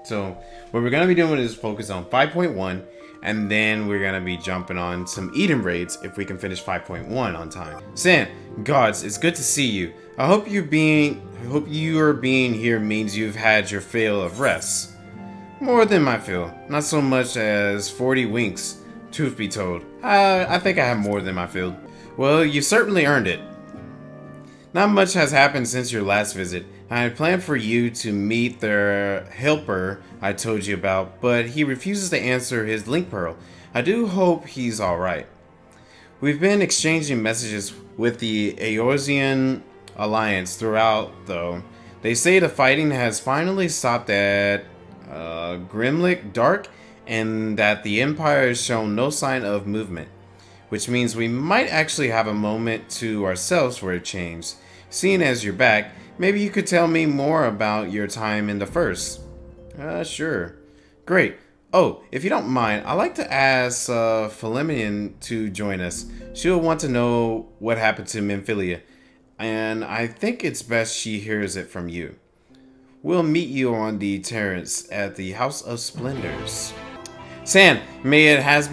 So what we're going to be doing is focus on 5.1, and then we're going to be jumping on some Eden raids if we can finish 5.1 on time. San, gods, it's good to see you. I hope your being here means you've had your fill of rest. More than my fill, not so much as 40 winks, truth be told. I think I have more than my fill. Well, you certainly earned it. Not much has happened since your last visit. I had planned for you to meet the helper I told you about, but he refuses to answer his link pearl. I do hope he's alright. We've been exchanging messages with the Eorzean Alliance throughout, though. They say the fighting has finally stopped at Grimlick Dark, and that the Empire has shown no sign of movement. Which means we might actually have a moment to ourselves for a change. Seeing as you're back, maybe you could tell me more about your time in the First. Sure. Great. Oh, if you don't mind, I'd like to ask Philemon to join us. She'll want to know what happened to Memphilia, and I think it's best she hears it from you. We'll meet you on the terrace at the House of Splendors. San, it has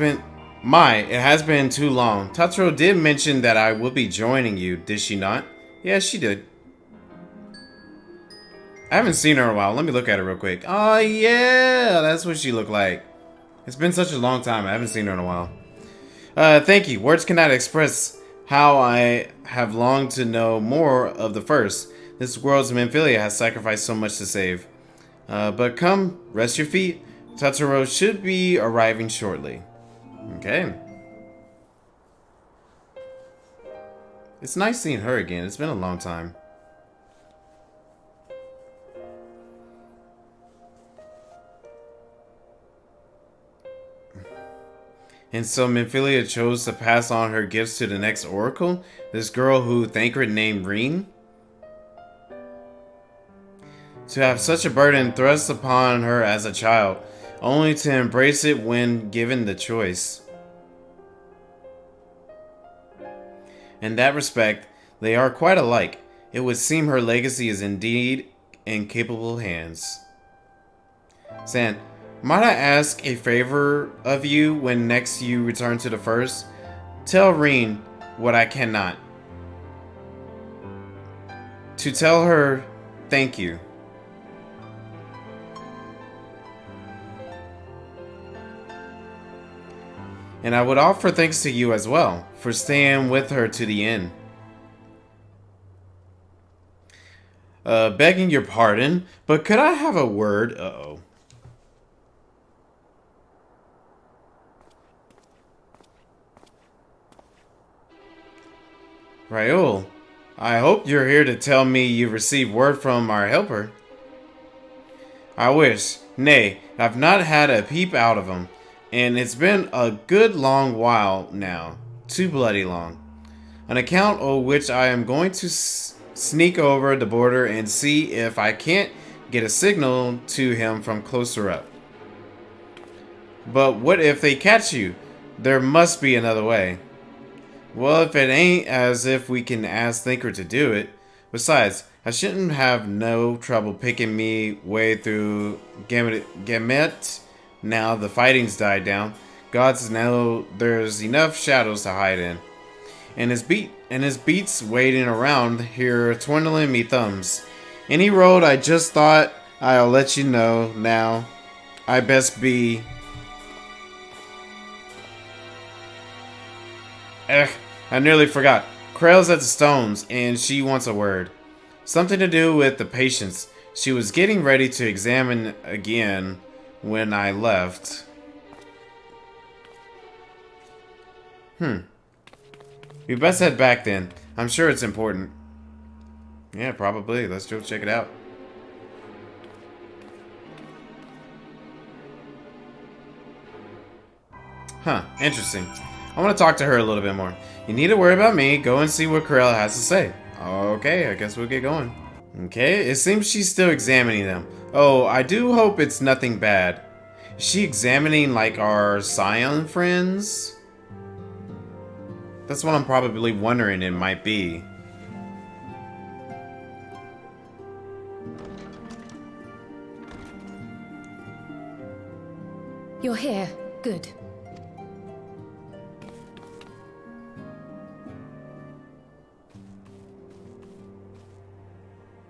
been too long. Tatsuro did mention that I will be joining you, did she not? Yeah, she did. I haven't seen her in a while. Let me look at her real quick. Oh, yeah, that's what she looked like. It's been such a long time. I haven't seen her in a while. Thank you. Words cannot express how I have longed to know more of the First. This world's Memphilia has sacrificed so much to save. But come, rest your feet. Tatsuro should be arriving shortly. Okay. It's nice seeing her again. It's been a long time. And so Memphilia chose to pass on her gifts to the next oracle? This girl who Thancred named Reen? To have such a burden thrust upon her as a child, only to embrace it when given the choice. In that respect, they are quite alike. It would seem her legacy is indeed in capable hands. San, might I ask a favor of you when next you return to the First? Tell Reen what I cannot. To tell her thank you. And I would offer thanks to you as well for staying with her to the end. Begging your pardon, but could I have a word? Uh-oh. Raoul, I hope you're here to tell me you've received word from our helper. I wish. Nay, I've not had a peep out of him. And it's been a good long while now. Too bloody long. On account of which I am going to sneak over the border and see if I can't get a signal to him from closer up. But what if they catch you? There must be another way. Well, if it ain't as if we can ask Thinker to do it. Besides, I shouldn't have no trouble picking me way through Gemet. Now the fighting's died down. Gods know there's enough shadows to hide in. And his beats waiting around here twiddling me thumbs. Any road I just thought I'll let you know now. I best be. I nearly forgot. Krail's at the stones and she wants a word. Something to do with the patients. She was getting ready to examine again when I left. We best head back then. I'm sure it's important. Yeah, probably. Let's go check it out. Huh, interesting. I want to talk to her a little bit more. You need to worry about me. Go and see what Corella has to say. Okay, I guess we'll get going. Okay, it seems she's still examining them. Oh, I do hope it's nothing bad. Is she examining like our Scion friends? That's what I'm probably wondering it might be. You're here. Good.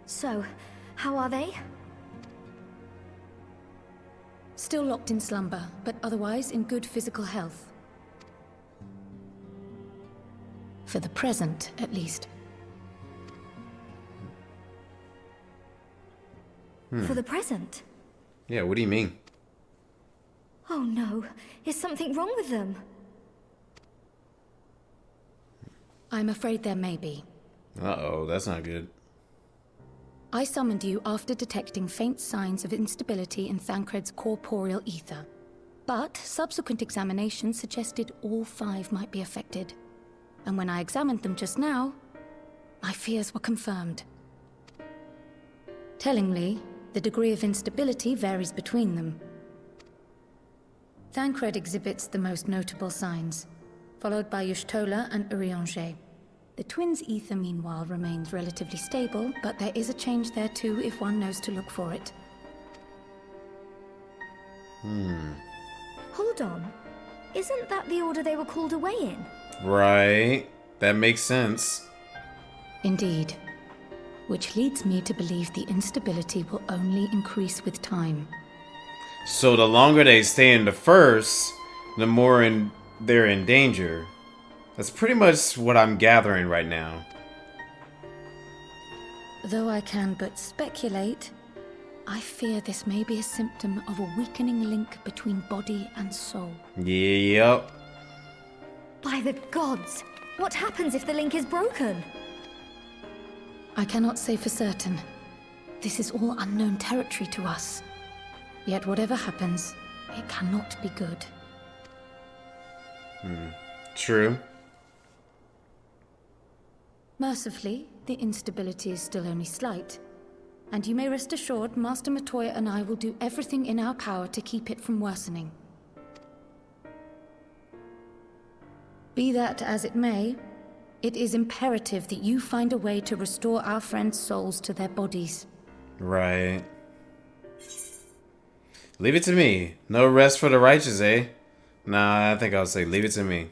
So, how are they? Still locked in slumber, but otherwise in good physical health. For the present, at least. For the present? Yeah, what do you mean? Oh no, is something wrong with them? I'm afraid there may be. Uh-oh, that's not good. I summoned you after detecting faint signs of instability in Thancred's corporeal ether. But subsequent examination suggested all 5 might be affected. And when I examined them just now, my fears were confirmed. Tellingly, the degree of instability varies between them. Thancred exhibits the most notable signs, followed by Y'shtola and Urianger. The twins' ether, meanwhile, remains relatively stable, but there is a change there too if one knows to look for it. Hold on. Isn't that the order they were called away in? Right. That makes sense. Indeed. Which leads me to believe the instability will only increase with time. So the longer they stay in the first, the more they're in danger. That's pretty much what I'm gathering right now. Though I can but speculate, I fear this may be a symptom of a weakening link between body and soul. Yep. By the gods! What happens if the link is broken? I cannot say for certain. This is all unknown territory to us. Yet whatever happens, it cannot be good. True. Mercifully, the instability is still only slight. And you may rest assured Master Matoya and I will do everything in our power to keep it from worsening. Be that as it may, it is imperative that you find a way to restore our friends' souls to their bodies. Right. Leave it to me. No rest for the righteous, eh? Nah, I think I'll say leave it to me.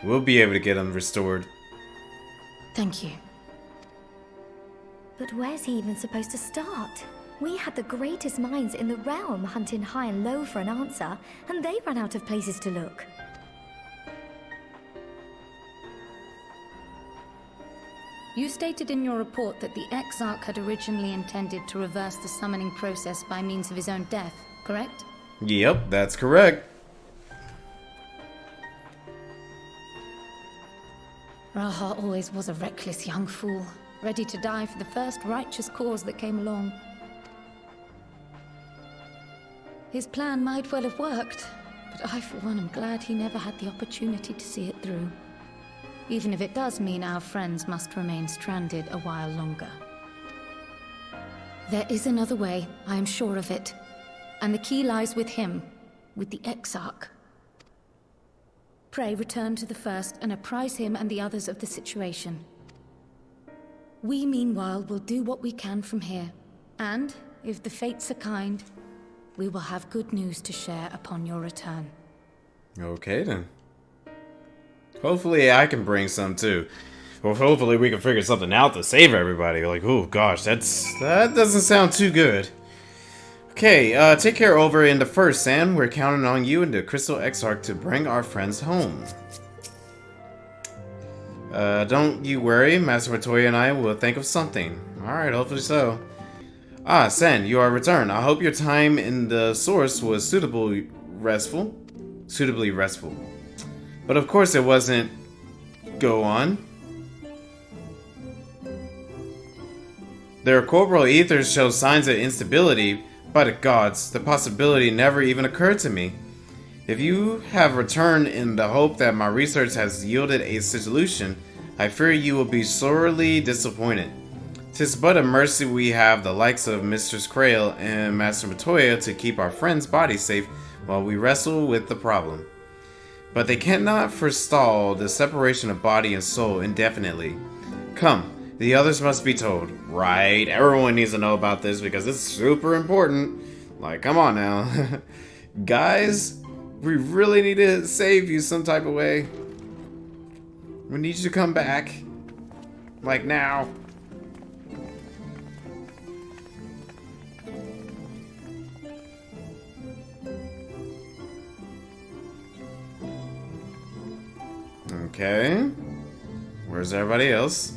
We'll be able to get them restored. Thank you. But where's he even supposed to start? We had the greatest minds in the realm hunting high and low for an answer, and they ran out of places to look. You stated in your report that the Exarch had originally intended to reverse the summoning process by means of his own death, correct? Yep, that's correct. Raha always was a reckless young fool, ready to die for the first righteous cause that came along. His plan might well have worked, but I for one am glad he never had the opportunity to see it through. Even if it does mean our friends must remain stranded a while longer. There is another way, I am sure of it. And the key lies with him, with the Exarch. Pray return to the first and apprise him and the others of the situation. We, meanwhile, will do what we can from here. And, if the fates are kind, we will have good news to share upon your return. Okay then. Hopefully I can bring some too. Or hopefully we can figure something out to save everybody. Like, oh gosh, that doesn't sound too good. Okay, take care over in the first, Sam. We're counting on you and the Crystal Exarch to bring our friends home. Don't you worry, Master Matoya and I will think of something. Alright, hopefully so. Ah, Sen, you are returned. I hope your time in the source was suitably restful. But of course it wasn't. Go on. Their corporal ethers show signs of instability. By the gods, the possibility never even occurred to me. If you have returned in the hope that my research has yielded a solution, I fear you will be sorely disappointed. 'Tis but a mercy we have the likes of Mistress Krail and Master Matoya to keep our friend's body safe while we wrestle with the problem. But they cannot forestall the separation of body and soul indefinitely. Come, The others must be told. Right? Everyone needs to know about this because it's super important. Like, come on now. Guys, we really need to save you some type of way. We need you to come back. Like now. Okay. Where's everybody else?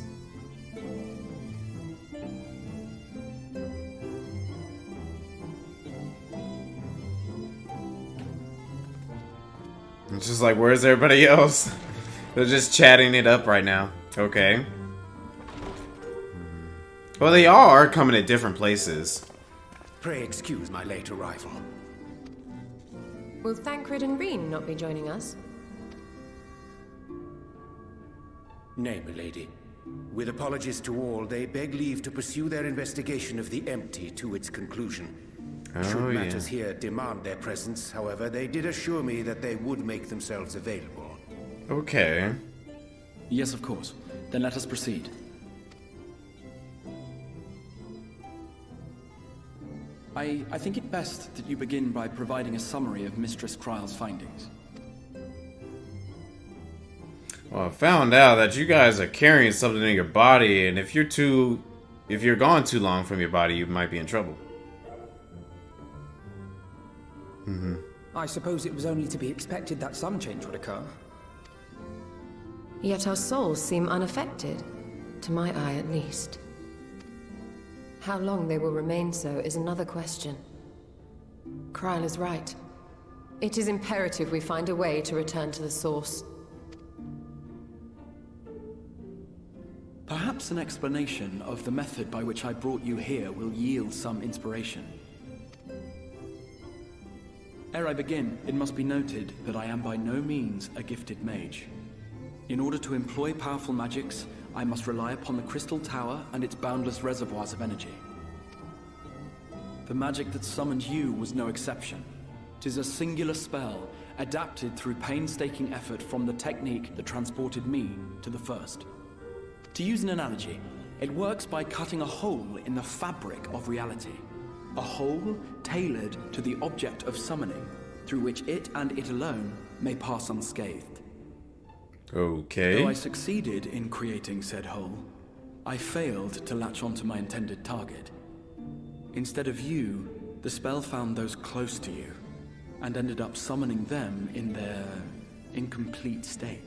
It's just like, where's everybody else? They're just chatting it up right now. Okay. Well, they are coming at different places. Pray excuse my late arrival. Will Thancred and Reen not be joining us? Nay, milady. With apologies to all, they beg leave to pursue their investigation of the empty to its conclusion. Should matters here demand their presence, however, they did assure me that they would make themselves available. Okay. Yes, of course. Then let us proceed. I think it best that you begin by providing a summary of Mistress Kryle's findings. Well, I found out that you guys are carrying something in your body, and if you're gone too long from your body, you might be in trouble. I suppose it was only to be expected that some change would occur. Yet our souls seem unaffected, to my eye at least. How long they will remain so is another question. Kryle is right. It is imperative we find a way to return to the source. Perhaps an explanation of the method by which I brought you here will yield some inspiration. Ere I begin, it must be noted that I am by no means a gifted mage. In order to employ powerful magics, I must rely upon the Crystal Tower and its boundless reservoirs of energy. The magic that summoned you was no exception. 'Tis a singular spell, adapted through painstaking effort from the technique that transported me to the first. To use an analogy, it works by cutting a hole in the fabric of reality. A hole tailored to the object of summoning, through which it and it alone may pass unscathed. Okay. Though I succeeded in creating said hole, I failed to latch onto my intended target. Instead of you, the spell found those close to you, and ended up summoning them in their incomplete state.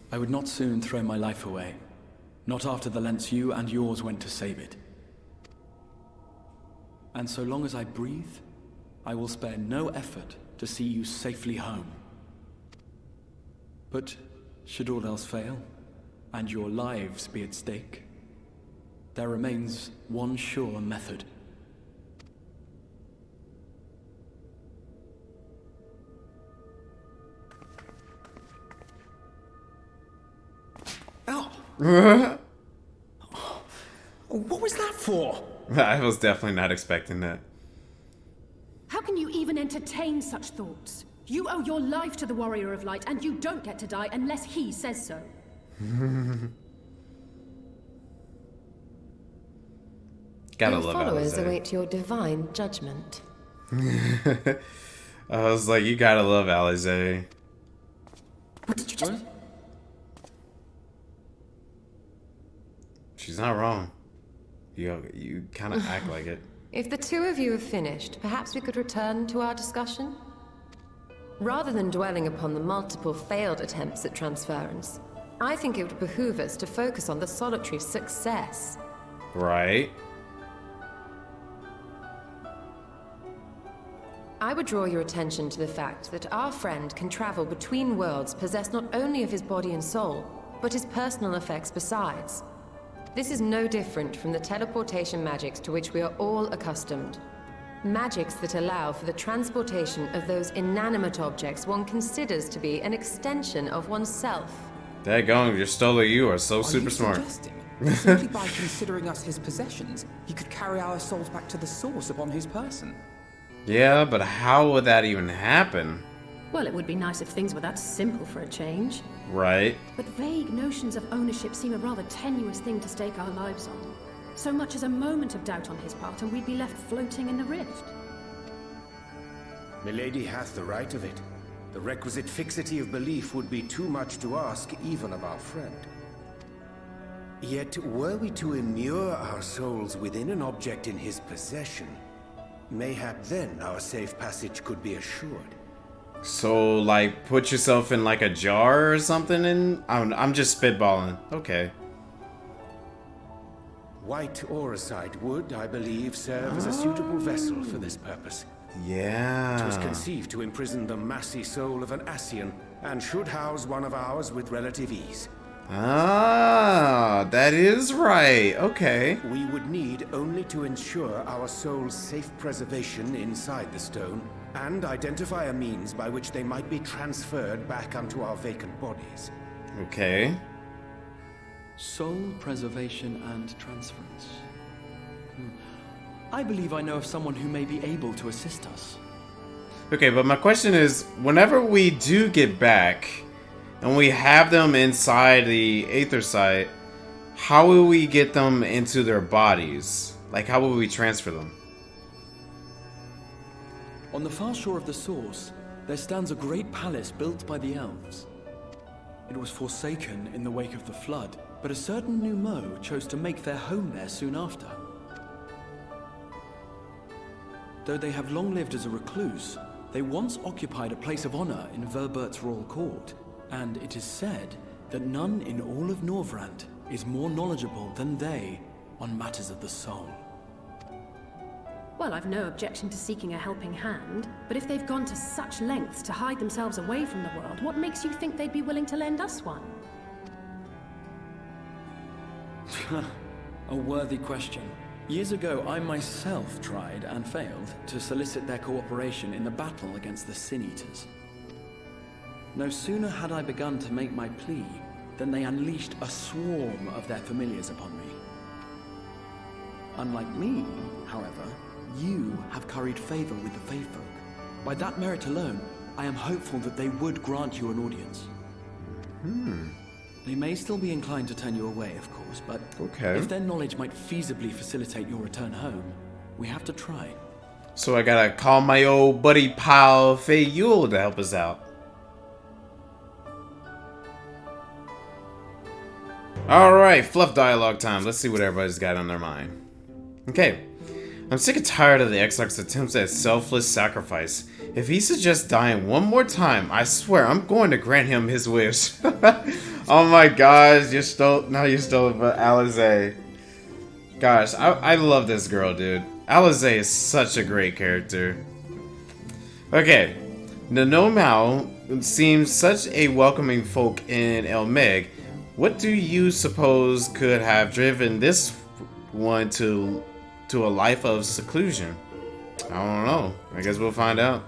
I would not soon throw my life away, not after the lengths you and yours went to save it. And so long as I breathe, I will spare no effort to see you safely home. But should all else fail, and your lives be at stake, there remains one sure method. Oh! What was that for? I was definitely not expecting that. How can you even entertain such thoughts? You owe your life to the Warrior of Light, and you don't get to die unless he says so. Gotta Your love followers Alize. await your divine judgment. I was like, you gotta love Alize. What did you just... She's not wrong. You kind of act like it. If the two of you have finished, perhaps we could return to our discussion? Rather than dwelling upon the multiple failed attempts at transference, I think it would behoove us to focus on the solitary success. Right. I would draw your attention to the fact that our friend can travel between worlds possessed not only of his body and soul, but his personal effects besides. This is no different from the teleportation magics to which we are all accustomed. Magics that allow for the transportation of those inanimate objects one considers to be an extension of oneself. Daggone, your Stola, you are so super you smart. Suggesting simply by considering us his possessions, he could carry our souls back to the source upon his person? Yeah, but how would that even happen? Well, it would be nice if things were that simple for a change. Right. But vague notions of ownership seem a rather tenuous thing to stake our lives on. So much as a moment of doubt on his part and we'd be left floating in the rift. Milady hath the right of it. The requisite fixity of belief would be too much to ask even of our friend. Yet, were we to immure our souls within an object in his possession, mayhap then our safe passage could be assured. So, like, put yourself in like a jar or something, and I'm just spitballing. Okay. White Auracite would, I believe, serve as a suitable vessel for this purpose. Yeah. It was conceived to imprison the massy soul of an Ascian, and should house one of ours with relative ease. Ah, that is right. Okay. We would need only to ensure our soul's safe preservation inside the stone, and identify a means by which they might be transferred back unto our vacant bodies. Okay. Soul preservation and transference. I believe I know of someone who may be able to assist us. Okay, but my question is, whenever we do get back, and we have them inside the Aether Site, how will we get them into their bodies? Like, how will we transfer them? On the far shore of the source, there stands a great palace built by the elves. It was forsaken in the wake of the flood, but a certain Numo chose to make their home there soon after. Though they have long lived as a recluse, they once occupied a place of honor in Verbert's royal court, and it is said that none in all of Norvrant is more knowledgeable than they on matters of the soul. Well, I've no objection to seeking a helping hand, but if they've gone to such lengths to hide themselves away from the world, what makes you think they'd be willing to lend us one? A worthy question. Years ago, I myself tried and failed to solicit their cooperation in the battle against the Sin Eaters. No sooner had I begun to make my plea than they unleashed a swarm of their familiars upon me. Unlike me, however, you have curried favor with the Fae folk. By that merit alone, I am hopeful that they would grant you an audience. They may still be inclined to turn you away, of course, but if their knowledge might feasibly facilitate your return home, we have to try. So I gotta call my old buddy pal Faye Yule to help us out. Alright, fluff dialogue time. Let's see what everybody's got on their mind. Okay. I'm sick and tired of the Exarch's attempts at selfless sacrifice. If he suggests dying one more time, I swear I'm going to grant him his wish. Oh my gosh, you stole it for Alize. Gosh, I love this girl, dude. Alize is such a great character. Okay. The Nomau seems such a welcoming folk in Elmeg. What do you suppose could have driven this one to a life of seclusion? I don't know. I guess we'll find out.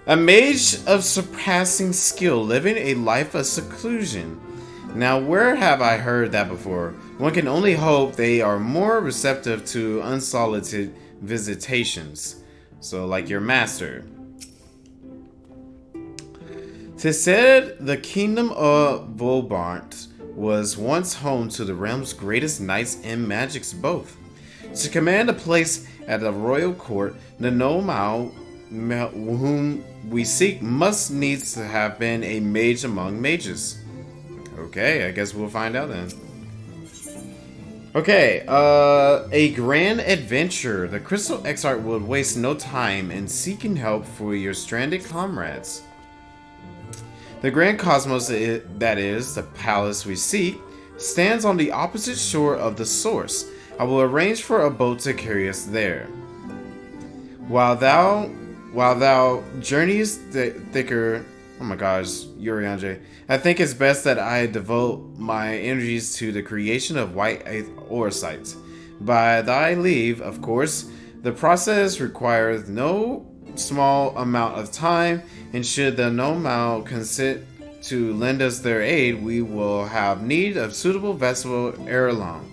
A mage of surpassing skill living a life of seclusion. Now, where have I heard that before? One can only hope they are more receptive to unsolicited visitations. So, like your master. 'Tis said the kingdom of Volbart was once home to the realm's greatest knights and magics both. To command a place at the royal court, the Nomau whom we seek must needs to have been a mage among mages. Okay, I guess we'll find out then. Okay, a grand adventure. The Crystal Exarch would waste no time in seeking help for your stranded comrades. The Grand Cosmos, that is, the palace we seek, stands on the opposite shore of the source. I will arrange for a boat to carry us there. While thou journeys thicker, oh my gosh, Yurianje, I think it's best that I devote my energies to the creation of white Auracite. By thy leave, of course, the process requires no small amount of time, and should the Nomau consent to lend us their aid, we will have need of suitable vessel ere long.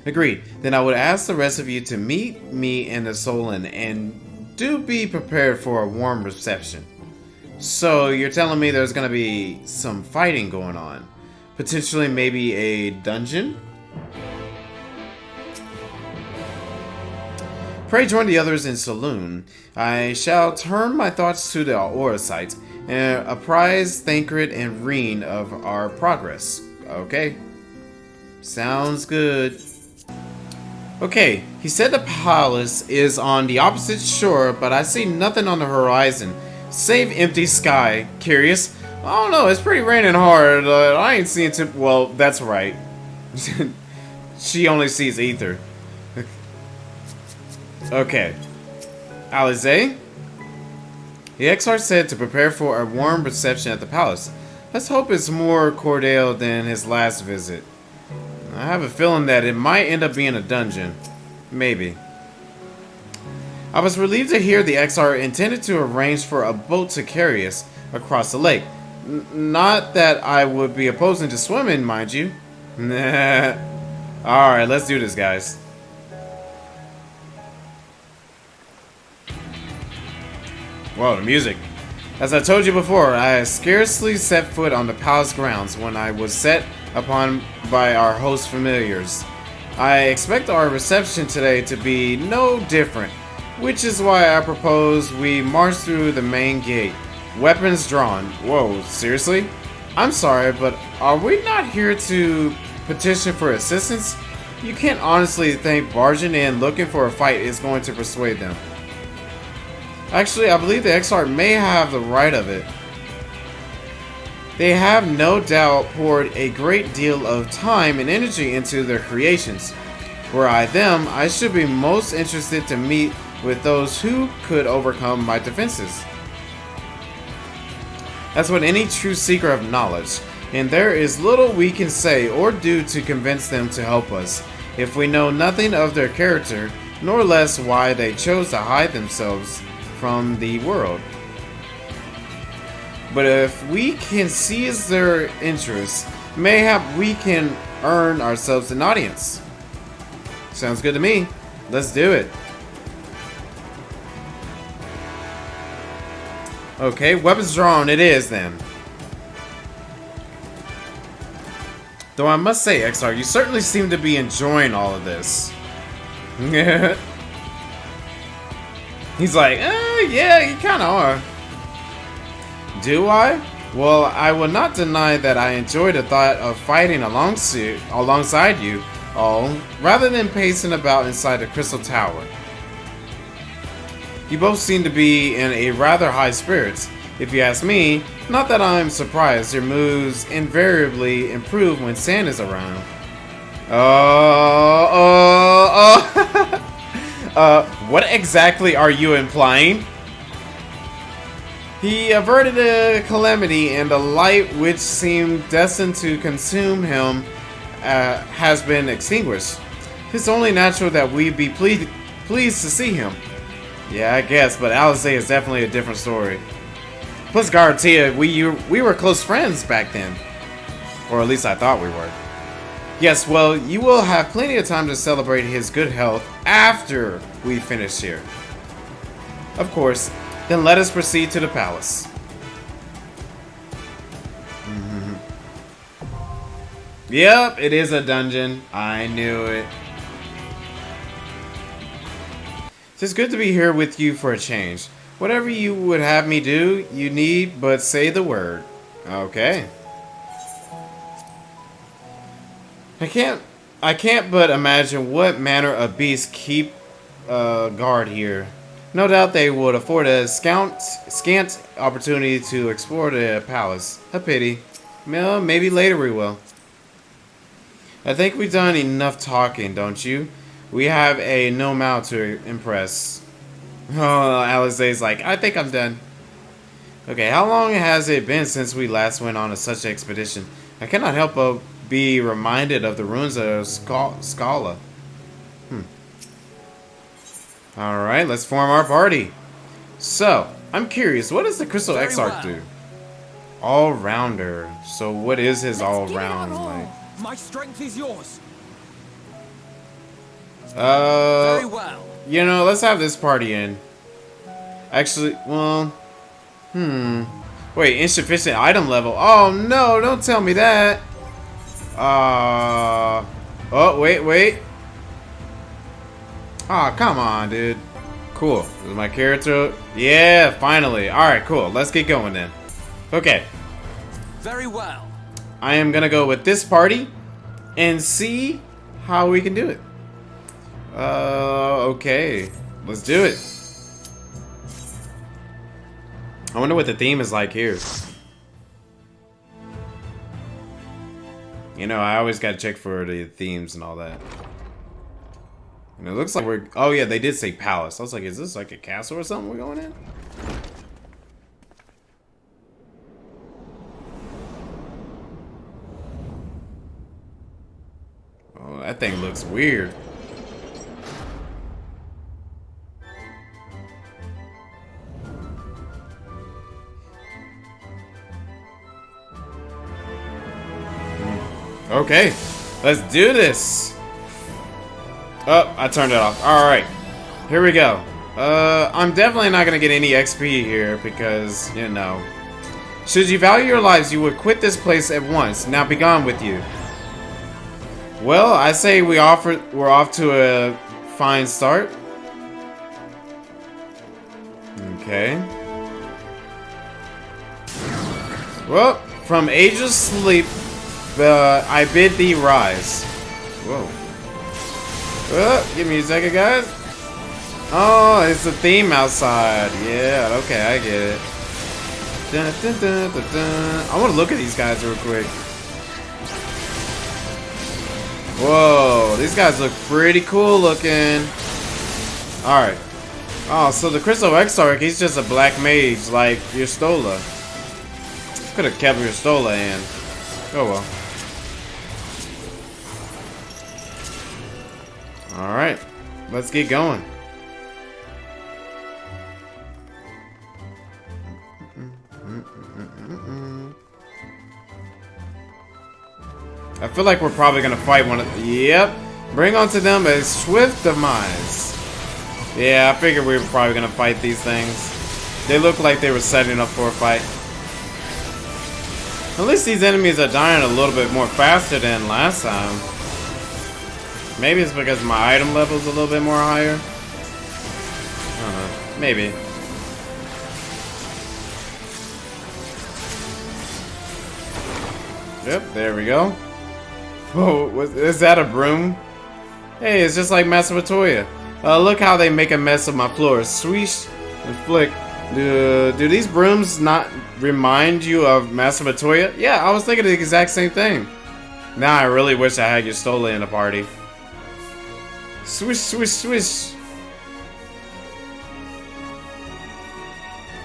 Agreed. Then I would ask the rest of you to meet me in the Solon and do be prepared for a warm reception. So you're telling me there's gonna be some fighting going on? Potentially maybe a dungeon? Pray join the others in Saloon. I shall turn my thoughts to the Aura site and apprise Thancred and Reen of our progress. Okay. Sounds good. Okay, he said the palace is on the opposite shore, but I see nothing on the horizon. Save empty sky. Curious? I don't know, it's pretty raining hard. I ain't seeing too... Well, that's right. She only sees ether. Okay. Alize? The Exarch said to prepare for a warm reception at the palace. Let's hope it's more cordial than his last visit. I have a feeling that it might end up being a dungeon. Maybe. I was relieved to hear the XR intended to arrange for a boat to carry us across the lake. Not that I would be opposing to swimming, mind you. Nah. Alright, let's do this, guys. Whoa, the music. As I told you before, I scarcely set foot on the palace grounds when I was set upon by our host familiars. I expect our reception today to be no different, which is why I propose we march through the main gate, weapons drawn. Whoa, seriously? I'm sorry, but are we not here to petition for assistance? You can't honestly think barging in looking for a fight is going to persuade them. Actually, I believe the XR may have the right of it. They have no doubt poured a great deal of time and energy into their creations. Were I them, I should be most interested to meet with those who could overcome my defenses. That's what any true seeker of knowledge, and there is little we can say or do to convince them to help us, if we know nothing of their character, nor less why they chose to hide themselves from the world. But if we can seize their interests, mayhap we can earn ourselves an audience. Sounds good to me. Let's do it. Okay, weapons drawn it is then. Though I must say, XR, you certainly seem to be enjoying all of this. He's like, yeah, you kinda are. Do I? Well, I will not deny that I enjoy the thought of fighting alongside you all, rather than pacing about inside the Crystal Tower. You both seem to be in a rather high spirits. If you ask me, not that I'm surprised, your moves invariably improve when Sand is around. What exactly are you implying? He averted a calamity, and the light which seemed destined to consume him has been extinguished. It's only natural that we be pleased to see him. Yeah, I guess, but Alize is definitely a different story. Plus, Garcia, we were close friends back then. Or at least I thought we were. Yes, well, you will have plenty of time to celebrate his good health after we finish here. Of course. Then let us proceed to the palace. Yep, it is a dungeon. I knew it. It's good to be here with you for a change. Whatever you would have me do, you need but say the word. Okay. I can't but imagine what manner of beasts keep guard here. No doubt they would afford a scant opportunity to explore the palace. A pity. Well, maybe later we will. I think we've done enough talking, don't you? We have a know-how to impress. Oh, Alize's like, I think I'm done. Okay, how long has it been since we last went on such an expedition? I cannot help but be reminded of the ruins of Scala. Alright, let's form our party. So, I'm curious, what does the Crystal Exarch do? All-rounder. So what is his all-round like? My strength is yours. Very well. You know, let's have this party in. Actually, well, wait, insufficient item level. Oh no, don't tell me that. Oh, wait. Oh, come on, dude. Cool. This is my character. Yeah, finally. Alright, cool. Let's get going then. Okay. Very well. I am gonna go with this party and see how we can do it. Okay. Let's do it. I wonder what the theme is like here. You know, I always gotta check for the themes and all that. And it looks like we're... Oh yeah, they did say palace. I was like, is this like a castle or something we're going in? Oh, that thing looks weird. Okay, let's do this. Oh, I turned it off. Alright, here we go. I'm definitely not gonna get any XP here because, you know. Should you value your lives, you would quit this place at once. Now be gone with you. Well, I say we're off to a fine start. Okay. Well, from ageless sleep, I bid thee rise. Whoa. Give me a second, guys. Oh, it's the theme outside. Yeah, okay, I get it. Dun, dun, dun, dun, dun. I want to look at these guys real quick. Whoa, these guys look pretty cool looking. Alright. Oh, so the Crystal Exarch, he's just a black mage like your Stola. Could have kept your Stola in. Oh well. Alright, let's get going. I feel like we're probably gonna fight one of... Yep. Bring onto them a swift demise. Yeah, I figured we were probably gonna fight these things. They look like they were setting up for a fight. At least these enemies are dying a little bit more faster than last time. Maybe it's because my item level is a little bit more higher. I don't know. Maybe. Yep, there we go. Whoa, is that a broom? Hey, it's just like Masturbatoria. Look how they make a mess of my floor. Swish and flick. Do these brooms not remind you of Masturbatoria? Yeah, I was thinking the exact same thing. Now I really wish I had your Stola in the party. Swish, swish, swish.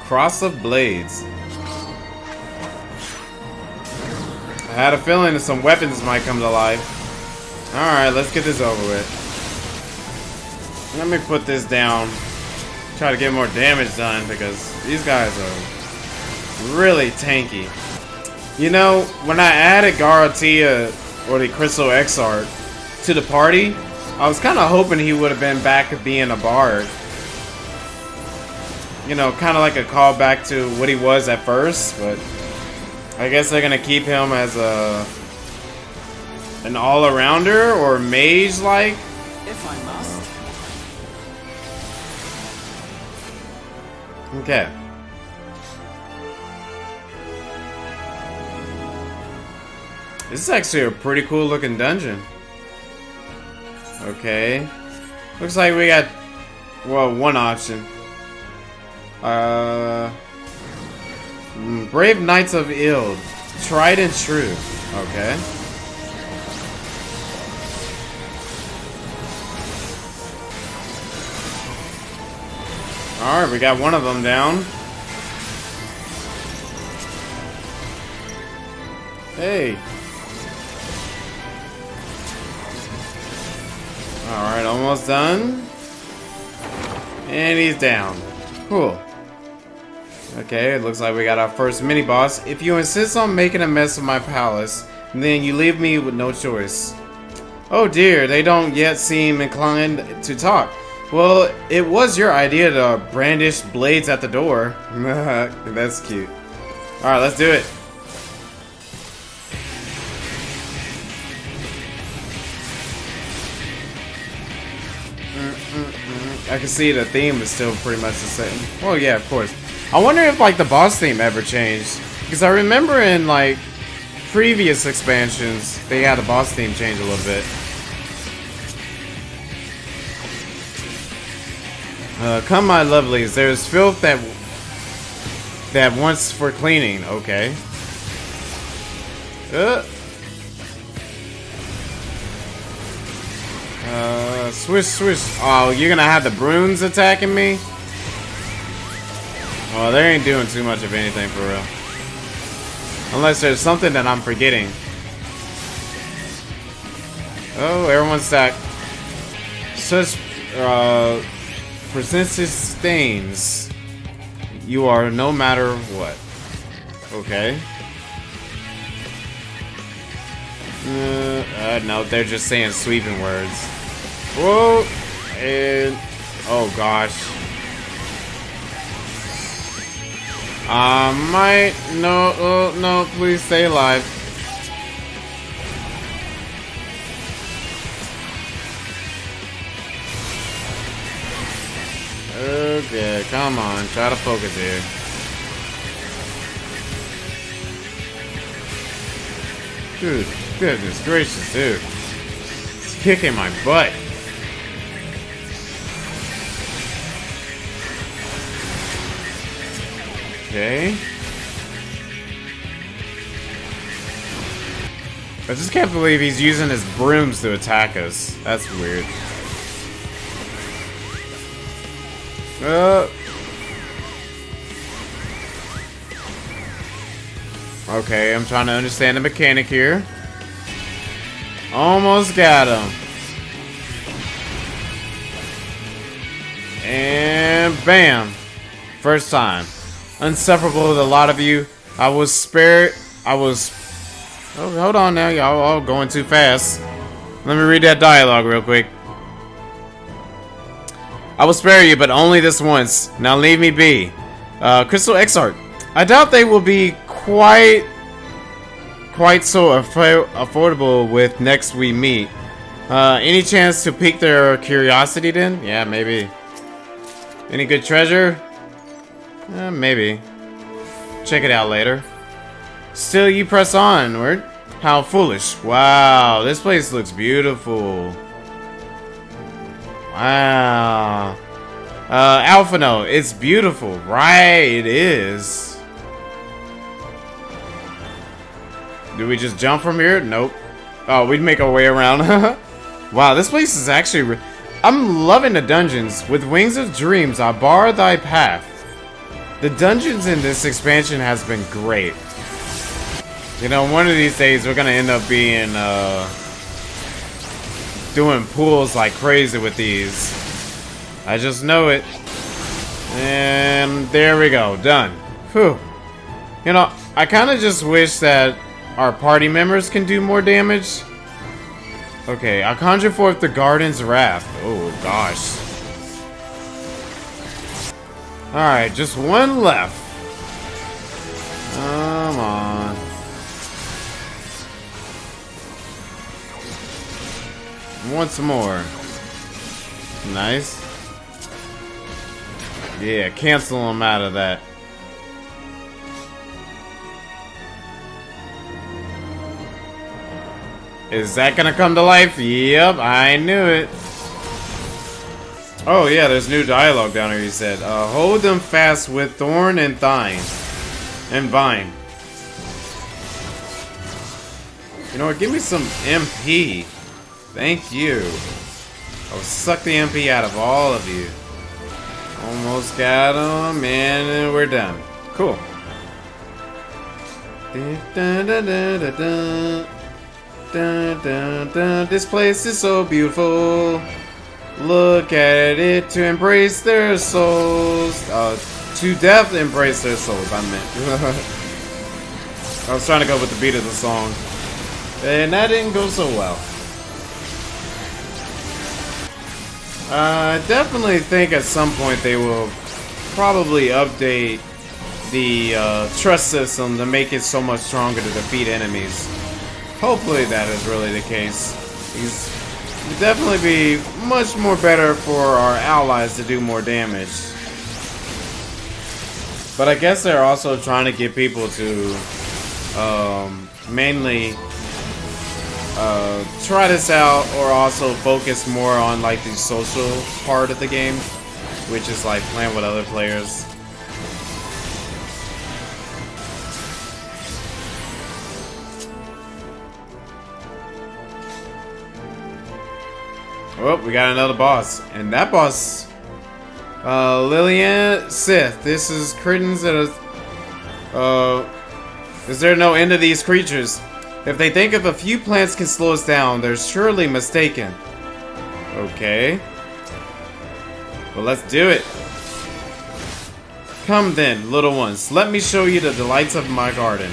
Cross of Blades. I had a feeling that some weapons might come to life. Alright, let's get this over with. Let me put this down. Try to get more damage done because these guys are really tanky. You know, when I added Garatia or the Crystal Exarch to the party, I was kind of hoping he would have been back to being a bard. You know, kind of like a callback to what he was at first, but I guess they're gonna keep him as an all-arounder or mage-like. If I must. Okay. This is actually a pretty cool looking dungeon. Okay. Looks like we got, well, one option. Brave Knights of Ild. Tried and true. Okay. Alright, we got one of them down. Hey. Alright, almost done. And he's down. Cool. Okay, it looks like we got our first mini-boss. If you insist on making a mess of my palace, then you leave me with no choice. Oh dear, they don't yet seem inclined to talk. Well, it was your idea to brandish blades at the door. That's cute. Alright, let's do it. I can see the theme is still pretty much the same. Well, yeah, of course. I wonder if, like, the boss theme ever changed. Because I remember in, like, previous expansions, they had the boss theme change a little bit. Come, my lovelies. There's filth that wants for cleaning. Okay. Swish, swish. Oh, you're gonna have the Bruins attacking me? Well, they ain't doing too much of anything for real. Unless there's something that I'm forgetting. Oh, everyone's stacked. Such, persistent stains. You are no matter what. Okay. No, they're just saying sweeping words. Whoa! And... oh, gosh. No, oh, no, please stay alive. Okay, come on, try to focus here. Dude, goodness gracious, dude. It's kicking my butt. Okay. I just can't believe he's using his brooms to attack us. That's weird. Okay, I'm trying to understand the mechanic here. Almost got him. And bam. First time. Unsufferable to a lot of you. I was spared. Oh, hold on now. Y'all all going too fast. Let me read that dialogue real quick. I will spare you, but only this once. Now leave me be. Crystal Exarch. I doubt they will be quite so affordable with next we meet. Any chance to pique their curiosity then? Yeah, maybe. Any good treasure? Maybe. Check it out later. Still, you press onward. How foolish. Wow, this place looks beautiful. Wow. Alfano, it's beautiful. Right, it is. Do we just jump from here? Nope. Oh, we'd make our way around. Wow, this place is actually... I'm loving the dungeons. With wings of dreams, I bar thy path. The dungeons in this expansion has been great. You know, one of these days we're gonna end up being, doing pools like crazy with these. I just know it. And there we go. Done. Whew. You know, I kind of just wish that our party members can do more damage. Okay, I conjure forth the Garden's Wrath. Oh, gosh. Alright, just one left. Come on. Once more. Nice. Yeah, cancel them out of that. Is that gonna come to life? Yep, I knew it. Oh yeah, there's new dialogue down here, he said. Hold them fast with thorn and thine. And vine. You know what, give me some MP. Thank you. I'll suck the MP out of all of you. Almost got him, and we're done. Cool. This place is so beautiful. Look at it to embrace their souls. To death embrace their souls, I meant. I was trying to go with the beat of the song. And that didn't go so well. I definitely think at some point they will probably update the trust system to make it so much stronger to defeat enemies. Hopefully that is really the case. It would definitely be much more better for our allies to do more damage. But I guess they're also trying to get people to mainly try this out, or also focus more on like the social part of the game, which is like playing with other players. Oh, we got another boss, and that boss, Lillian Sith. This is cretins that are. Is there no end to these creatures? If they think if a few plants can slow us down, they're surely mistaken. Okay. Well, let's do it. Come then, little ones. Let me show you the delights of my garden.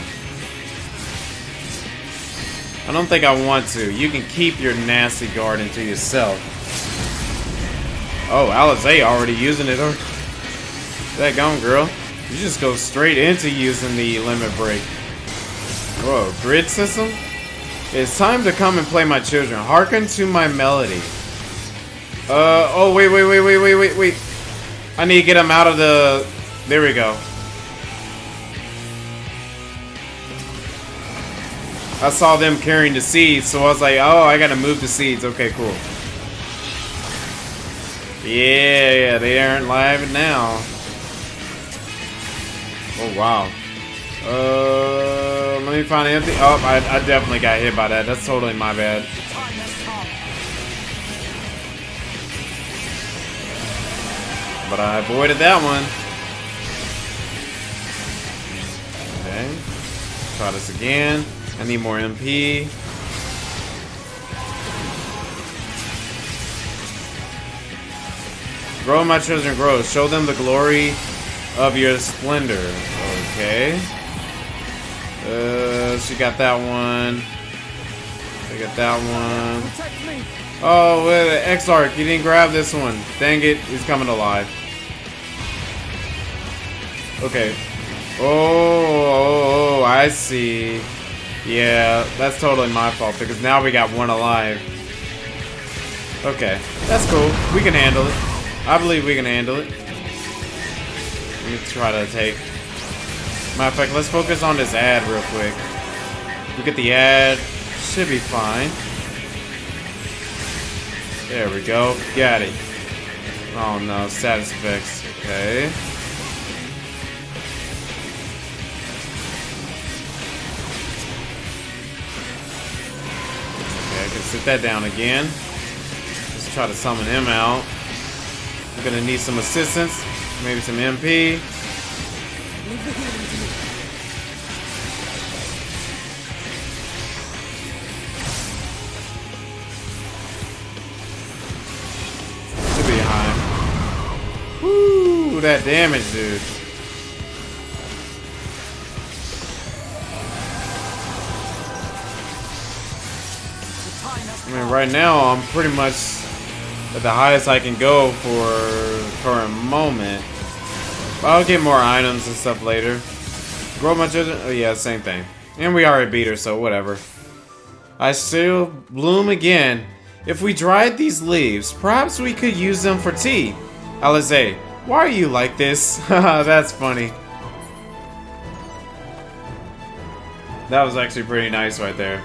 I don't think I want to. You can keep your nasty garden to yourself. Oh, Alizé already using it. That gone, girl. You just go straight into using the limit break. Whoa, grid system? It's time to come and play, my children. Hearken to my melody. Oh, wait. I need to get him out of the... There we go. I saw them carrying the seeds, so I was like, oh, I gotta move the seeds. Okay, cool. Yeah, they aren't live now. Oh, wow. Let me find empty. Oh, I definitely got hit by that. That's totally my bad. But I avoided that one. Okay. Try this again. I need more MP. Grow, my children, grow. Show them the glory of your splendor. Okay. She got that one. I got that one. Oh, wait, XIV, you didn't grab this one. Dang it, he's coming alive. Okay. Oh, I see. Yeah, that's totally my fault because now we got one alive. Okay, that's cool. We can handle it. I believe we can handle it. Let me try to take... Matter of fact, let's focus on this ad real quick. Look at the ad. Should be fine. There we go. Got it. Oh no, status effects. Okay. Okay, I can sit that down again. Let's try to summon him out. I'm gonna need some assistance. Maybe some MP. Should be high. Woo, that damage, dude. I mean, right now I'm pretty much at the highest I can go for current moment. But I'll get more items and stuff later. Grow my children? Oh yeah, same thing. And we already beat her, so whatever. I still bloom again. If we dried these leaves, perhaps we could use them for tea. Alizé, why are you like this? That's funny. That was actually pretty nice right there.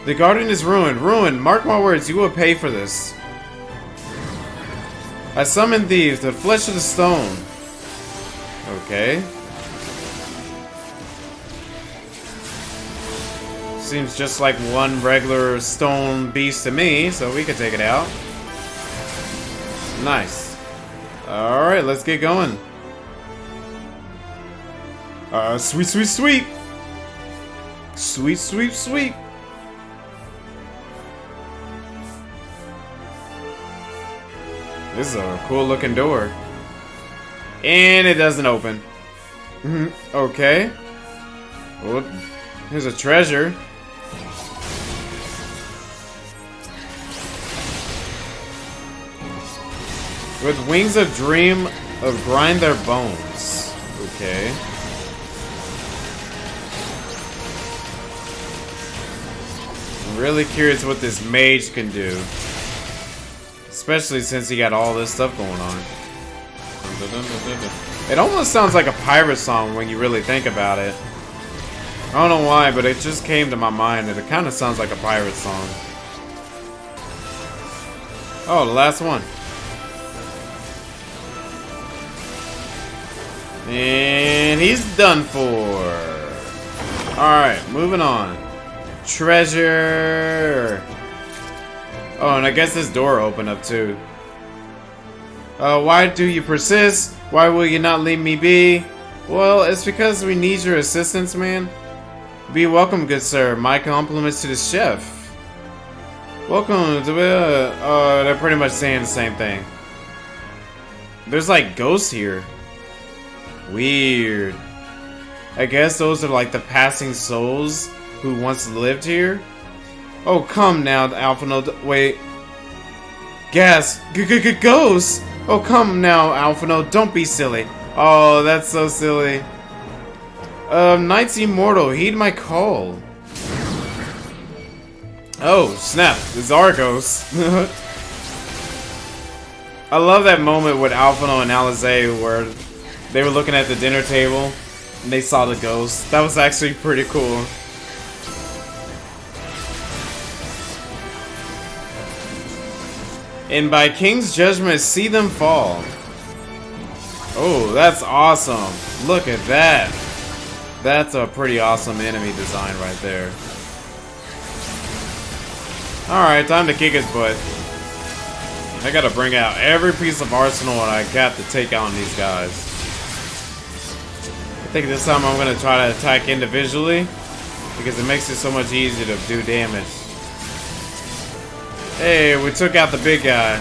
The garden is ruined. Ruined. Mark my words, you will pay for this. I summon thieves, the flesh of the stone. Okay. Seems just like one regular stone beast to me, so we can take it out. Nice. Alright, let's get going. Sweet, sweet, sweet. Sweet, sweet, sweet. This is a cool looking door. And it doesn't open. Okay. Oh, here's a treasure. With wings of dream of grind their bones. Okay. I'm really curious what this mage can do. Especially since he got all this stuff going on. It almost sounds like a pirate song when you really think about it. I don't know why, but it just came to my mind that it kind of sounds like a pirate song. Oh, the last one. And he's done for. Alright, moving on. Treasure. Oh, and I guess this door opened up too. Why do you persist? Why will you not leave me be? Well, it's because we need your assistance, man. Be welcome, good sir. My compliments to the chef. Welcome to they're pretty much saying the same thing. There's like ghosts here. Weird. I guess those are like the passing souls who once lived here. Oh, come now, Alfano. Wait. Gas. Ghosts. Oh, come now, Alfano. Don't be silly. Oh, that's so silly. Knights Immortal, heed my call. Oh, snap. It's Argos. I love that moment with Alfano and Alizé where they were looking at the dinner table and they saw the ghost. That was actually pretty cool. And by King's judgment, see them fall. Oh, that's awesome. Look at that. That's a pretty awesome enemy design right there. Alright, time to kick his butt. I gotta bring out every piece of arsenal I got to take on these guys. I think this time I'm gonna try to attack individually because it makes it so much easier to do damage. Hey, we took out the big guy.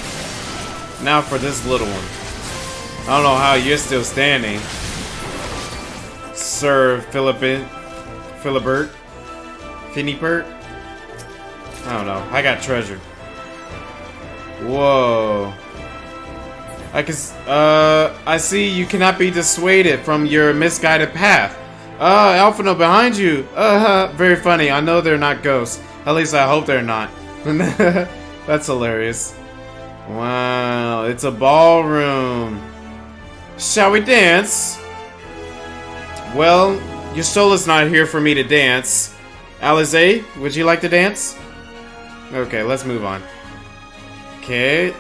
Now for this little one. I don't know how you're still standing, Sir Philibert? Finibert? I don't know. I got treasure. Whoa. I see you cannot be dissuaded from your misguided path. Alfano behind you. Very funny. I know they're not ghosts. At least I hope they're not. That's hilarious. Wow, it's a ballroom. Shall we dance? Well, your soul is not here for me to dance. Alizé, would you like to dance? Okay, let's move on. Okay.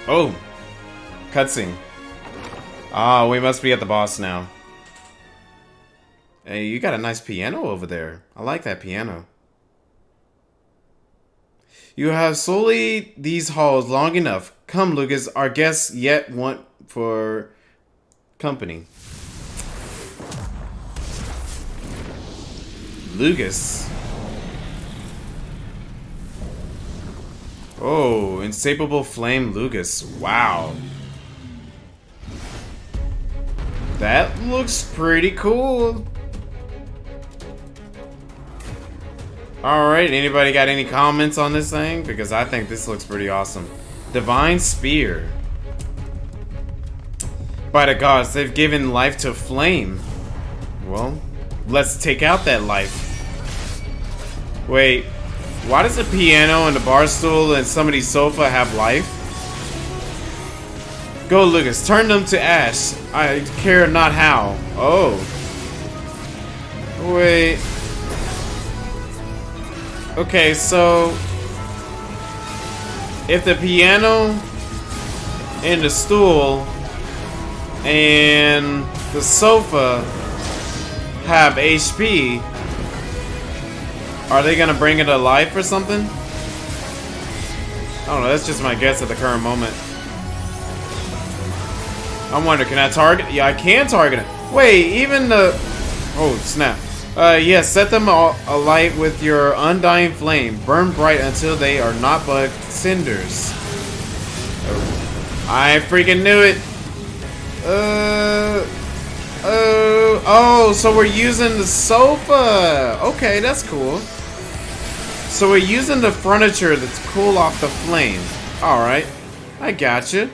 Oh. Cutscene. Ah, we must be at the boss now. Hey, you got a nice piano over there. I like that piano. You have sullied these halls long enough. Come, Lucas, our guests yet want for company. Lucas. Oh, insatiable flame Lucas. Wow. That looks pretty cool. Alright, anybody got any comments on this thing? Because I think this looks pretty awesome. Divine Spear. By the gods, they've given life to flame. Well, let's take out that life. Wait, why does the piano and the bar stool and somebody's sofa have life? Go, Lucas, turn them to ash. I care not how. Oh. Wait. Okay, so if the piano and the stool and the sofa have HP, are they gonna bring it to life or something? I don't know, that's just my guess at the current moment. I'm wondering, can I target? Yeah, I can target it. Wait, even the... Oh, snap. Yes, set them alight with your undying flame. Burn bright until they are not but cinders. Oh, I freaking knew it. Oh, so we're using the sofa. Okay, that's cool. So we're using the furniture that's cool off the flame. Alright. I gotcha.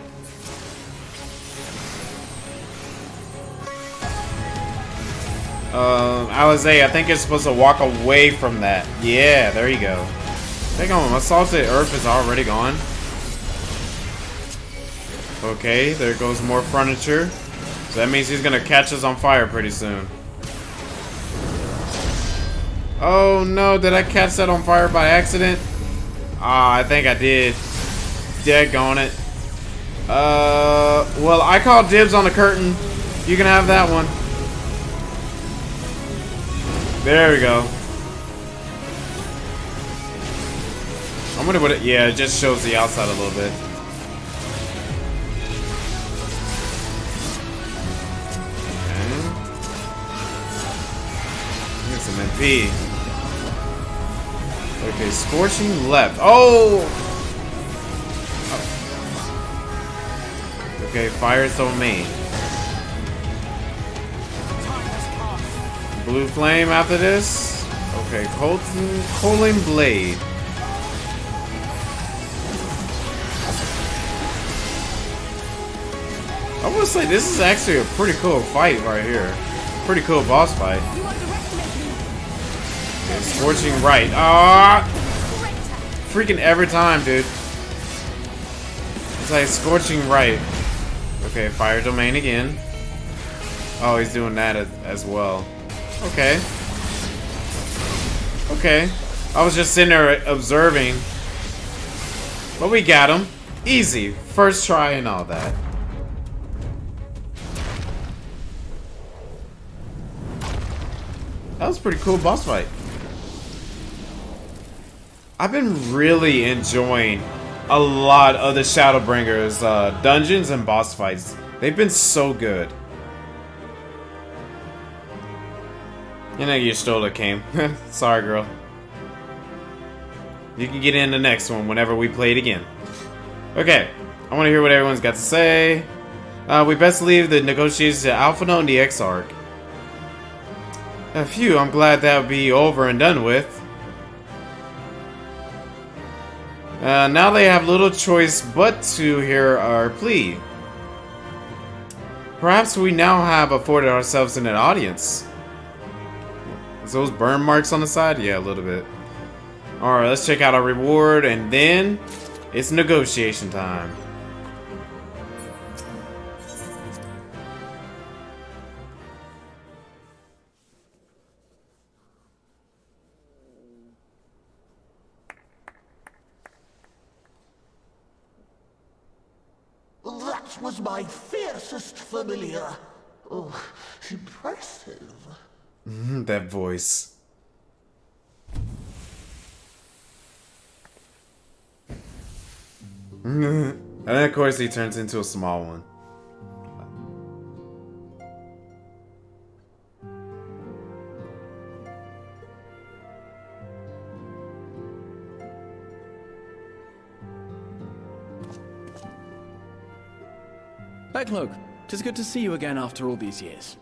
Alizé, I think it's supposed to walk away from that. Yeah, there you go. Hang on, Assaulted Earth is already gone. Okay, there goes more furniture. So that means he's gonna catch us on fire pretty soon. Oh no, did I catch that on fire by accident? Ah, I think I did. Daggone it. Well, I call dibs on the curtain. You can have that one. There we go. I wonder what it, yeah, it just shows the outside a little bit. Okay. Get some MP. Okay, scorching left. Oh! Okay, fire domain. Blue flame after this. Okay, Colin blade. I would say this is actually a pretty cool fight right here. Pretty cool boss fight. Okay, scorching right. Ah! Freaking every time, dude. It's like scorching right. Okay, fire domain again. Oh, he's doing that as well. Okay. Okay. I was just sitting there observing. But we got him. Easy. First try and all that. That was a pretty cool boss fight. I've been really enjoying a lot of the Shadowbringers dungeons and boss fights. They've been so good. You know you stole the game. Sorry, girl. You can get in the next one whenever we play it again. Okay, I want to hear what everyone's got to say. We best leave the negotiations to Alfano and the Exarch. Phew, I'm glad that would be over and done with. Now they have little choice but to hear our plea. Perhaps we now have afforded ourselves an audience. Is those burn marks on the side? Yeah, a little bit. Alright, let's check out our reward, and then it's negotiation time. That was my fiercest familiar. Oh, impressive. That voice. And then of course he turns into a small one. Backlook, 'tis good to see you again after all these years.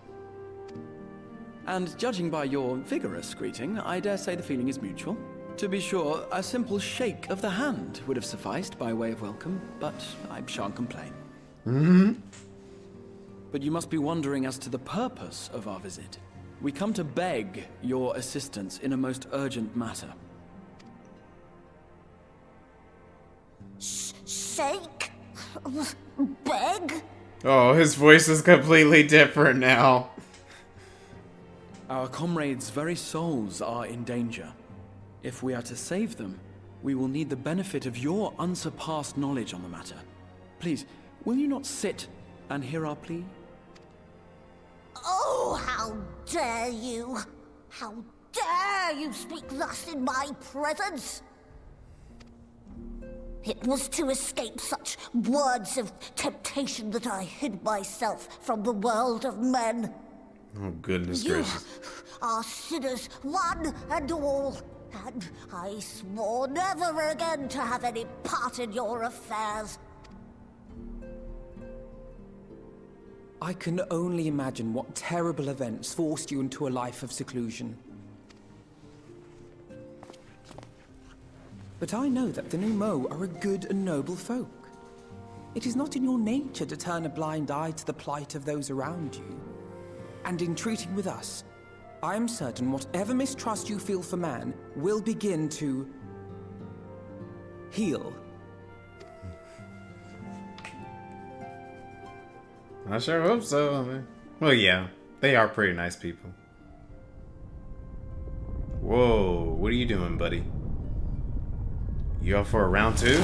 And judging by your vigorous greeting, I dare say the feeling is mutual. To be sure, a simple shake of the hand would have sufficed by way of welcome, but I shan't complain. But you must be wondering as to the purpose of our visit. We come to beg your assistance in a most urgent matter. Shake? Beg? Oh, his voice is completely different now. Our comrades' very souls are in danger. If we are to save them, we will need the benefit of your unsurpassed knowledge on the matter. Please, will you not sit and hear our plea? Oh, how dare you! How dare you speak thus in my presence! It was to escape such words of temptation that I hid myself from the world of men. Oh, goodness gracious. Are sinners, one and all, and I swore never again to have any part in your affairs. I can only imagine what terrible events forced you into a life of seclusion. But I know that the Nummo are a good and noble folk. It is not in your nature to turn a blind eye to the plight of those around you. And in treating with us, I am certain whatever mistrust you feel for man will begin to heal. I sure hope so. Man. Well, yeah, they are pretty nice people. Whoa, what are you doing, buddy? You up for a round 2?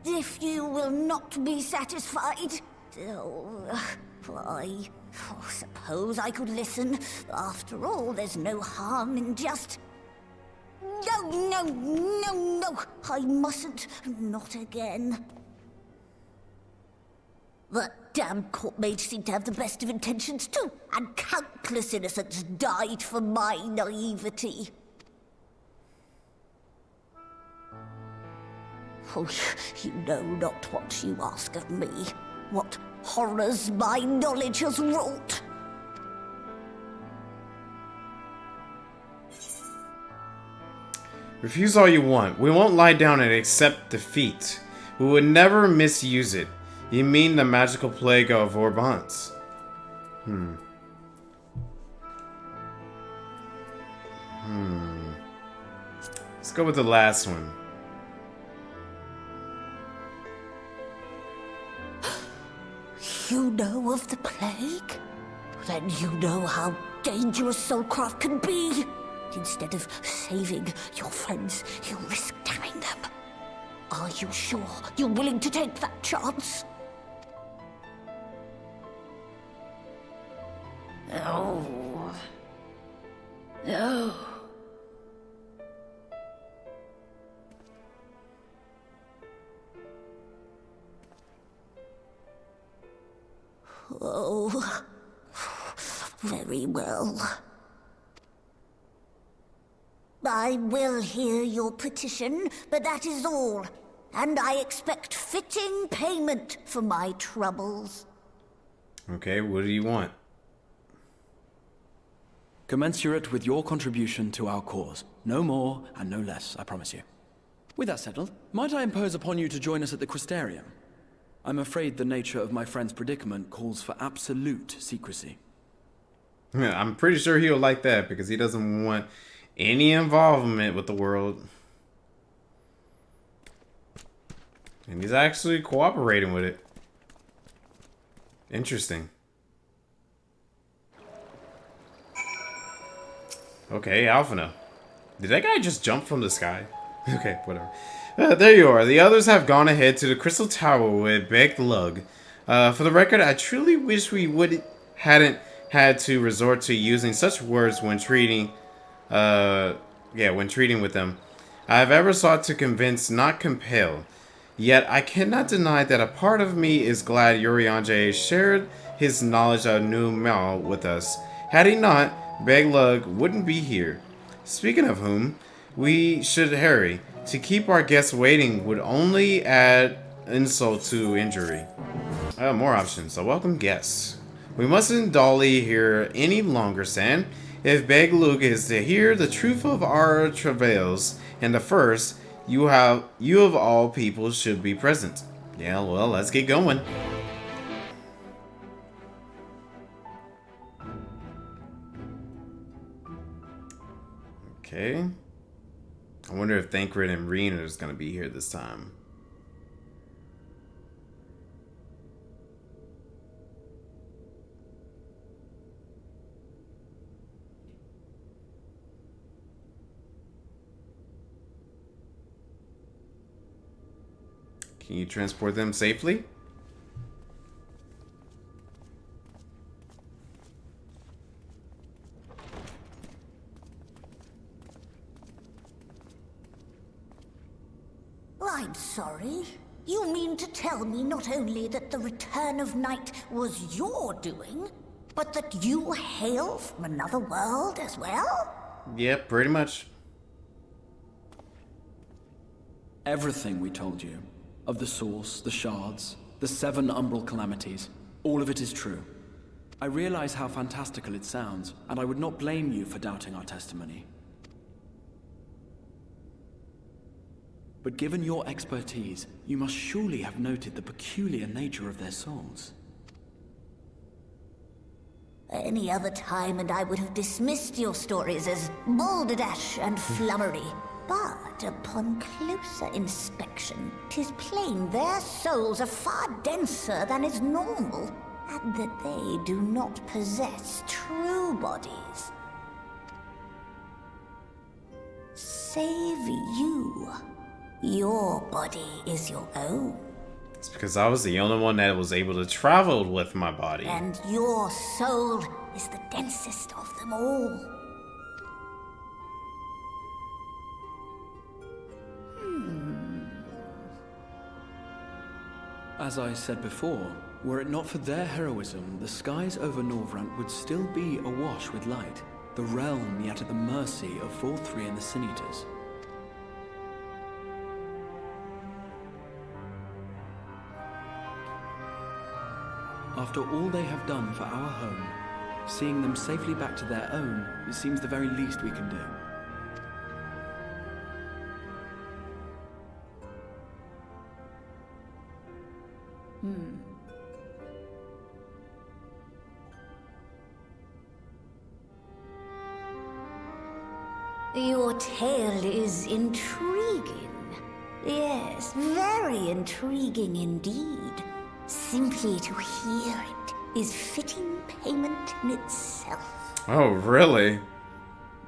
If you will not be satisfied, I suppose I could listen. After all, there's no harm in just... No, I mustn't. Not again. That damn court mage seemed to have the best of intentions too, and countless innocents died for my naivety. Oh, you know not what you ask of me. What horrors my knowledge has wrought. Refuse all you want. We won't lie down and accept defeat. We would never misuse it. You mean the magical plague of Orbance? Let's go with the last one. You know of the plague? Then you know how dangerous soulcraft can be. Instead of saving your friends, you risk damning them. Are you sure you're willing to take that chance? No. No. Oh, very well. I will hear your petition, but that is all. And I expect fitting payment for my troubles. Okay, what do you want? Commensurate with your contribution to our cause. No more and no less, I promise you. With that settled, might I impose upon you to join us at the Crystarium? I'm afraid the nature of my friend's predicament calls for absolute secrecy. Yeah, I'm pretty sure he'll like that because he doesn't want any involvement with the world. And he's actually cooperating with it. Interesting. Okay, Alfano. Did that guy just jump from the sky? Okay, whatever. There you are. The others have gone ahead to the Crystal Tower with Begged Lug. For the record, I truly wish we hadn't had to resort to using such words when treating with them. I have ever sought to convince, not compel. Yet I cannot deny that a part of me is glad Urianger shared his knowledge of New Mal with us. Had he not, Beglug wouldn't be here. Speaking of whom, we should hurry. To keep our guests waiting would only add insult to injury. More options. A welcome guest. We mustn't dolly here any longer, San. If Beglug is to hear the truth of our travails, and the first, you of all people should be present. Yeah, well, let's get going. Okay. I wonder if Thancred and Rena is going to be here this time. Can you transport them safely? I'm sorry. You mean to tell me not only that the return of night was your doing, but that you hail from another world as well? Yep, pretty much. Everything we told you, of the source, the shards, the 7 umbral calamities, all of it is true. I realize how fantastical it sounds, and I would not blame you for doubting our testimony. But given your expertise, you must surely have noted the peculiar nature of their souls. Any other time and I would have dismissed your stories as balderdash and flummery. But upon closer inspection, 'tis plain their souls are far denser than is normal, and that they do not possess true bodies. Save you. Your body is your own. It's because I was the only one that was able to travel with my body. And your soul is the densest of them all. As I said before, were it not for their heroism, the skies over Norvrant would still be awash with light, the realm yet at the mercy of Vorthri and the Sin Eaters. After all they have done for our home, seeing them safely back to their own, it seems the very least we can do. Your tale is intriguing. Yes, very intriguing indeed. Simply to hear it is fitting payment in itself. Oh, really?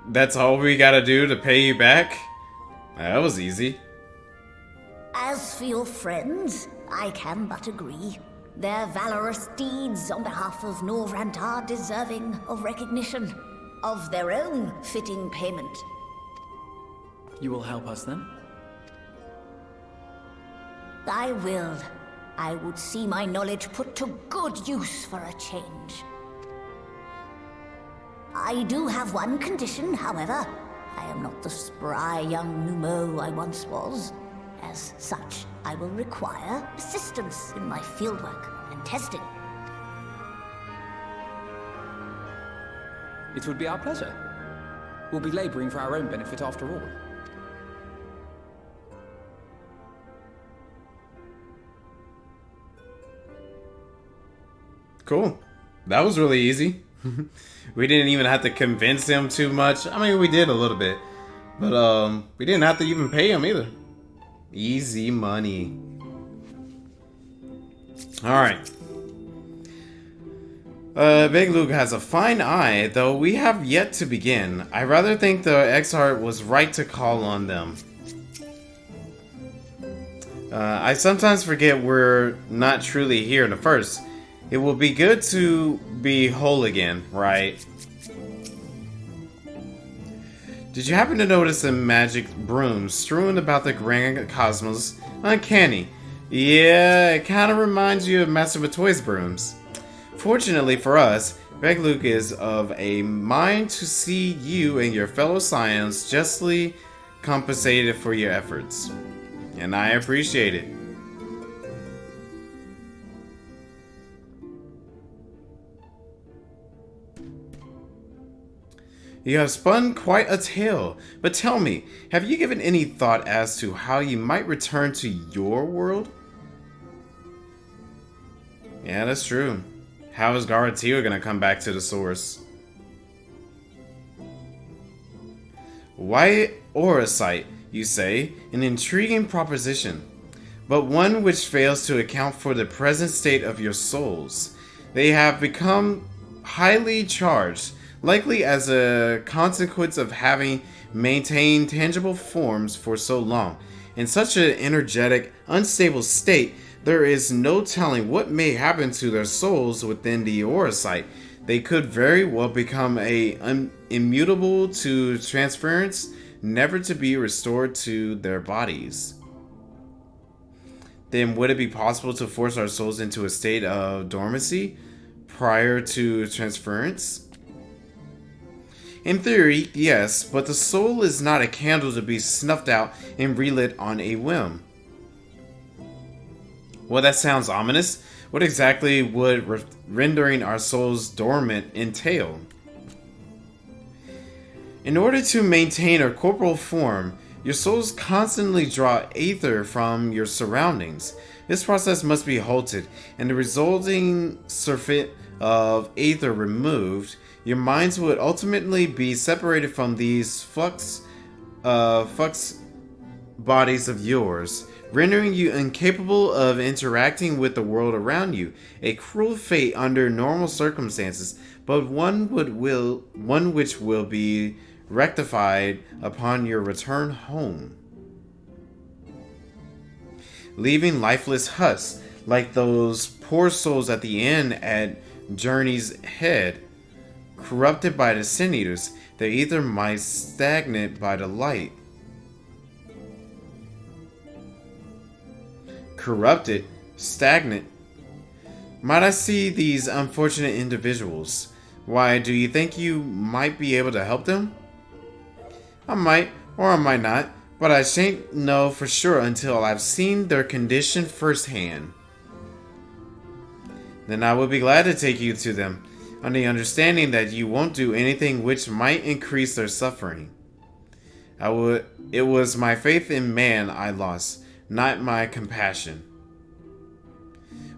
That's all we gotta do to pay you back? That was easy. As for your friends, I can but agree. Their valorous deeds on behalf of Norvrant are deserving of recognition, of their own fitting payment. You will help us then? I will. I would see my knowledge put to good use for a change. I do have one condition, however. I am not the spry young Numo I once was. As such, I will require assistance in my fieldwork and testing. It would be our pleasure. We'll be laboring for our own benefit after all. Cool. That was really easy. We didn't even have to convince him too much. I mean, we did a little bit. But we didn't have to even pay him either. Easy money. Alright. Big Luke has a fine eye, though we have yet to begin. I rather think the Exarch was right to call on them. I sometimes forget we're not truly here in the first. It will be good to be whole again, right? Did you happen to notice the magic brooms strewn about the grand cosmos? Uncanny. Yeah, it kind of reminds you of Master Matoy's brooms. Fortunately for us, Begluke is of a mind to see you and your fellow Scions justly compensated for your efforts. And I appreciate it. You have spun quite a tale, but tell me, have you given any thought as to how you might return to your world? Yeah, that's true. How is Garatil gonna come back to the source? Why Oracite, you say? An intriguing proposition, but one which fails to account for the present state of your souls. They have become highly charged, likely as a consequence of having maintained tangible forms for so long. In such an energetic, unstable state, there is no telling what may happen to their souls within the Oracite. They could very well become immutable to transference, never to be restored to their bodies. Then would it be possible to force our souls into a state of dormancy prior to transference? In theory, yes, but the soul is not a candle to be snuffed out and relit on a whim. Well, that sounds ominous. What exactly would rendering our souls dormant entail? In order to maintain a corporal form, your souls constantly draw aether from your surroundings. This process must be halted, and the resulting surfeit of aether removed, your minds would ultimately be separated from these flux bodies of yours, rendering you incapable of interacting with the world around you. A cruel fate under normal circumstances, but one which will be rectified upon your return home. Leaving lifeless huts like those poor souls at the inn at Journey's Head, corrupted by the Sin Eaters, they either might stagnate by the light. Corrupted, stagnant. Might I see these unfortunate individuals? Why, do you think you might be able to help them? I might, or I might not, but I shan't know for sure until I've seen their condition firsthand. Then I will be glad to take you to them, on the understanding that you won't do anything which might increase their suffering. It was my faith in man I lost, not my compassion.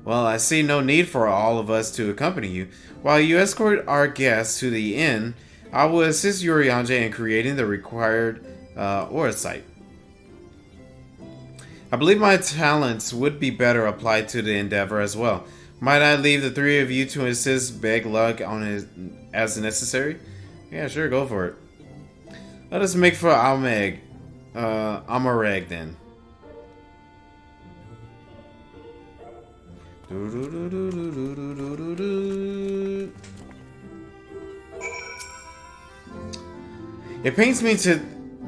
Well, I see no need for all of us to accompany you. While you escort our guests to the inn, I will assist Urianger in creating the required aura site. I believe my talents would be better applied to the endeavor as well. Might I leave the three of you to assist Beg Lug as necessary? Yeah, sure, go for it. Let us make for Amareg then. It pains me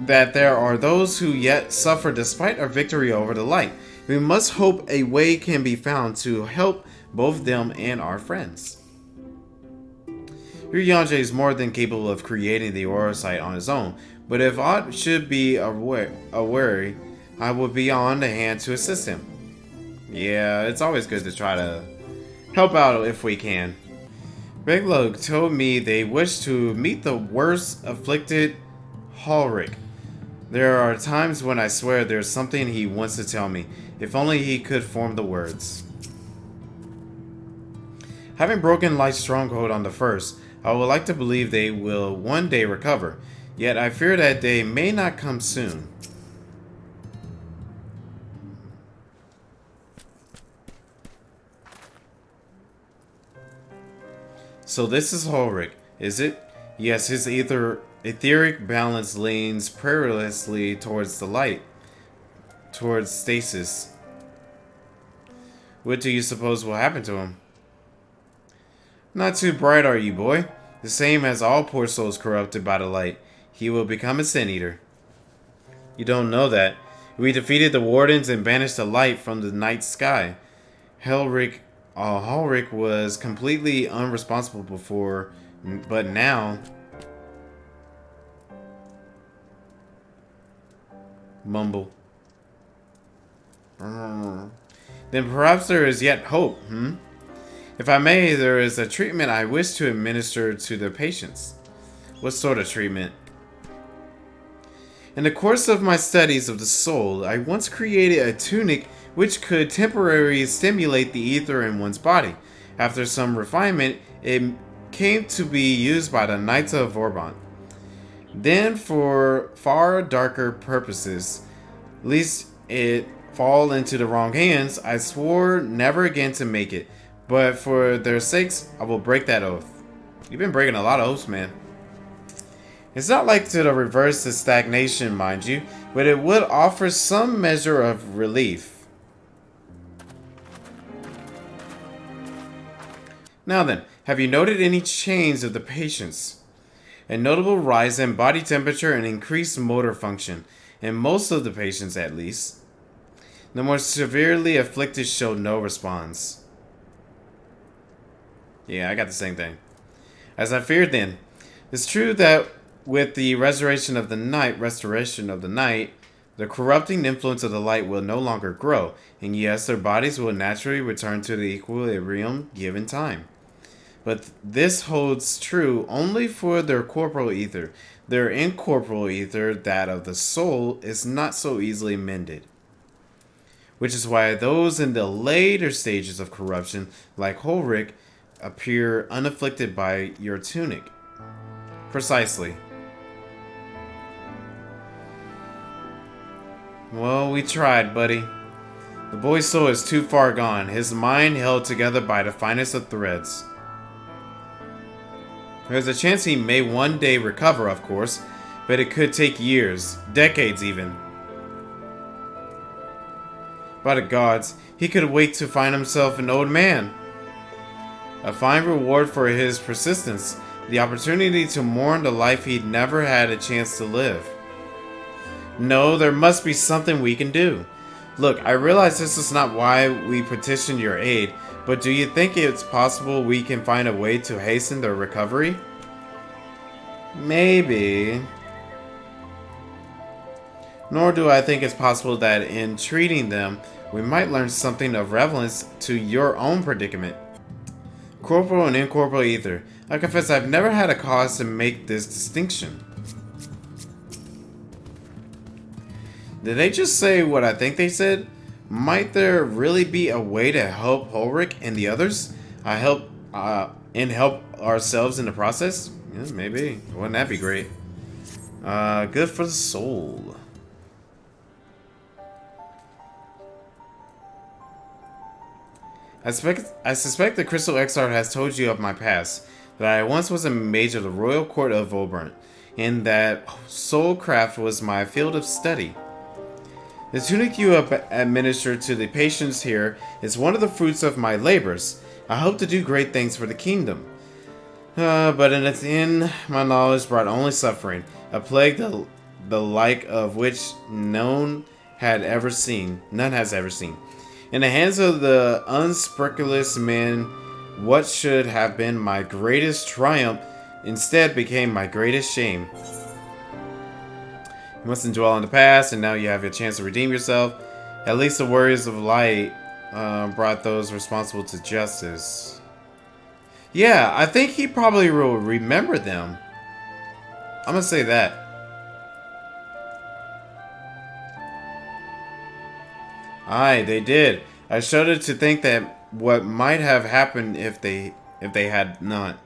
that there are those who yet suffer despite our victory over the light. We must hope a way can be found to help both them and our friends. Urianger is more than capable of creating the aura site on his own, but if aught should be a worry, I will be on the hand to assist him. Yeah, it's always good to try to help out if we can. Beglug told me they wish to meet the worst afflicted Halric. There are times when I swear there's something he wants to tell me, if only he could form the words. Having broken Light's stronghold on the first, I would like to believe they will one day recover, yet I fear that day may not come soon. So this is Halric, is it? Yes, his etheric balance leans perilously towards the light, towards stasis. What do you suppose will happen to him? Not too bright, are you, boy? The same as all poor souls corrupted by the light. He will become a Sin Eater. You don't know that. We defeated the Wardens and banished the light from the night sky. Halric was completely unresponsible before, but now... Mumble. Then perhaps there is yet hope, If I may, there is a treatment I wish to administer to the patients. What sort of treatment? In the course of my studies of the soul, I once created a tunic which could temporarily stimulate the ether in one's body. After some refinement, it came to be used by the Knights of Vauban. Then, for far darker purposes, lest it fall into the wrong hands, I swore never again to make it. But for their sakes, I will break that oath. You've been breaking a lot of oaths, man. It's not like to reverse the stagnation, mind you, but it would offer some measure of relief. Now then, have you noted any change of the patients? A notable rise in body temperature and increased motor function, in most of the patients at least. The more severely afflicted showed no response. Yeah, I got the same thing. As I feared then, it's true that with the restoration of the night, The corrupting influence of the light will no longer grow, and yes, their bodies will naturally return to the equilibrium given time. But this holds true only for their corporal ether. Their incorporeal ether, that of the soul, is not so easily mended. Which is why those in the later stages of corruption, like Ulrich, appear unafflicted by your tunic. Precisely. Well, we tried, buddy. The boy's soul is too far gone, his mind held together by the finest of threads. There's a chance he may one day recover, of course, but it could take years, decades even. By the gods, he could wait to find himself an old man. A fine reward for his persistence, the opportunity to mourn the life he'd never had a chance to live. No, there must be something we can do. Look, I realize this is not why we petitioned your aid, but do you think it's possible we can find a way to hasten their recovery? Maybe. Nor do I think it's possible that in treating them, we might learn something of relevance to your own predicament. Corporal and incorporeal ether. I confess I've never had a cause to make this distinction. Did they just say what I think they said? Might there really be a way to help Ulrich and the others? Help ourselves in the process? Yeah, maybe. Wouldn't that be great? Good for the soul. I suspect the Crystal Exarch has told you of my past, that I once was a mage of the Royal Court of Volburn, and that soulcraft was my field of study. The tunic you have administered to the patients here is one of the fruits of my labors. I hope to do great things for the kingdom. But in its end, my knowledge brought only suffering, a plague the like of which none has ever seen. In the hands of the unscrupulous men, what should have been my greatest triumph instead became my greatest shame. You mustn't dwell on the past, and now you have your chance to redeem yourself. At least the warriors of light brought those responsible to justice. Yeah, I think he probably will remember them. I'm gonna say that. Aye, they did. I shudder to think that what might have happened if they had not.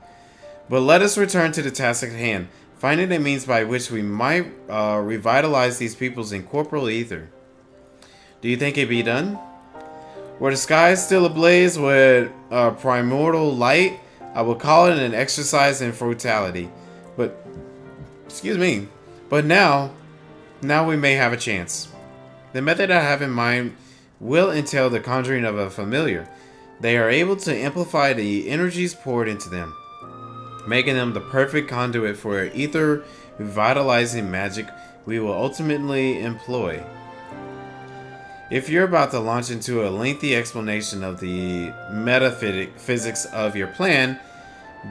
But let us return to the task at hand. Finding a means by which we might revitalize these people's incorporeal ether. Do you think it be done? Were the skies still ablaze with primordial light, I will call it an exercise in frugality. But, excuse me, but now we may have a chance. The method I have in mind will entail the conjuring of a familiar. They are able to amplify the energies poured into them, making them the perfect conduit for ether revitalizing magic we will ultimately employ. If you're about to launch into a lengthy explanation of the metaphysics of your plan,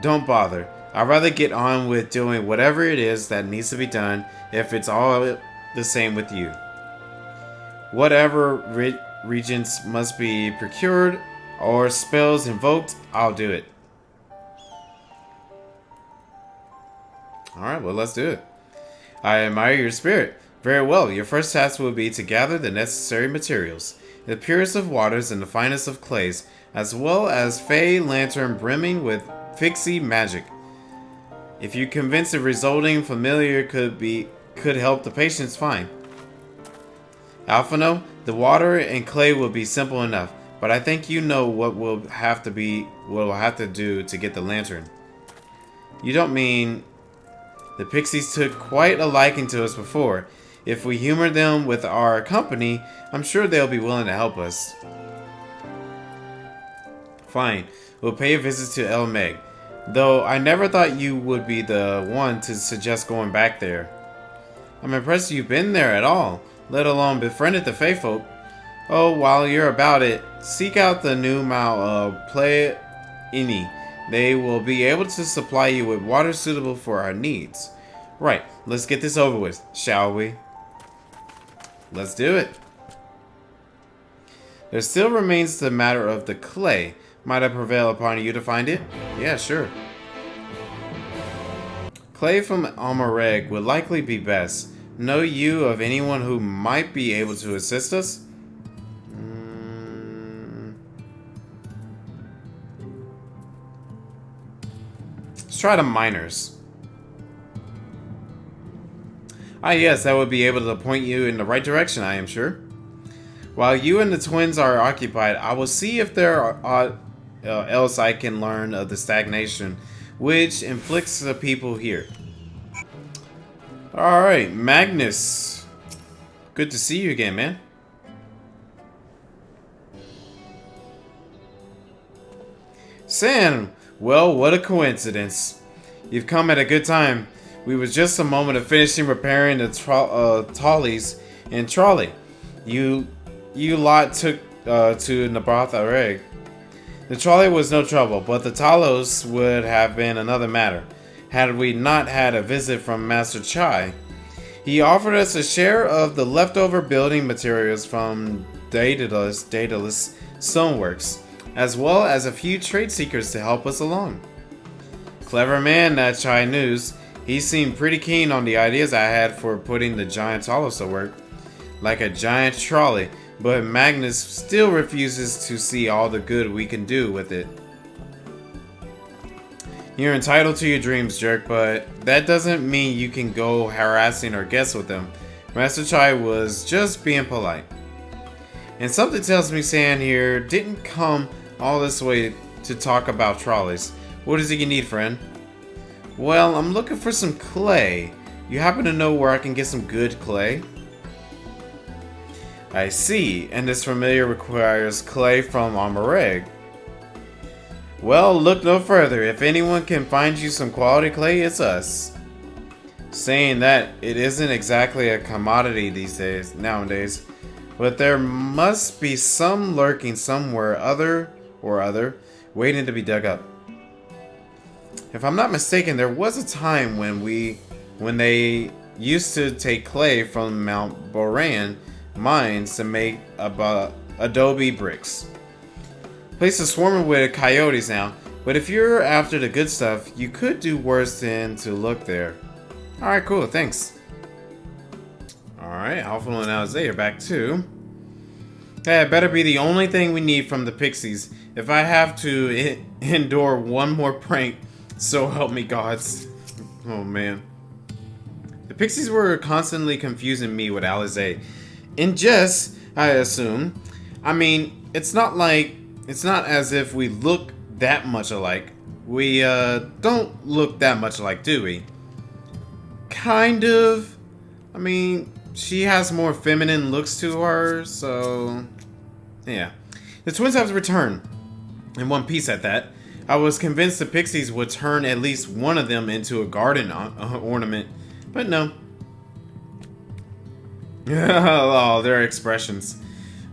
don't bother. I'd rather get on with doing whatever it is that needs to be done if it's all the same with you. Whatever regents must be procured or spells invoked, I'll do it. Alright, well, let's do it. I admire your spirit. Very well, your first task will be to gather the necessary materials, the purest of waters and the finest of clays, as well as Fey lantern brimming with pixie magic. If you convince the resulting familiar could help the patients, fine. Alfano, the water and clay will be simple enough, but I think you know what we'll have to do to get the lantern. You don't mean... The pixies took quite a liking to us before. If we humor them with our company, I'm sure they'll be willing to help us. Fine, we'll pay a visit to El Meg. Though I never thought you would be the one to suggest going back there. I'm impressed you've been there at all, let alone befriended the Fey folk. Oh, while you're about it, seek out the new Mao of Play Ini. They will be able to supply you with water suitable for our needs. Right, let's get this over with, shall we? Let's do it. There still remains the matter of the clay. Might I prevail upon you to find it? Yeah, sure. Clay from Amareg would likely be best. Know you of anyone who might be able to assist us? Let's try the miners. Ah yes, that would be able to point you in the right direction, I am sure. While you and the twins are occupied, I will see if there are else I can learn of the stagnation which inflicts the people here. Alright, Magnus. Good to see you again, man. Sam, well, what a coincidence. You've come at a good time. We was just a moment of finishing repairing the trolleys and trolley. You lot took to Nabrath Areg. The trolley was no trouble, but the Talos would have been another matter, had we not had a visit from Master Chai. He offered us a share of the leftover building materials from Daedalus Stoneworks, as well as a few trade seekers to help us along. Clever man, that Chai News. He seemed pretty keen on the ideas I had for putting the giant Talos to work, like a giant trolley, but Magnus still refuses to see all the good we can do with it. You're entitled to your dreams, jerk, but that doesn't mean you can go harassing or guess with them. Master Chai was just being polite. And something tells me San here didn't come all this way to talk about trolleys. What is it you need, friend? Well, I'm looking for some clay. You happen to know where I can get some good clay? I see, and this familiar requires clay from Amareg. Well, look no further. If anyone can find you some quality clay, it's us. Saying that, it isn't exactly a commodity nowadays, but there must be some lurking somewhere other, waiting to be dug up. If I'm not mistaken, there was a time when they used to take clay from Mount Boran mines to make adobe bricks. Place is swarming with coyotes now, but if you're after the good stuff, you could do worse than to look there. Alright, cool, thanks. Alright, Alfano and Alze are back too. Hey, it better be the only thing we need from the pixies. If I have to endure one more prank, so help me gods. Oh man. The pixies were constantly confusing me with Alize. In jest, I assume. I mean, it's not as if we look that much alike. We don't look that much alike, do we? Kind of. I mean, she has more feminine looks to her, so yeah. The twins have returned, in one piece at that. I was convinced the pixies would turn at least one of them into a garden ornament, but no. Oh, their expressions.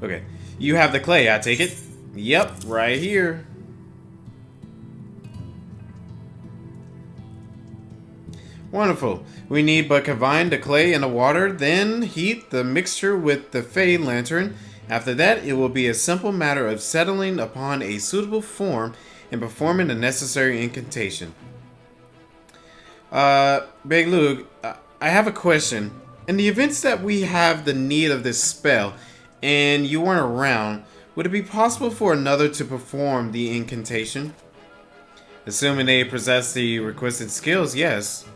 Okay, you have the clay, I take it? Yep, right here. Wonderful. We need but combine the clay and the water, then heat the mixture with the Fey Lantern. After that, it will be a simple matter of settling upon a suitable form and performing the necessary incantation. Big Luke, I have a question. In the events that we have the need of this spell, and you weren't around, would it be possible for another to perform the incantation? Assuming they possess the requisite skills, yes.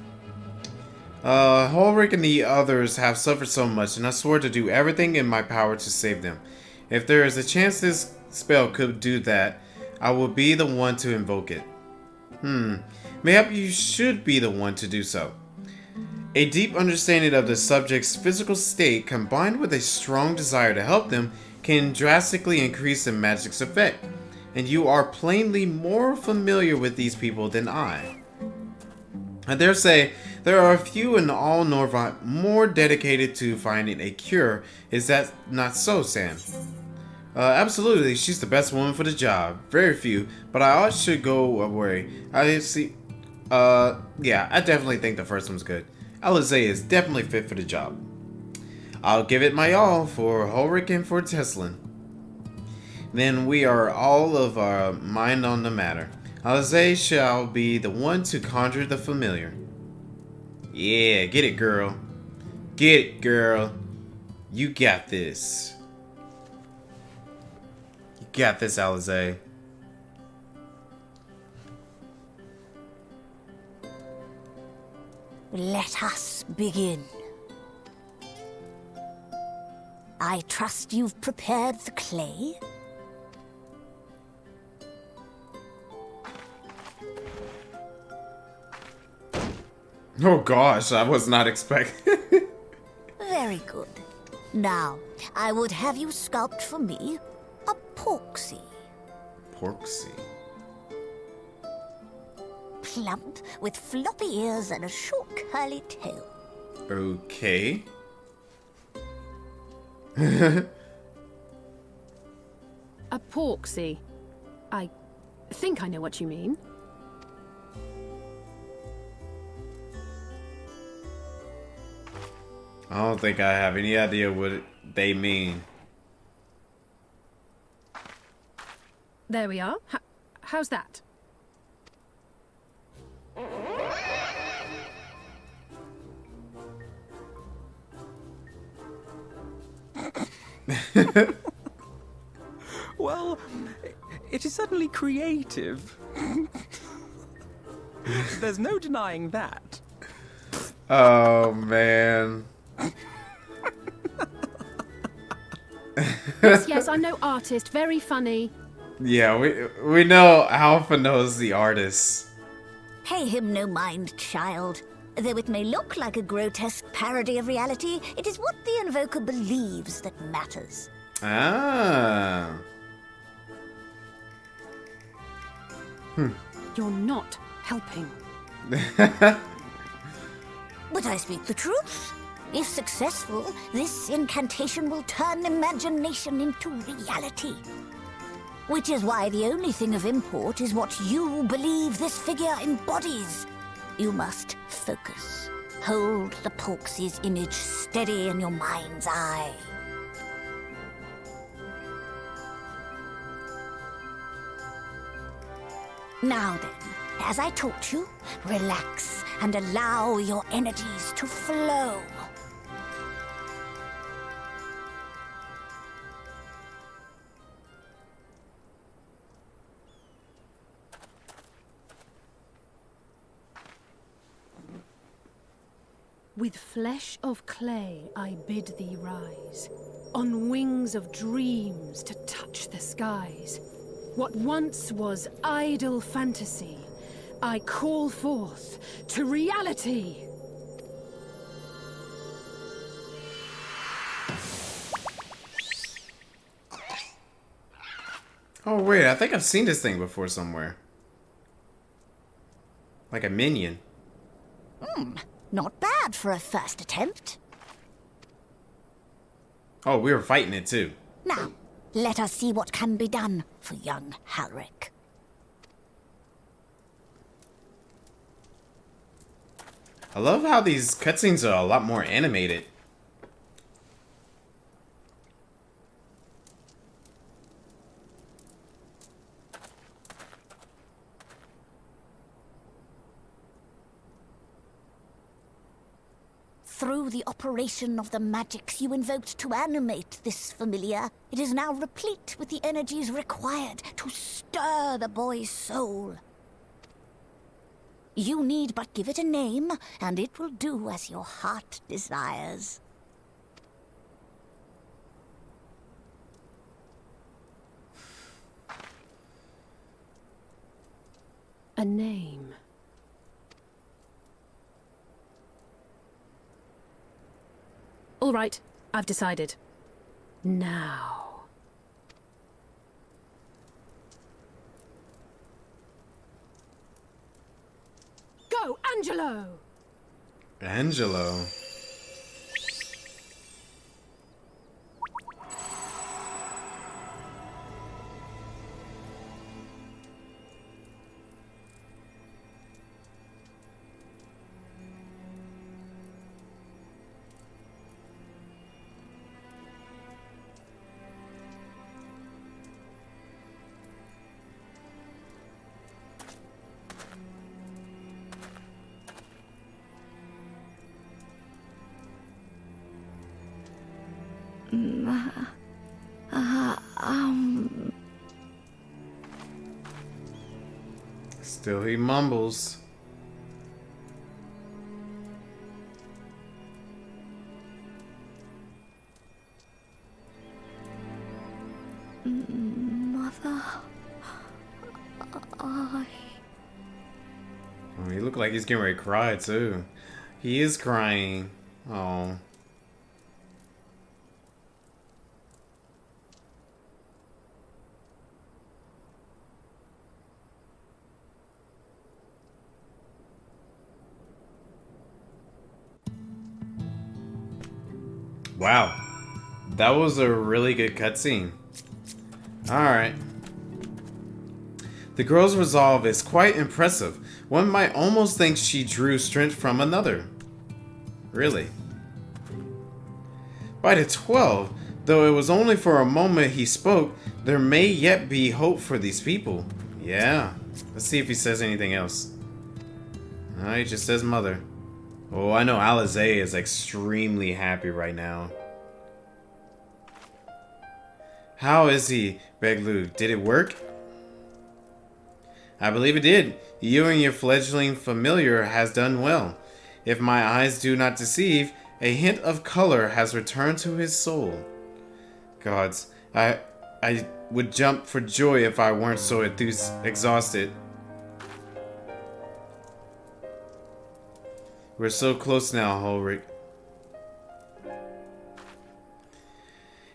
Holrick and the others have suffered so much, and I swore to do everything in my power to save them. If there is a chance spell could do that, I will be the one to invoke it. Maybe you should be the one to do so. A deep understanding of the subject's physical state combined with a strong desire to help them can drastically increase the magic's effect, and you are plainly more familiar with these people than I. I dare say there are a few in all Norvot more dedicated to finding a cure. Is that not so, Sam? Absolutely, she's the best woman for the job. Very few, but I should go away. I see. Yeah, I definitely think the first one's good. Alize is definitely fit for the job. I'll give it my all for Ulrich and for Teslin. Then we are all of our mind on the matter. Alize shall be the one to conjure the familiar. Yeah, get it, girl. Get it, girl. You got this. You got this, Alize. Let us begin. I trust you've prepared the clay? Oh gosh, I was not expecting. Very good. Now, I would have you sculpt for me a porksy. Porksy. Plump, with floppy ears and a short curly tail. Okay. A porksy. I think I know what you mean. I don't think I have any idea what they mean. There we are. How's that? Well, it is certainly creative. There's no denying that. Oh man. Yes, I'm no artist. Very funny. Yeah, we know Alfano's the artist. Pay him no mind, child. Though it may look like a grotesque parody of reality, it is what the invoker believes that matters. Ah. You're not helping. But I speak the truth. If successful, this incantation will turn imagination into reality. Which is why the only thing of import is what you believe this figure embodies. You must focus. Hold the Porksy's image steady in your mind's eye. Now then, as I taught you, relax and allow your energies to flow. With flesh of clay I bid thee rise, on wings of dreams to touch the skies. What once was idle fantasy, I call forth to reality. Oh wait, I think I've seen this thing before somewhere. Like a minion. Not bad for a first attempt. Oh, we were fighting it too. Now, let us see what can be done for young Halric. I love how these cutscenes are a lot more animated. Through the operation of the magics you invoked to animate this familiar, it is now replete with the energies required to stir the boy's soul. You need but give it a name, and it will do as your heart desires. A name. All right, I've decided. Now. Go, Angelo! Angelo. Still he mumbles. Mother... Oh, he looked like he's getting ready to cry too. He is crying. Oh. Wow. That was a really good cutscene. Alright. The girl's resolve is quite impressive. One might almost think she drew strength from another. Really. By the 12, though it was only for a moment he spoke, there may yet be hope for these people. Yeah. Let's see if he says anything else. He just says mother. Oh, I know Alizé is extremely happy right now. How is he, Beglu? Did it work? I believe it did. You and your fledgling familiar has done well. If my eyes do not deceive, a hint of color has returned to his soul. Gods, I would jump for joy if I weren't so exhausted. We're so close now, Ulrich.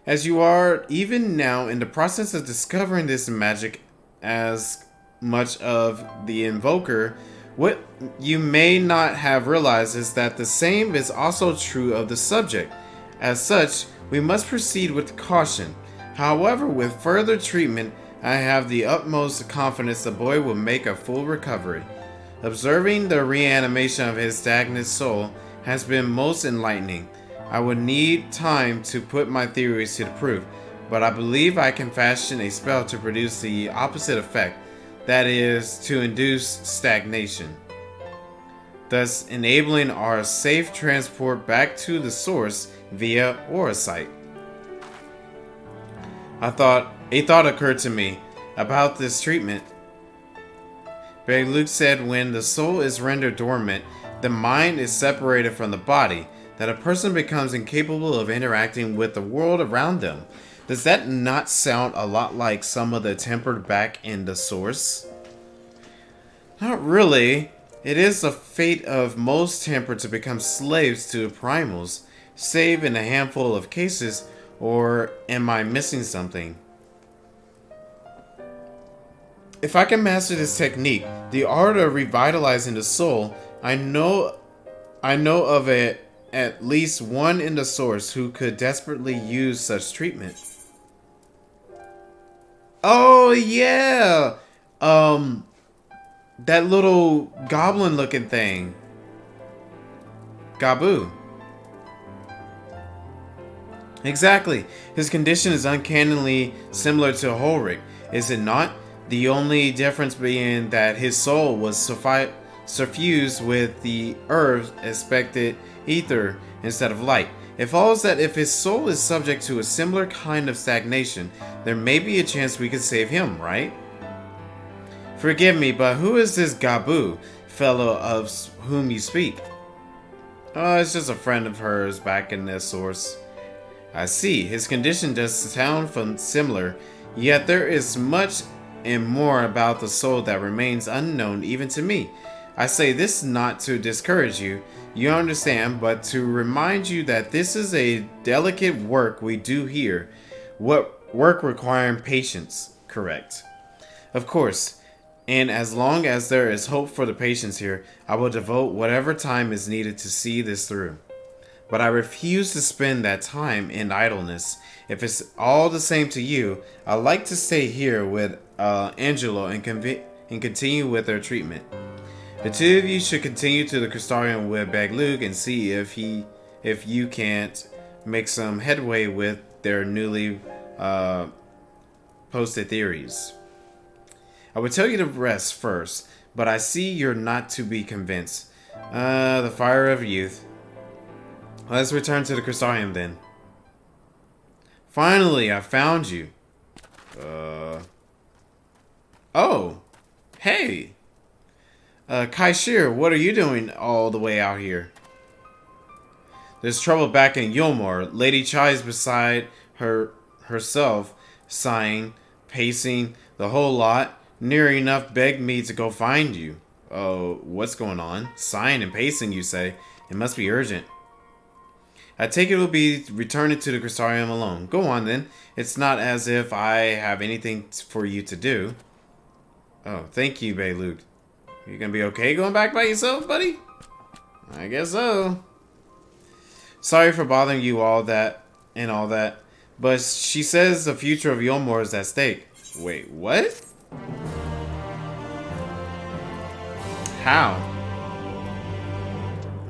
As you are even now in the process of discovering this magic as much of the Invoker, what you may not have realized is that the same is also true of the subject. As such, we must proceed with caution. However, with further treatment, I have the utmost confidence the boy will make a full recovery. Observing the reanimation of his stagnant soul has been most enlightening. I would need time to put my theories to the proof, but I believe I can fashion a spell to produce the opposite effect, that is, to induce stagnation, thus enabling our safe transport back to the source via Aurosite. A thought occurred to me about this treatment. Luke said when the soul is rendered dormant, the mind is separated from the body, that a person becomes incapable of interacting with the world around them. Does that not sound a lot like some of the tempered back in the source? Not really. It is the fate of most tempered to become slaves to primals, save in a handful of cases, or am I missing something? If I can master this technique, the art of revitalizing the soul, I know of at least one in the source who could desperately use such treatment. Oh yeah! That little goblin looking thing. Gabu. Exactly. His condition is uncannily similar to Ulrich, is it not? The only difference being that his soul was suffused with the herb's expected ether instead of light. It follows that if his soul is subject to a similar kind of stagnation, there may be a chance we could save him, right? Forgive me, but who is this Gabu fellow of whom you speak? Oh, it's just a friend of hers back in the source. I see. His condition does sound similar, yet there is much and more about the soul that remains unknown even to me. I say this not to discourage you, you understand, but to remind you that this is a delicate work we do here. What work requiring patience, correct? Of course, and as long as there is hope for the patients here, I will devote whatever time is needed to see this through. But I refuse to spend that time in idleness. If it's all the same to you, I'd like to stay here with Angelo and continue with their treatment. The two of you should continue to the Crystarium with Baglug and see if you can't make some headway with their newly posted theories. I would tell you the rest first, but I see you're not to be convinced. The fire of youth. Let's return to the Crystarium then. Finally, I found you. Oh. Hey. Kaishir, what are you doing all the way out here? There's trouble back in Yulmore. Lady Chai's beside herself, sighing, pacing, the whole lot. Near enough begged me to go find you. Oh, what's going on? Sighing and pacing, you say? It must be urgent. I take it will be returning to the Crystarium alone. Go on then. It's not as if I have anything for you to do. Oh, thank you, Beilug. You gonna be okay going back by yourself, buddy? I guess so. Sorry for bothering you all that, but she says the future of Yulmore is at stake. Wait, what? How?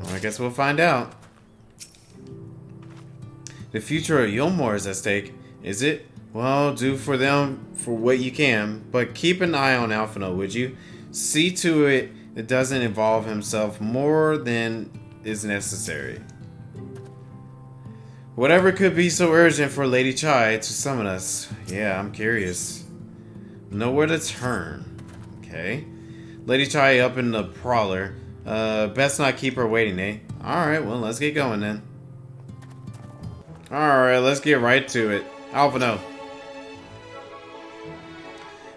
Well, I guess we'll find out. The future of Yulmore is at stake, is it? Well, do for them for what you can, but keep an eye on Alfano, would you? See to it doesn't involve himself more than is necessary. Whatever could be so urgent for Lady Chai to summon us. Yeah, I'm curious. Nowhere to turn. Okay. Lady Chai up in the Prowler. Best not keep her waiting, eh? Alright, well, let's get going then. Alright, let's get right to it. Alfano.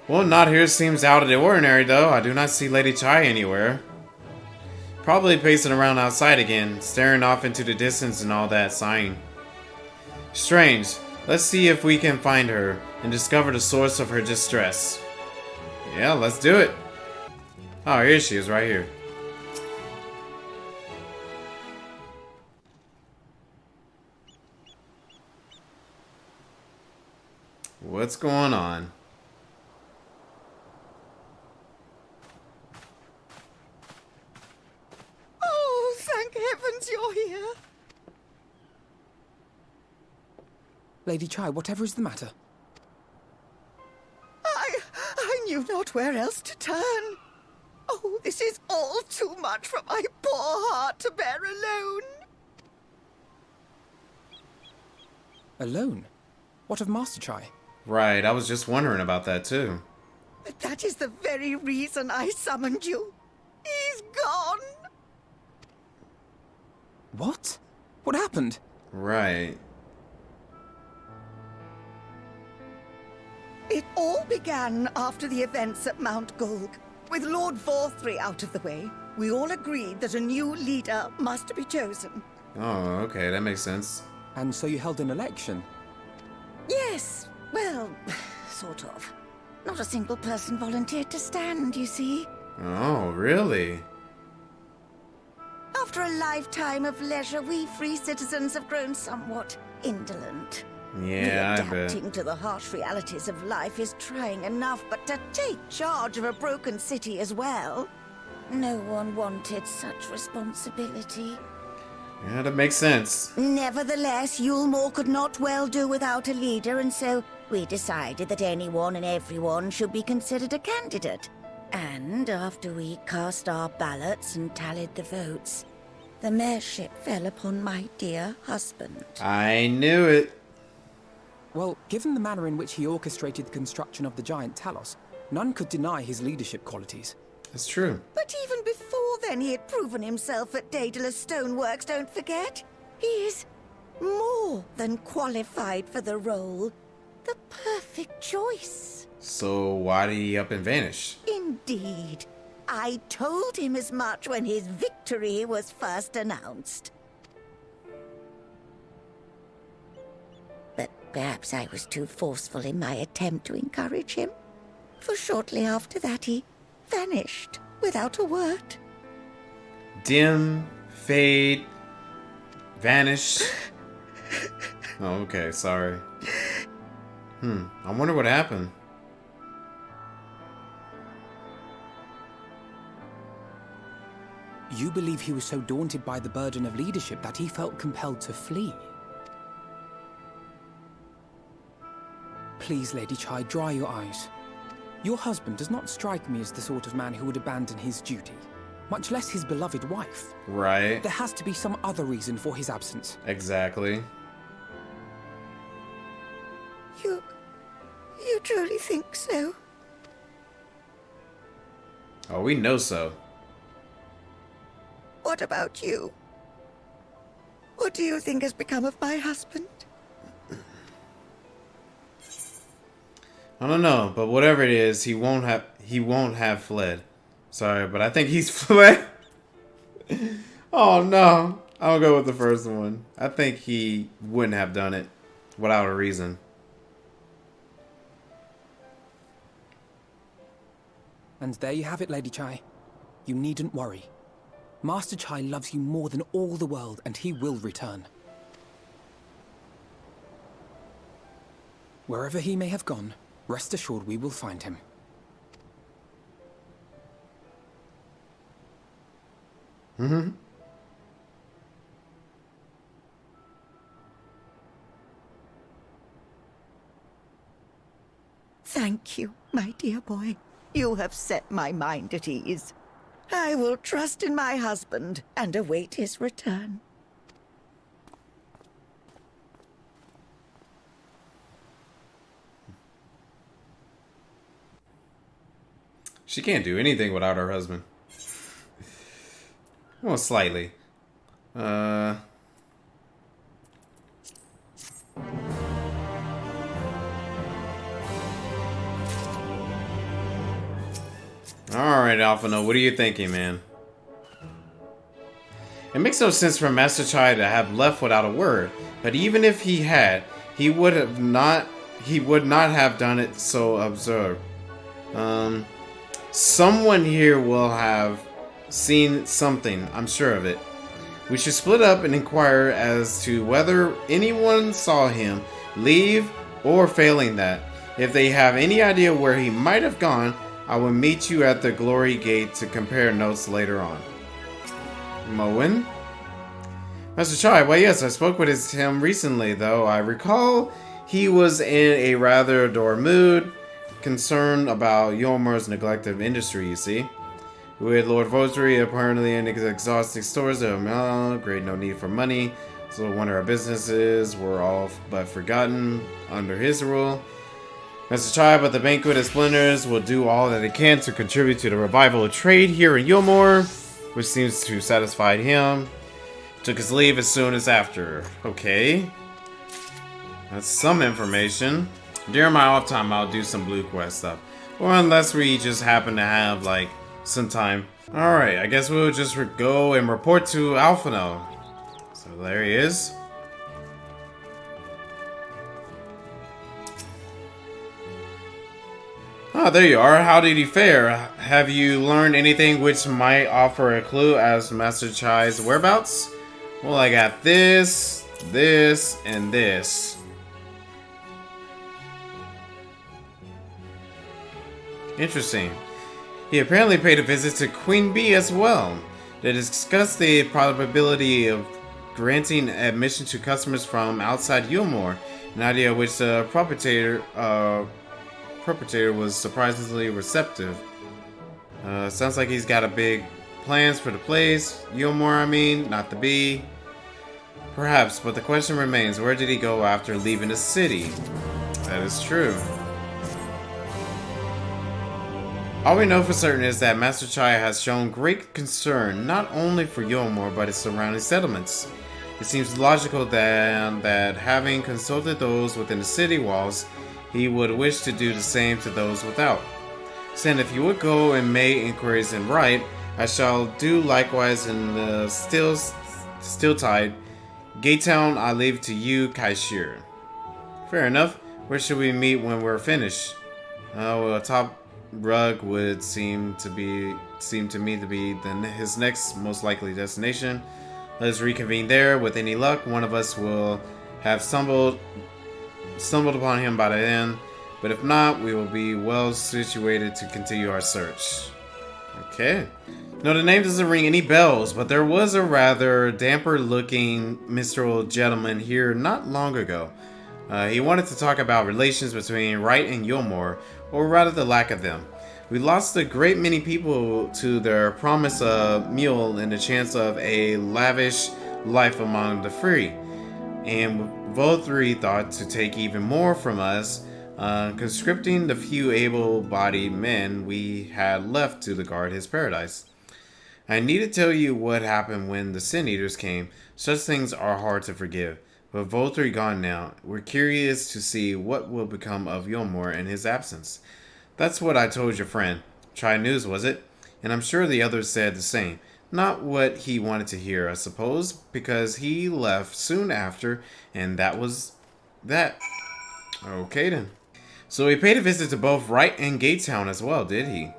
Well, not here seems out of the ordinary, though. I do not see Lady Chai anywhere. Probably pacing around outside again, staring off into the distance and all that, sighing. Strange. Let's see if we can find her and discover the source of her distress. Yeah, let's do it. Oh, here she is, right here. What's going on? Oh, thank heavens you're here. Lady Chai, whatever is the matter? I knew not where else to turn. Oh, this is all too much for my poor heart to bear alone. Alone? What of Master Chai? Right, I was just wondering about that too. But that is the very reason I summoned you. He's gone. What? What happened? Right. It all began after the events at Mount Gulg. With Lord Vorthry out of the way, we all agreed that a new leader must be chosen. Oh, okay, that makes sense. And so you held an election? Yes, well, sort of. Not a single person volunteered to stand, you see. Oh, really? After a lifetime of leisure, we free citizens have grown somewhat indolent. Yeah, I bet. Adapting to the harsh realities of life is trying enough, but to take charge of a broken city as well? No one wanted such responsibility. Yeah, that makes sense. Nevertheless, Yulmore could not well do without a leader, and so we decided that anyone and everyone should be considered a candidate. And after we cast our ballots and tallied the votes, the mayorship fell upon my dear husband. I knew it. Well, given the manner in which he orchestrated the construction of the giant Talos, none could deny his leadership qualities. That's true. But even before then, he had proven himself at Daedalus Stoneworks, don't forget. He is more than qualified for the role. The perfect choice. So why did he up and vanish? Indeed. I told him as much when his victory was first announced. But perhaps I was too forceful in my attempt to encourage him. For shortly after that, he vanished without a word. Dim, fade, vanish. Oh, okay, sorry. I wonder what happened. You believe he was so daunted by the burden of leadership that he felt compelled to flee? Please, Lady Chai, dry your eyes. Your husband does not strike me as the sort of man who would abandon his duty, much less his beloved wife. Right. There has to be some other reason for his absence. Exactly. truly think so? Oh, we know so. What about you? What do you think has become of my husband? I don't know, but whatever it is, he won't have fled. Sorry, but I think he's fled. Oh no. I'll go with the first one. I think he wouldn't have done it without a reason. And there you have it, Lady Chai. You needn't worry. Master Chai loves you more than all the world, and he will return. Wherever he may have gone, rest assured we will find him. Mm-hmm. Thank you, my dear boy. You have set my mind at ease. I will trust in my husband and await his return. She can't do anything without her husband. Well, slightly. Alright, Alfano, what are you thinking, man? It makes no sense for Master Chai to have left without a word, but even if he had, he would not have done it so absurd. Someone here will have seen something, I'm sure of it. We should split up and inquire as to whether anyone saw him leave, or failing that, if they have any idea where he might have gone, I will meet you at the Glory Gate to compare notes later on. Moen? Master Chai, well yes, I spoke with him recently, though I recall he was in a rather dour mood, concerned about Yolmar's neglect of industry, you see. With Lord Votri apparently in exhausting stores of great no need for money, so one of our businesses were all but forgotten under his rule. Master Chai, but the Banquet of Splinters will do all that it can to contribute to the revival of trade here in Yolmor, which seems to satisfy him. Took his leave as soon as after. Okay. That's some information. During my off time, I'll do some Blue Quest stuff. Or unless we just happen to have, like, some time. Alright, I guess we'll just go and report to Alfano. So there he is. Ah, there you are. How did he fare? Have you learned anything which might offer a clue as to Master Chai's whereabouts? Well, I got this, this, and this. Interesting. He apparently paid a visit to Queen Bee as well. They discussed the probability of granting admission to customers from outside Yulmore, an idea which the perpetrator was surprisingly receptive. Sounds like he's got a big plans for the place. Yulmore, I mean, not the bee. Perhaps, but the question remains, where did he go after leaving the city? That is true. All we know for certain is that Master Chai has shown great concern not only for Yulmore but its surrounding settlements. It seems logical that having consulted those within the city walls, he would wish to do the same to those without. Saying if you would go and make inquiries and write, I shall do likewise in the Still-Tide. Gatetown, I leave to you, Kaishir. Fair enough. Where should we meet when we're finished? Well, Top Rug would seem to me to be his next most likely destination. Let us reconvene there. With any luck, one of us will have stumbled upon him by then, but if not, we will be well situated to continue our search. Okay. No, the name doesn't ring any bells, but there was a rather damper looking minstrel gentleman here not long ago. He wanted to talk about relations between Wright and Yulmore, or rather the lack of them. We lost a great many people to their promise of meal and the chance of a lavish life among the free. And Vothri thought to take even more from us conscripting the few able-bodied men we had left to guard his paradise. I need to tell you what happened when the Sin Eaters came. Such things are hard to forgive. With Volturi gone now, we're curious to see what will become of Yulmore in his absence. That's what I told your friend. Try news, was it? And I'm sure the others said the same. Not what he wanted to hear, I suppose, because he left soon after, and that was that. Okay then. So he paid a visit to both Wright and Gatetown as well, did he?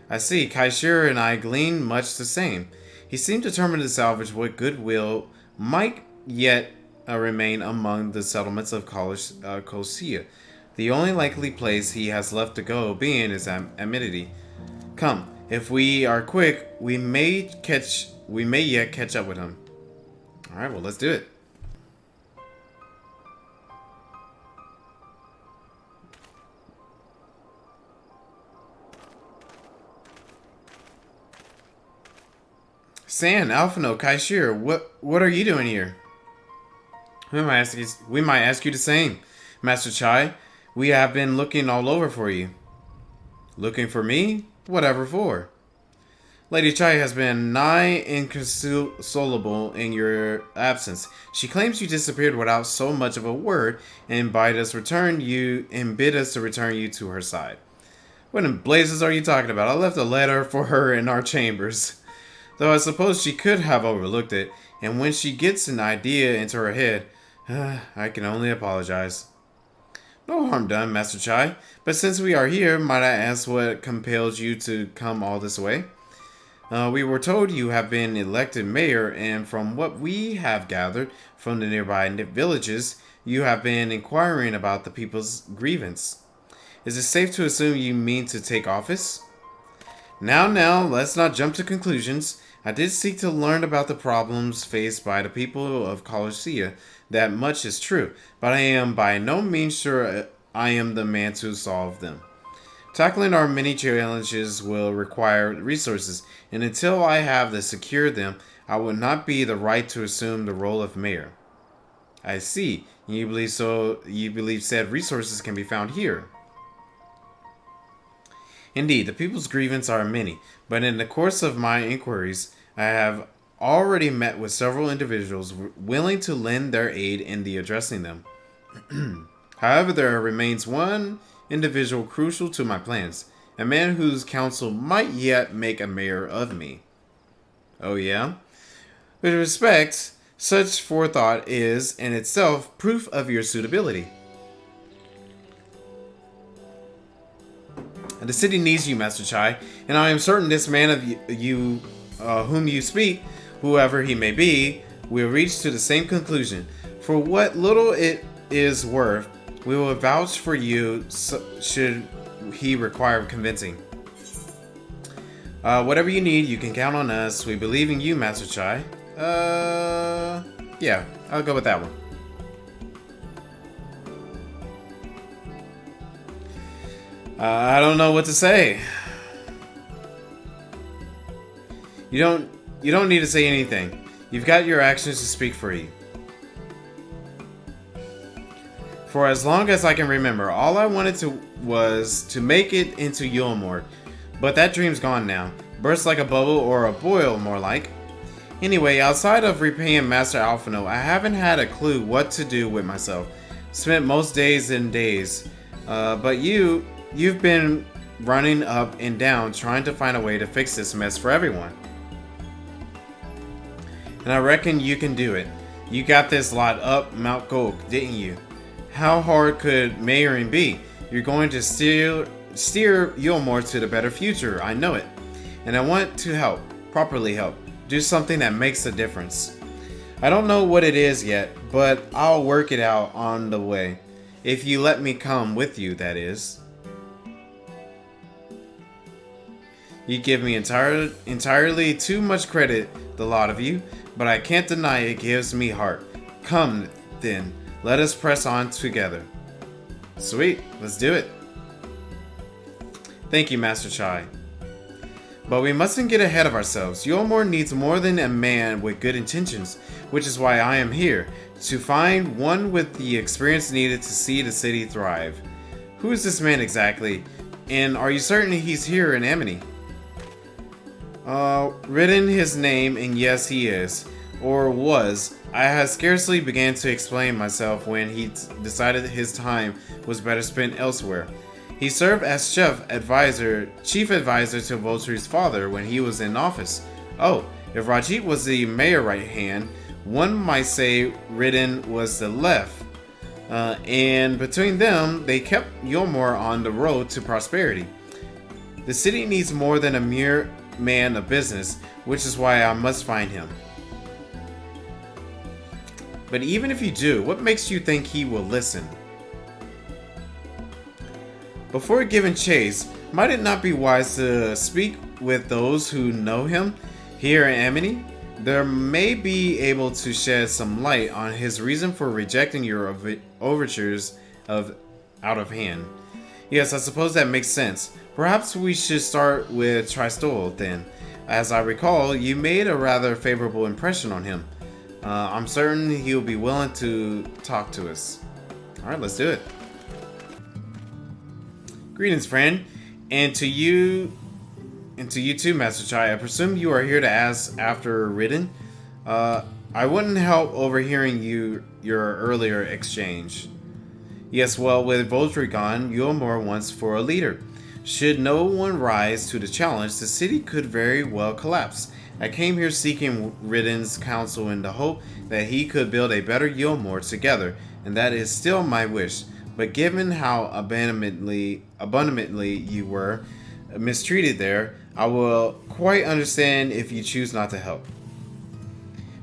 I see. Kaishira and I gleaned much the same. He seemed determined to salvage what goodwill might yet remain among the settlements of Kosia. The only likely place he has left to go being is Amity. Come, if we are quick, we may yet catch up with him. Alright, well, let's do it. San, Alfano, Kaishir, what are you doing here? We might ask you the same, Master Chai. We have been looking all over for you. Looking for me? Whatever for? Lady Chai has been nigh inconsolable in your absence. She claims you disappeared without so much of a word and bid us to return you to her side. What in blazes are you talking about? I left a letter for her in our chambers. Though I suppose she could have overlooked it, and when she gets an idea into her head, I can only apologize. No harm done, Master Chai, but since we are here, might I ask what compels you to come all this way? We were told you have been elected mayor, and from what we have gathered from the nearby villages, you have been inquiring about the people's grievance. Is it safe to assume you mean to take office? Now, let's not jump to conclusions. I did seek to learn about the problems faced by the people of Colossia. That much is true, but I am by no means sure I am the man to solve them. Tackling our many challenges will require resources, and until I have secured them, I would not be the right to assume the role of mayor. I see. You believe said resources can be found here. Indeed, the people's grievances are many, but in the course of my inquiries, I have already met with several individuals willing to lend their aid in addressing them. However, there remains one individual crucial to my plans, a man whose counsel might yet make a mayor of me. Oh yeah? With respect, such forethought is, in itself, proof of your suitability. The city needs you, Master Chai, and I am certain this man of you whom you speak, whoever he may be, will reach to the same conclusion. For what little it is worth, we will vouch for you should he require convincing. Whatever you need, you can count on us. We believe in you, Master Chai. Yeah, I'll go with that one. I don't know what to say. You don't need to say anything. You've got your actions to speak for you. For as long as I can remember, all I wanted was to make it into Yulmore, but that dream's gone now. Burst like a bubble, or a boil, more like. Anyway, outside of repaying Master Alfano, I haven't had a clue what to do with myself. Spent most days and days. But you've been running up and down trying to find a way to fix this mess for everyone. And I reckon you can do it. You got this lot up Mount Gulk, didn't you? How hard could mayoring be? You're going to steer Yulmore to the better future, I know it. And I want to help, properly help, do something that makes a difference. I don't know what it is yet, but I'll work it out on the way. If you let me come with you, that is. You give me entirely too much credit, the lot of you, but I can't deny it gives me heart. Come, then, let us press on together. Sweet, let's do it. Thank you, Master Chai. But we mustn't get ahead of ourselves. Yulmore needs more than a man with good intentions, which is why I am here, to find one with the experience needed to see the city thrive. Who is this man exactly? And are you certain he's here in Amity? Written his name, and yes, he is. Or was. I had scarcely began to explain myself when he decided his time was better spent elsewhere. He served as chief advisor to Volturi's father when he was in office. Oh, if Rajit was the mayor right hand, one might say Ridden was the left. And between them, they kept Yulmore on the road to prosperity. The city needs more than a mere man of business, which is why I must find him. But even if you do, what makes you think he will listen? Before giving chase, might it not be wise to speak with those who know him here in Amity? They may be able to shed some light on his reason for rejecting your overtures out of hand. Yes, I suppose that makes sense. Perhaps we should start with Tristol then. As I recall, you made a rather favorable impression on him. I'm certain he'll be willing to talk to us. Alright, let's do it. Greetings, friend. And to you too, Master Chai. I presume you are here to ask after Ridden. I wouldn't help overhearing your earlier exchange. Yes, well, with Volturi gone, Yulmore wants for a leader. Should no one rise to the challenge, the city could very well collapse. I came here seeking Ridden's counsel in the hope that he could build a better Yulmore together, and that is still my wish. But given how abundantly you were mistreated there, I will quite understand if you choose not to help.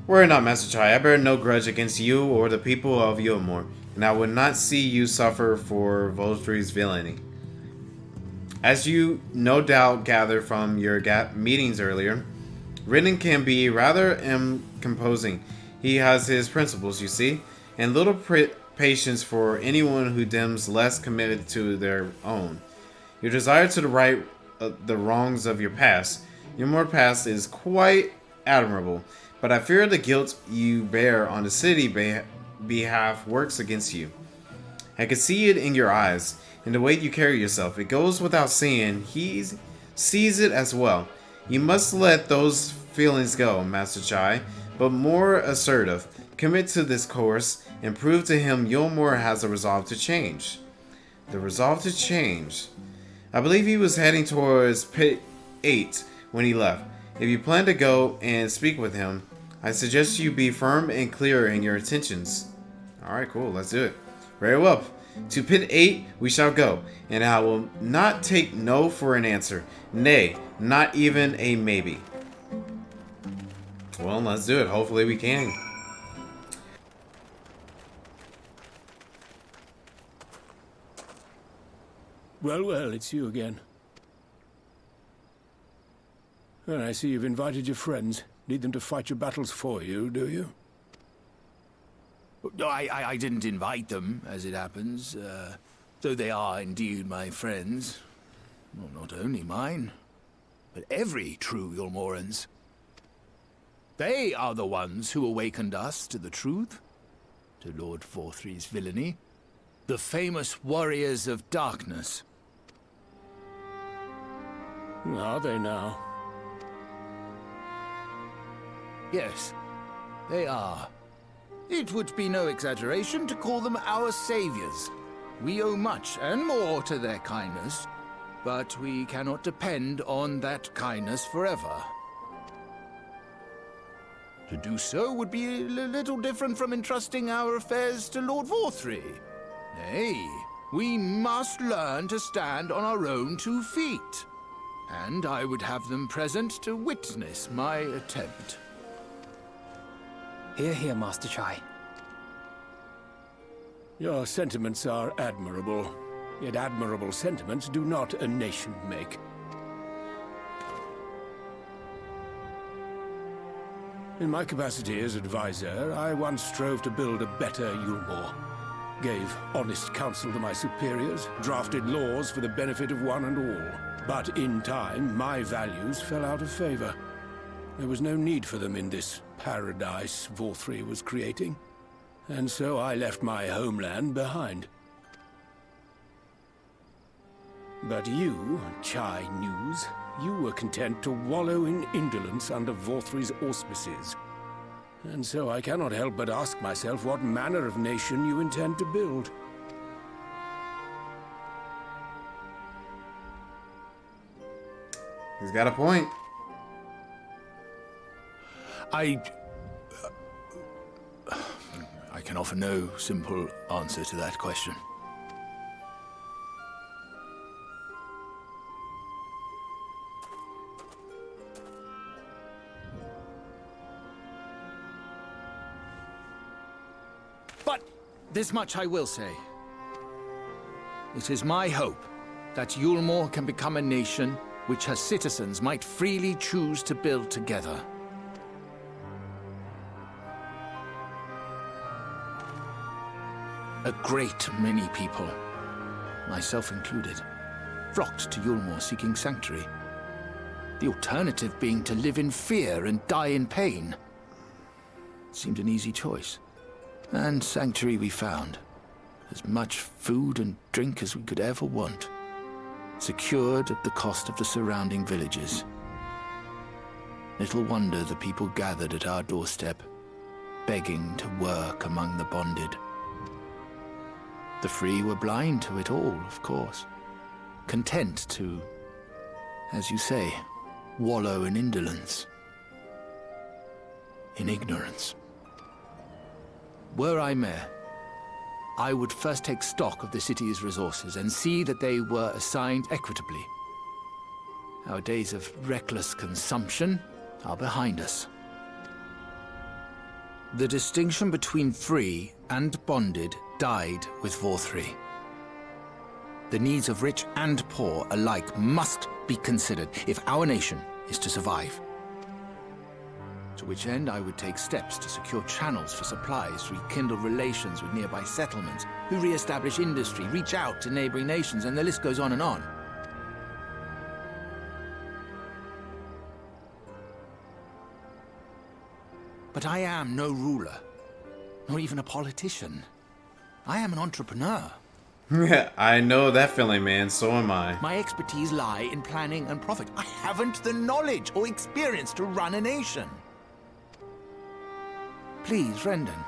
Worry not, Master Chai. I bear no grudge against you or the people of Yulmore, and I would not see you suffer for Volturi's villainy. As you no doubt gathered from your meetings earlier, Ridden can be rather imposing. He has his principles, you see, and little patience for anyone who deems less committed to their own. Your desire to right the wrongs of your past, is quite admirable, but I fear the guilt you bear on the city behalf works against you. I can see it in your eyes, in the way you carry yourself. It goes without saying, he sees it as well. You must let those feelings go, Master Chai, but more assertive. Commit to this course and prove to him Yulmore has a resolve to change. The resolve to change. I believe he was heading towards Pit 8 when he left. If you plan to go and speak with him, I suggest you be firm and clear in your intentions. Alright, cool, let's do it. Very well. To Pit 8 we shall go, and I will not take no for an answer. Nay, not even a maybe. Well, let's do it. Hopefully we can. Well, it's you again. Well, I see you've invited your friends. Need them to fight your battles for you, do you? No, I didn't invite them, as it happens. Though they are indeed my friends. Well, not only mine, but every true Yulmoran's. They are the ones who awakened us to the truth, to Lord Volturi's villainy, the famous warriors of darkness. Are they now? Yes, they are. It would be no exaggeration to call them our saviors. We owe much and more to their kindness, but we cannot depend on that kindness forever. To do so would be a little different from entrusting our affairs to Lord Volturi. Nay, we must learn to stand on our own 2 feet. And I would have them present to witness my attempt. Hear, hear, Master Chai. Your sentiments are admirable. Yet admirable sentiments do not a nation make. In my capacity as advisor, I once strove to build a better Yulmore. gave honest counsel to my superiors, drafted laws for the benefit of one and all. But in time, my values fell out of favor. There was no need for them in this paradise Vorthri was creating. And so I left my homeland behind. But you, Chai News, you were content to wallow in indolence under Vorthri's auspices. And so I cannot help but ask myself what manner of nation you intend to build. He's got a point. I can offer no simple answer to that question. But this much I will say. It is my hope that Yulmore can become a nation which her citizens might freely choose to build together. A great many people, myself included, flocked to Yulmore seeking sanctuary. The alternative being to live in fear and die in pain. It seemed an easy choice. And sanctuary we found. As much food and drink as we could ever want. Secured at the cost of the surrounding villages. Little wonder the people gathered at our doorstep, begging to work among the bonded. The free were blind to it all, of course. Content to, as you say, wallow in indolence. In ignorance. Were I mayor, I would first take stock of the city's resources and see that they were assigned equitably. Our days of reckless consumption are behind us. The distinction between free and bonded died with Vorthri. The needs of rich and poor alike must be considered if our nation is to survive. To which end I would take steps to secure channels for supplies, rekindle relations with nearby settlements, who re-establish industry, reach out to neighboring nations, and the list goes on and on. But I am no ruler, nor even a politician. I am an entrepreneur. I know that feeling, man. So am I. My expertise lie in planning and profit. I haven't the knowledge or experience to run a nation. Please, Rendon,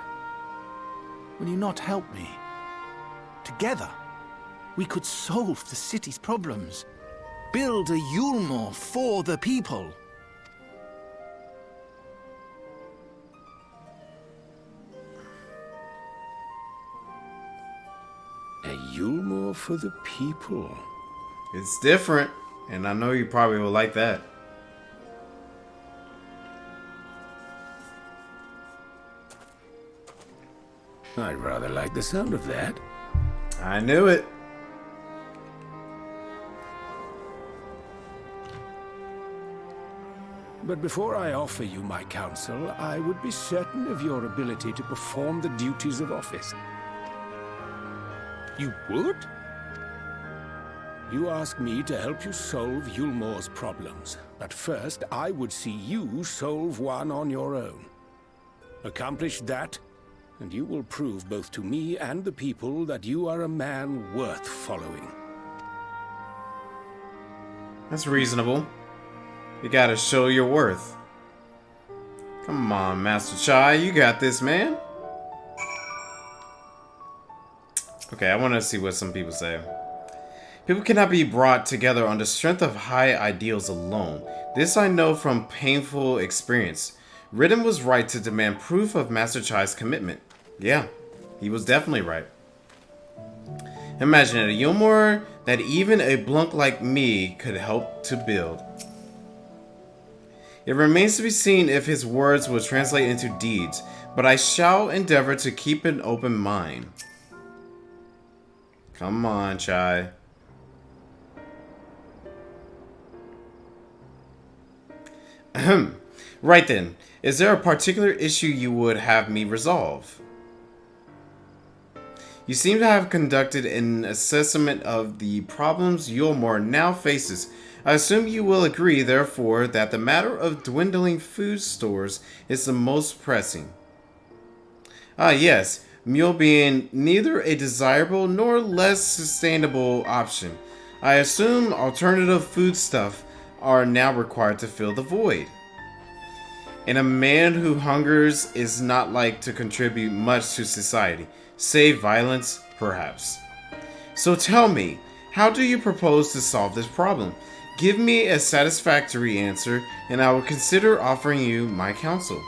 will you not help me? Together, we could solve the city's problems. Build a Yulmore for the people. A Yulmore for the people. It's different, and I know you probably will like that. I'd rather like the sound of that. I knew it. But before I offer you my counsel, I would be certain of your ability to perform the duties of office. You would? You ask me to help you solve Yulmore's problems. But first, I would see you solve one on your own. Accomplish that, and you will prove both to me and the people that you are a man worth following. That's reasonable. You gotta show your worth. Come on, Master Chai, you got this, man. Okay, I want to see what some people say. People cannot be brought together on the strength of high ideals alone. This I know from painful experience. Ridden was right to demand proof of Master Chai's commitment. Yeah, he was definitely right. Imagine it, a Yulmore that even a blunk like me could help to build. It remains to be seen if his words will translate into deeds, but I shall endeavor to keep an open mind. Come on, Chai. Ahem. Right then, is there a particular issue you would have me resolve? You seem to have conducted an assessment of the problems Yulmore now faces. I assume you will agree, therefore, that the matter of dwindling food stores is the most pressing. Ah, yes, mule being neither a desirable nor less sustainable option. I assume alternative foodstuff are now required to fill the void. And a man who hungers is not like to contribute much to society, save violence, perhaps. So tell me, how do you propose to solve this problem? Give me a satisfactory answer, and I will consider offering you my counsel.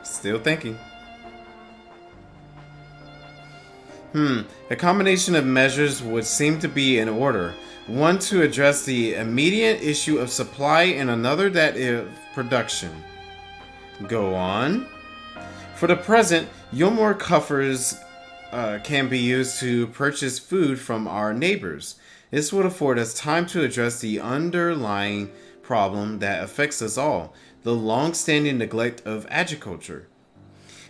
Still thinking. A combination of measures would seem to be in order. One to address the immediate issue of supply and another that of production. Go on. For the present, Yulmore coffers can be used to purchase food from our neighbors. This would afford us time to address the underlying problem that affects us all, the long-standing neglect of agriculture.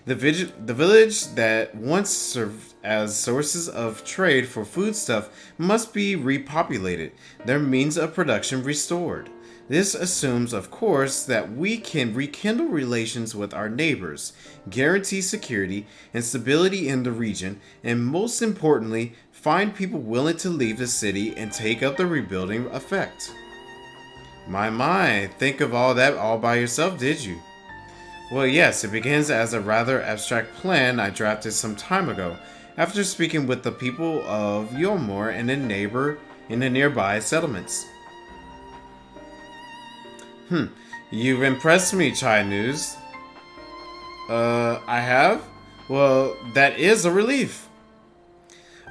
The village that once served as sources of trade for foodstuff must be repopulated, their means of production restored. This assumes, of course, that we can rekindle relations with our neighbors, guarantee security and stability in the region, and most importantly, find people willing to leave the city and take up the rebuilding effect. My, think of all that all by yourself, did you? Well, yes, it begins as a rather abstract plan I drafted some time ago, after speaking with the people of Yulmore and in the nearby settlements. You've impressed me, Chai News. I have? Well, that is a relief.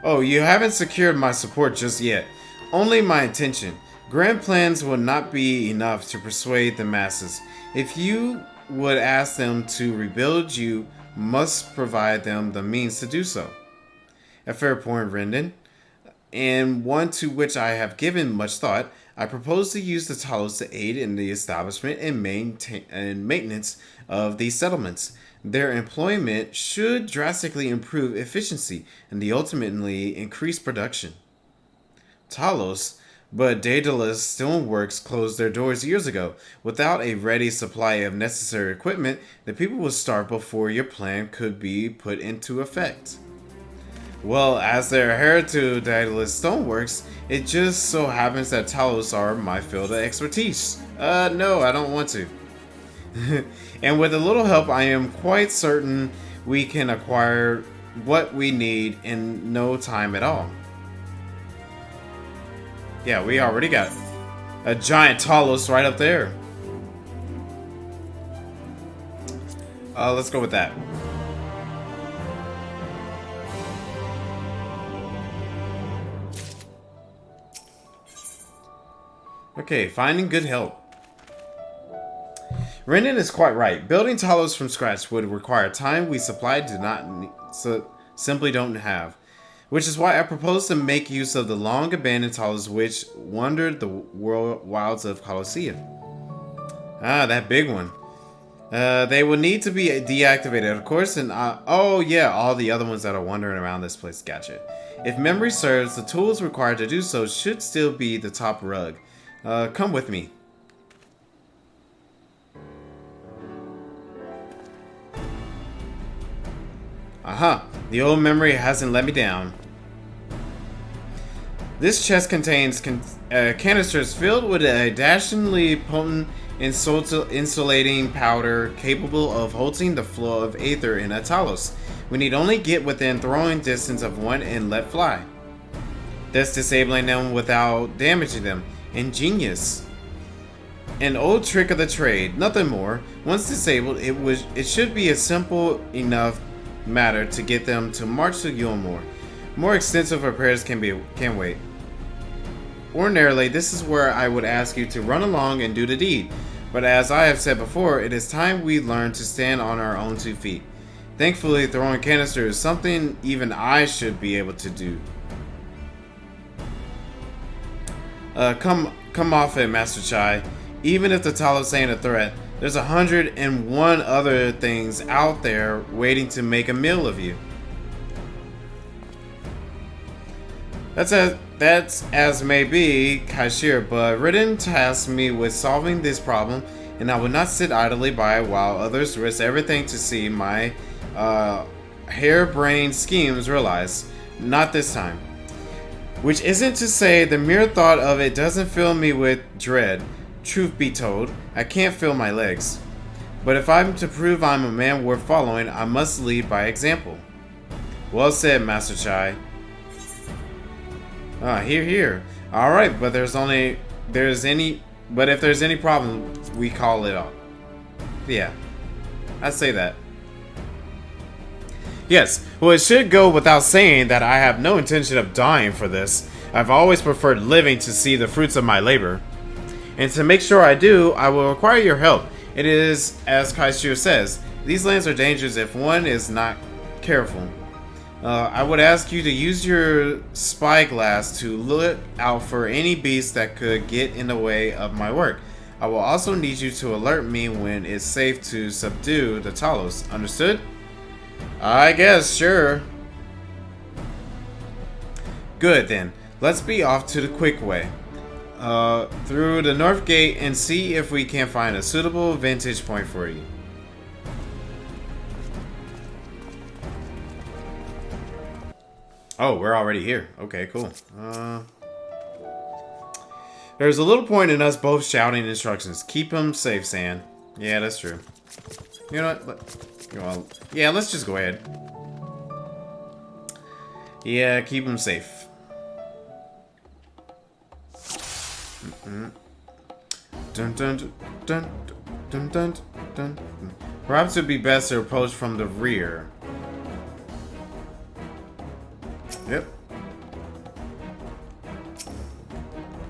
Oh, you haven't secured my support just yet. Only my intention. Grand plans will not be enough to persuade the masses. If you would ask them to rebuild, you must provide them the means to do so. A fair point, Rendon, and one to which I have given much thought. I propose to use the Talos to aid in the establishment and maintenance of these settlements. Their employment should drastically improve efficiency and ultimately increase production. Talos? But Daedalus Stoneworks closed their doors years ago. Without a ready supply of necessary equipment, the people will starve before your plan could be put into effect. Well, as their heir to Daedalus Stoneworks, it just so happens that Talos are my field of expertise. No, I don't want to. And with a little help, I am quite certain we can acquire what we need in no time at all. Yeah, we already got a giant Talos right up there. Let's go with that. Okay, finding good help. Rendon is quite right. Building Talos from scratch would require time we simply don't have. Which is why I propose to make use of the long-abandoned Talos which wandered the wilds of Colosseum. Ah, that big one. They will need to be deactivated, of course, and oh yeah, all the other ones that are wandering around this place. Gotcha. If memory serves, the tools required to do so should still be the top rug. Come with me. Aha! The old memory hasn't let me down. This chest contains canisters filled with a dashingly potent insulating powder capable of holding the flow of aether in a Talos. We need only get within throwing distance of one and let fly. Thus disabling them without damaging them. Ingenious. An old trick of the trade, nothing more. Once disabled, it should be a simple enough matter to get them to march to Yulmore. More extensive repairs can wait. Ordinarily, this is where I would ask you to run along and do the deed, but as I have said before, it is time we learn to stand on our own 2 feet. Thankfully, throwing canisters is something even I should be able to do. Come off it, Master Chai. Even if the Talos ain't a threat, there's 101 other things out there waiting to make a meal of you. That's as may be, Kaishir, but Ridden tasked me with solving this problem, and I would not sit idly by while others risk everything to see my harebrained schemes realized. Not this time. Which isn't to say the mere thought of it doesn't fill me with dread. Truth be told, I can't feel my legs. But if I'm to prove I'm a man worth following, I must lead by example. Well said, Master Chai. Here. Alright, but if there's any problem, we call it off. Yeah, I'd say that. Yes, well, it should go without saying that I have no intention of dying for this. I've always preferred living to see the fruits of my labor. And to make sure I do, I will require your help. It is, as Kaishir says, these lands are dangerous if one is not careful. I would ask you to use your spyglass to look out for any beasts that could get in the way of my work. I will also need you to alert me when it's safe to subdue the Talos. Understood? I guess, sure. Good then. Let's be off to the quick way. Through the north gate and see if we can find a suitable vantage point for you. Oh, we're already here. Okay, cool. There's a little point in us both shouting instructions. Keep him safe, San. Yeah, that's true. You know what? Yeah, let's just go ahead. Yeah, keep him safe. Dun, dun, dun, dun, dun, dun. Perhaps it would be best to approach from the rear. Yep.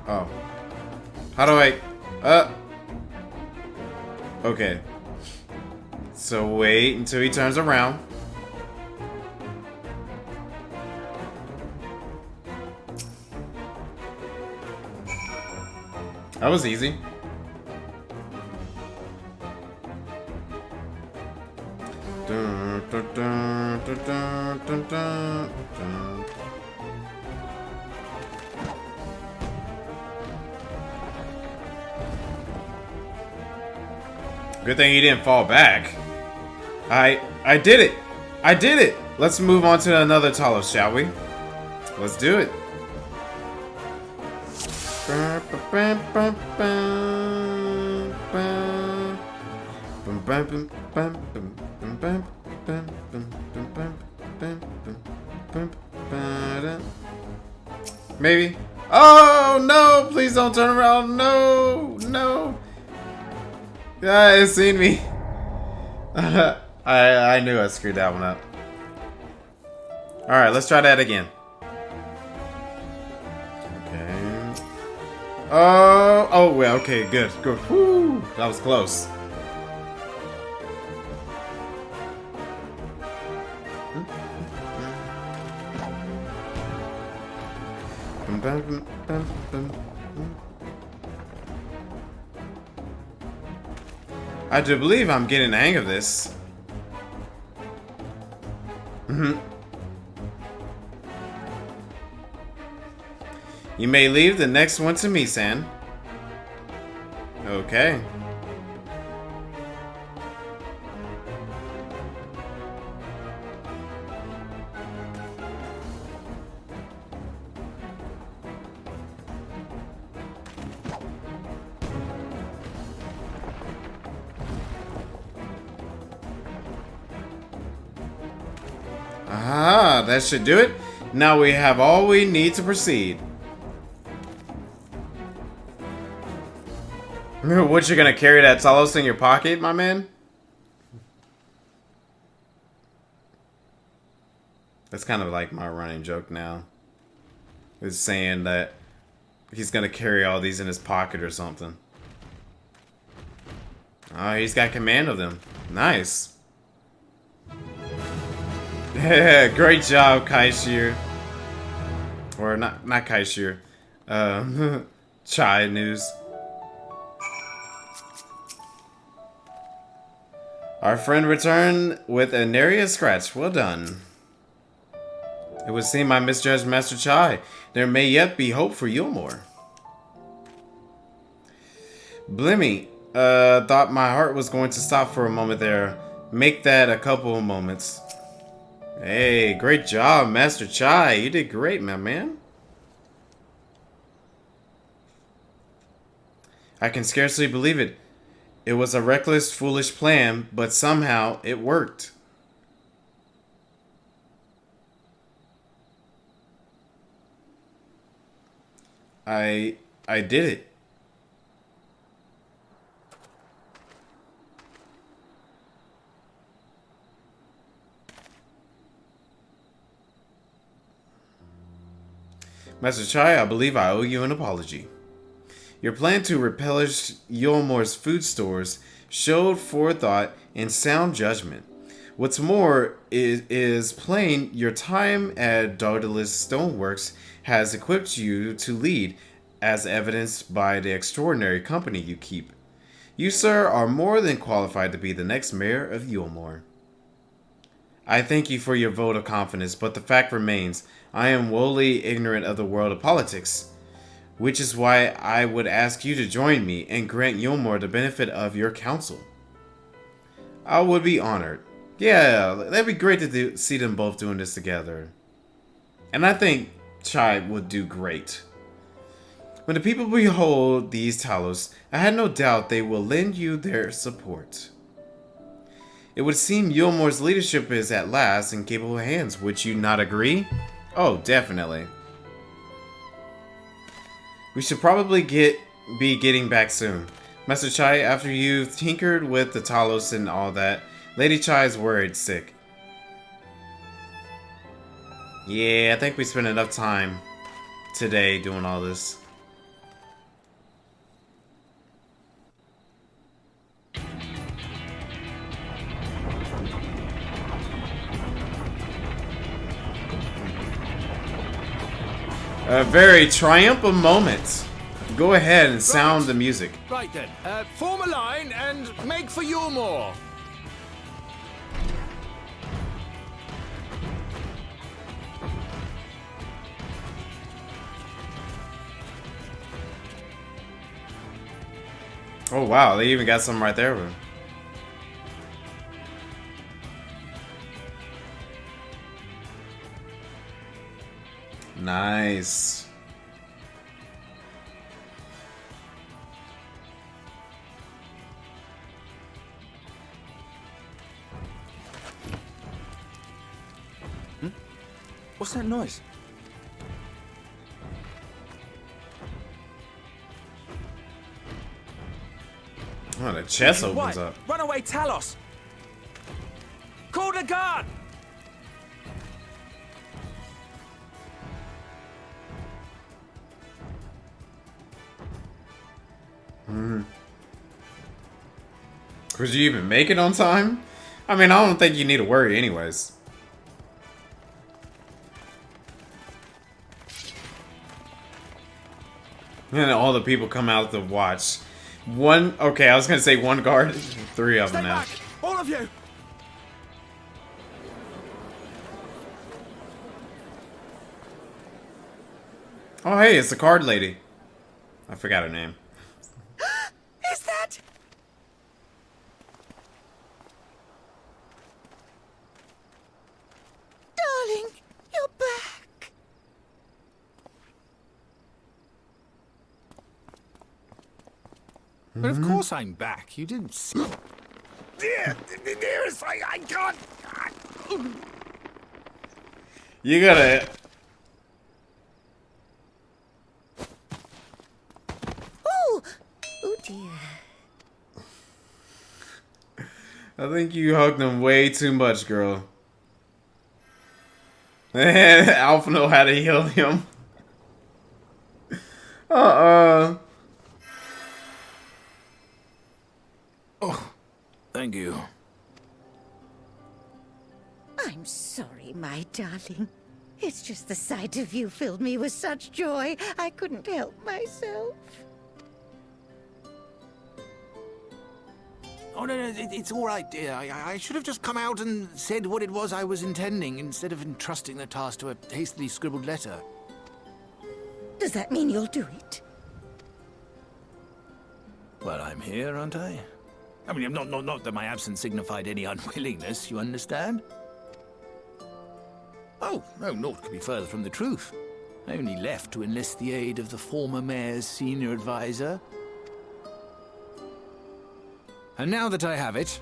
Oh. How do I... Okay. So wait until he turns around. That was easy. Dun, dun, dun, dun, dun, dun, dun, dun. Good thing he didn't fall back. I did it. I did it. Let's move on to another Talos, shall we? Let's do it. Maybe. Oh no! Please don't turn around. No, no. Yeah, it's seen me. I knew I screwed that one up. All right, let's try that again. Okay. Oh, well, okay, good. Whew, that was close. I do believe I'm getting the hang of this. You may leave the next one to me, San. Okay. Ah, that should do it. Now we have all we need to proceed. What, you're gonna carry that Talos in your pocket, my man? That's kind of like my running joke now. Is saying that he's gonna carry all these in his pocket or something. Oh, he's got command of them. Nice. Yeah, great job, Kaishir. Or not Kaishir. Chai news. Our friend returned with a nary scratch. Well done. It would seem I misjudged Master Chai. There may yet be hope for Yulmore. Blimmy, thought my heart was going to stop for a moment there. Make that a couple of moments. Hey, great job, Master Chai. You did great, my man. I can scarcely believe it. It was a reckless, foolish plan, but somehow it worked. I did it. Master Chai, I believe I owe you an apology. Your plan to replenish Yulmore's food stores showed forethought and sound judgment. What's more is plain your time at Daedalus Stoneworks has equipped you to lead, as evidenced by the extraordinary company you keep. You, sir, are more than qualified to be the next mayor of Yulmore. I thank you for your vote of confidence, but the fact remains, I am woefully ignorant of the world of politics, which is why I would ask you to join me and grant Yulmore the benefit of your counsel. I would be honored. Yeah, that'd be great to see them both doing this together. And I think Chai would do great. When the people behold these Talos, I had no doubt they will lend you their support. It would seem Yulmore's leadership is at last in capable hands. Would you not agree? Oh, definitely. We should probably be getting back soon. Master Chai, after you've tinkered with the Talos and all that, Lady Chai is worried sick. Yeah, I think we spent enough time today doing all this. A very triumphant moment. Go ahead and sound the music. Right then, form a line and make for Yulmore. Oh wow, they even got something right there. Nice. What's that noise? Oh, the chest opens up. Runaway Talos! Call the guard! Could you even make it on time? I mean, I don't think you need to worry anyways. And all the people come out to watch. Okay, I was gonna say one guard. 3 of them now. Back, all of you! Oh, hey, it's the card lady. I forgot her name. Is that... Darling, you're back. But of course I'm back. You didn't see. Dearest, I can't... You gotta... Oh dear. I think you hugged him way too much, girl. Alfano had to heal him. Oh, thank you. I'm sorry, my darling. It's just the sight of you filled me with such joy, I couldn't help myself. Oh, no, it's all right, dear. I should have just come out and said what it was I was intending, instead of entrusting the task to a hastily scribbled letter. Does that mean you'll do it? Well, I'm here, aren't I? I mean, not that my absence signified any unwillingness, you understand? Oh, no, naught could be further from the truth. I only left to enlist the aid of the former mayor's senior advisor. And now that I have it,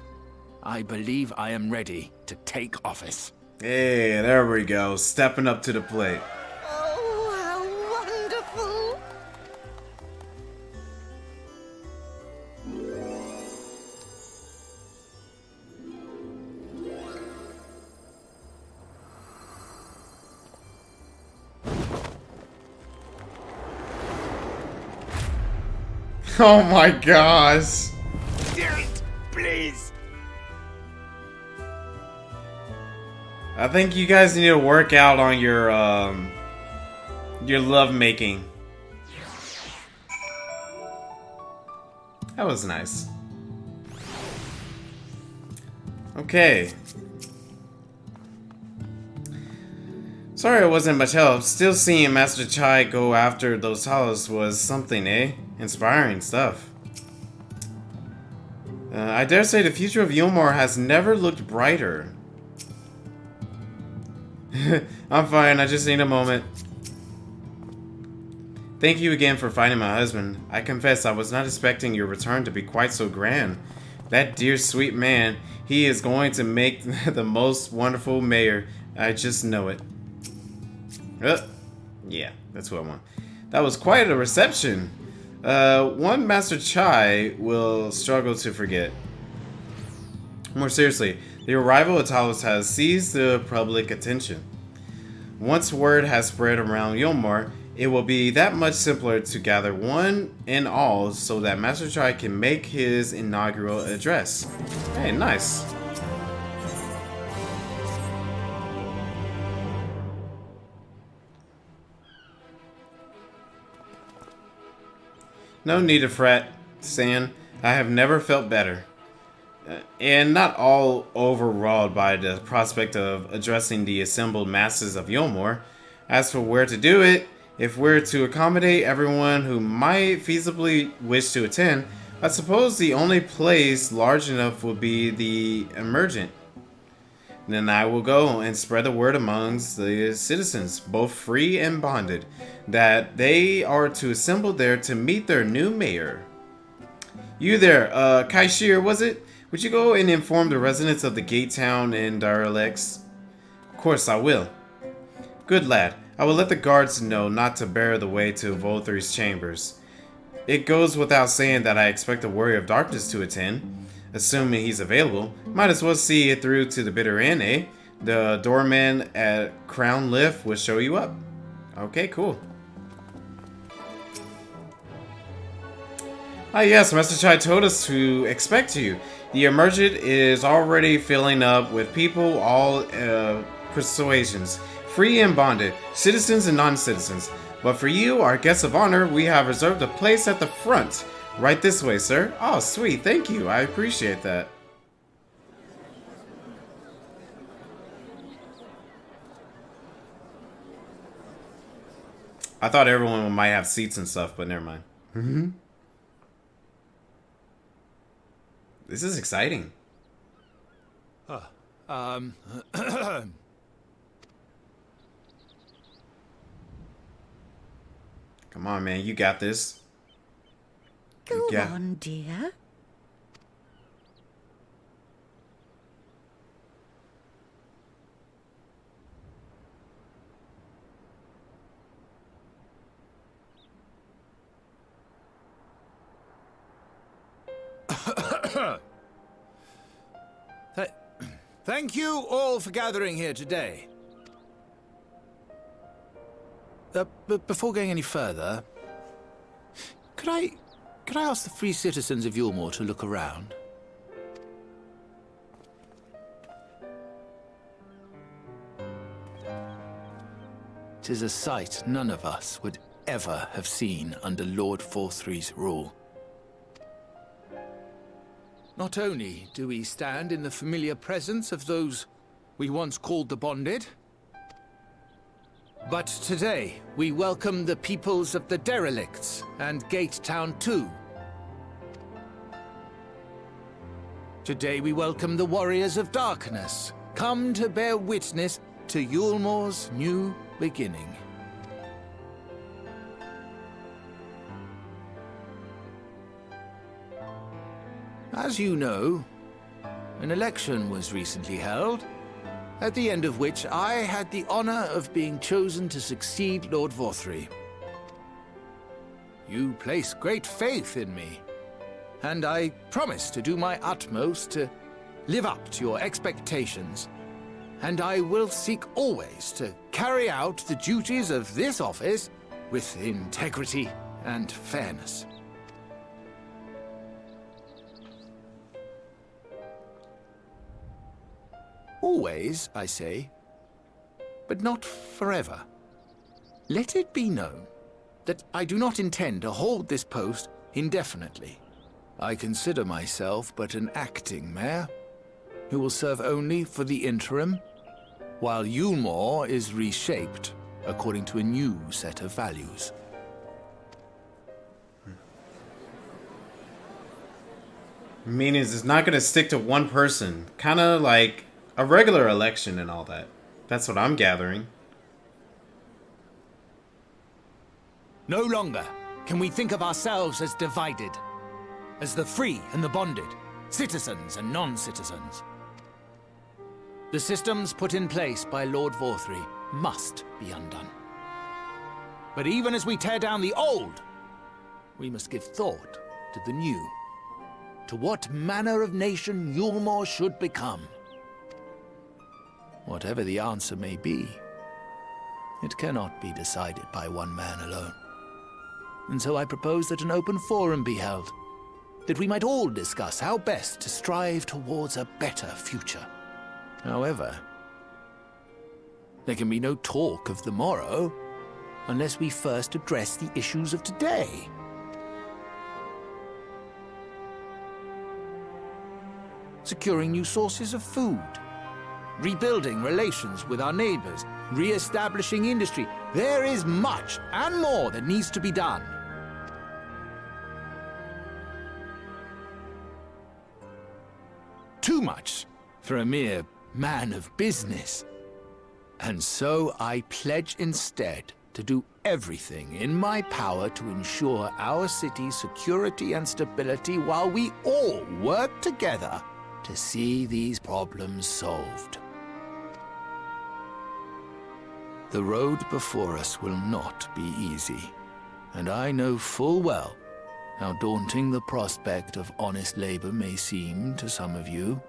I believe I am ready to take office. Hey, there we go. Stepping up to the plate. Oh, how wonderful! Oh my gosh. Please. I think you guys need to work out on your love making. That was nice. Okay. Sorry it wasn't much help. Still seeing Master Chai go after those hollows was something, eh? Inspiring stuff. I dare say the future of Yulmore has never looked brighter. I'm fine, I just need a moment. Thank you again for finding my husband. I confess I was not expecting your return to be quite so grand. That dear sweet man, he is going to make the most wonderful mayor. I just know it. Yeah, that's what I want. That was quite a reception. One Master Chai will struggle to forget. More seriously, the arrival of Talos has seized the public attention. Once word has spread around Yulmore, it will be that much simpler to gather one and all so that Master Chai can make his inaugural address. Hey, nice. No need to fret, San. I have never felt better. And not all overawed by the prospect of addressing the assembled masses of Yulmore. As for where to do it, if we're to accommodate everyone who might feasibly wish to attend, I suppose the only place large enough would be the Emergent. Then I will go and spread the word amongst the citizens, both free and bonded, that they are to assemble there to meet their new mayor. You there, Kaishir, was it? Would you go and inform the residents of the Gate Town and Daralex? Of course I will. Good lad. I will let the guards know not to bear the way to Volthry's chambers. It goes without saying that I expect the Warrior of Darkness to attend. Assuming he's available, might as well see it through to the bitter end, eh? The doorman at Crown Lift will show you up. Okay, cool. Ah yes, Master Chai told us to expect you. The Emergent is already filling up with people all persuasions, free and bonded, citizens and non-citizens. But for you, our guests of honor, we have reserved a place at the front. Right this way, sir. Oh, sweet. Thank you. I appreciate that. I thought everyone might have seats and stuff, but never mind. This is exciting. Come on, man. You got this. Go on, dear. Thank you all for gathering here today. But before going any further, could I ask the free citizens of Yulmore to look around? 'Tis a sight none of us would ever have seen under Lord Forthry's rule. Not only do we stand in the familiar presence of those we once called the Bonded, but today we welcome the peoples of the Derelicts and Gate Town too. Today we welcome the Warriors of Darkness, come to bear witness to Yulmore's new beginning. As you know, an election was recently held, at the end of which I had the honor of being chosen to succeed Lord Forthry. You place great faith in me, and I promise to do my utmost to live up to your expectations, and I will seek always to carry out the duties of this office with integrity and fairness. Always, I say, but not forever. Let it be known that I do not intend to hold this post indefinitely. I consider myself but an acting mayor, who will serve only for the interim, while Yulmore is reshaped according to a new set of values. Meaning it's not going to stick to one person. Kind of like a regular election and all that. That's what I'm gathering. No longer can we think of ourselves as divided, as the free and the bonded, citizens and non-citizens. The systems put in place by Lord Forthry must be undone. But even as we tear down the old, we must give thought to the new, to what manner of nation Yulmore should become. Whatever the answer may be, it cannot be decided by one man alone. And so I propose that an open forum be held, that we might all discuss how best to strive towards a better future. However, there can be no talk of the morrow unless we first address the issues of today. Securing new sources of food, rebuilding relations with our neighbors, re-establishing industry. There is much and more that needs to be done. Too much for a mere man of business. And so I pledge instead to do everything in my power to ensure our city's security and stability while we all work together to see these problems solved. The road before us will not be easy, and I know full well how daunting the prospect of honest labor may seem to some of you.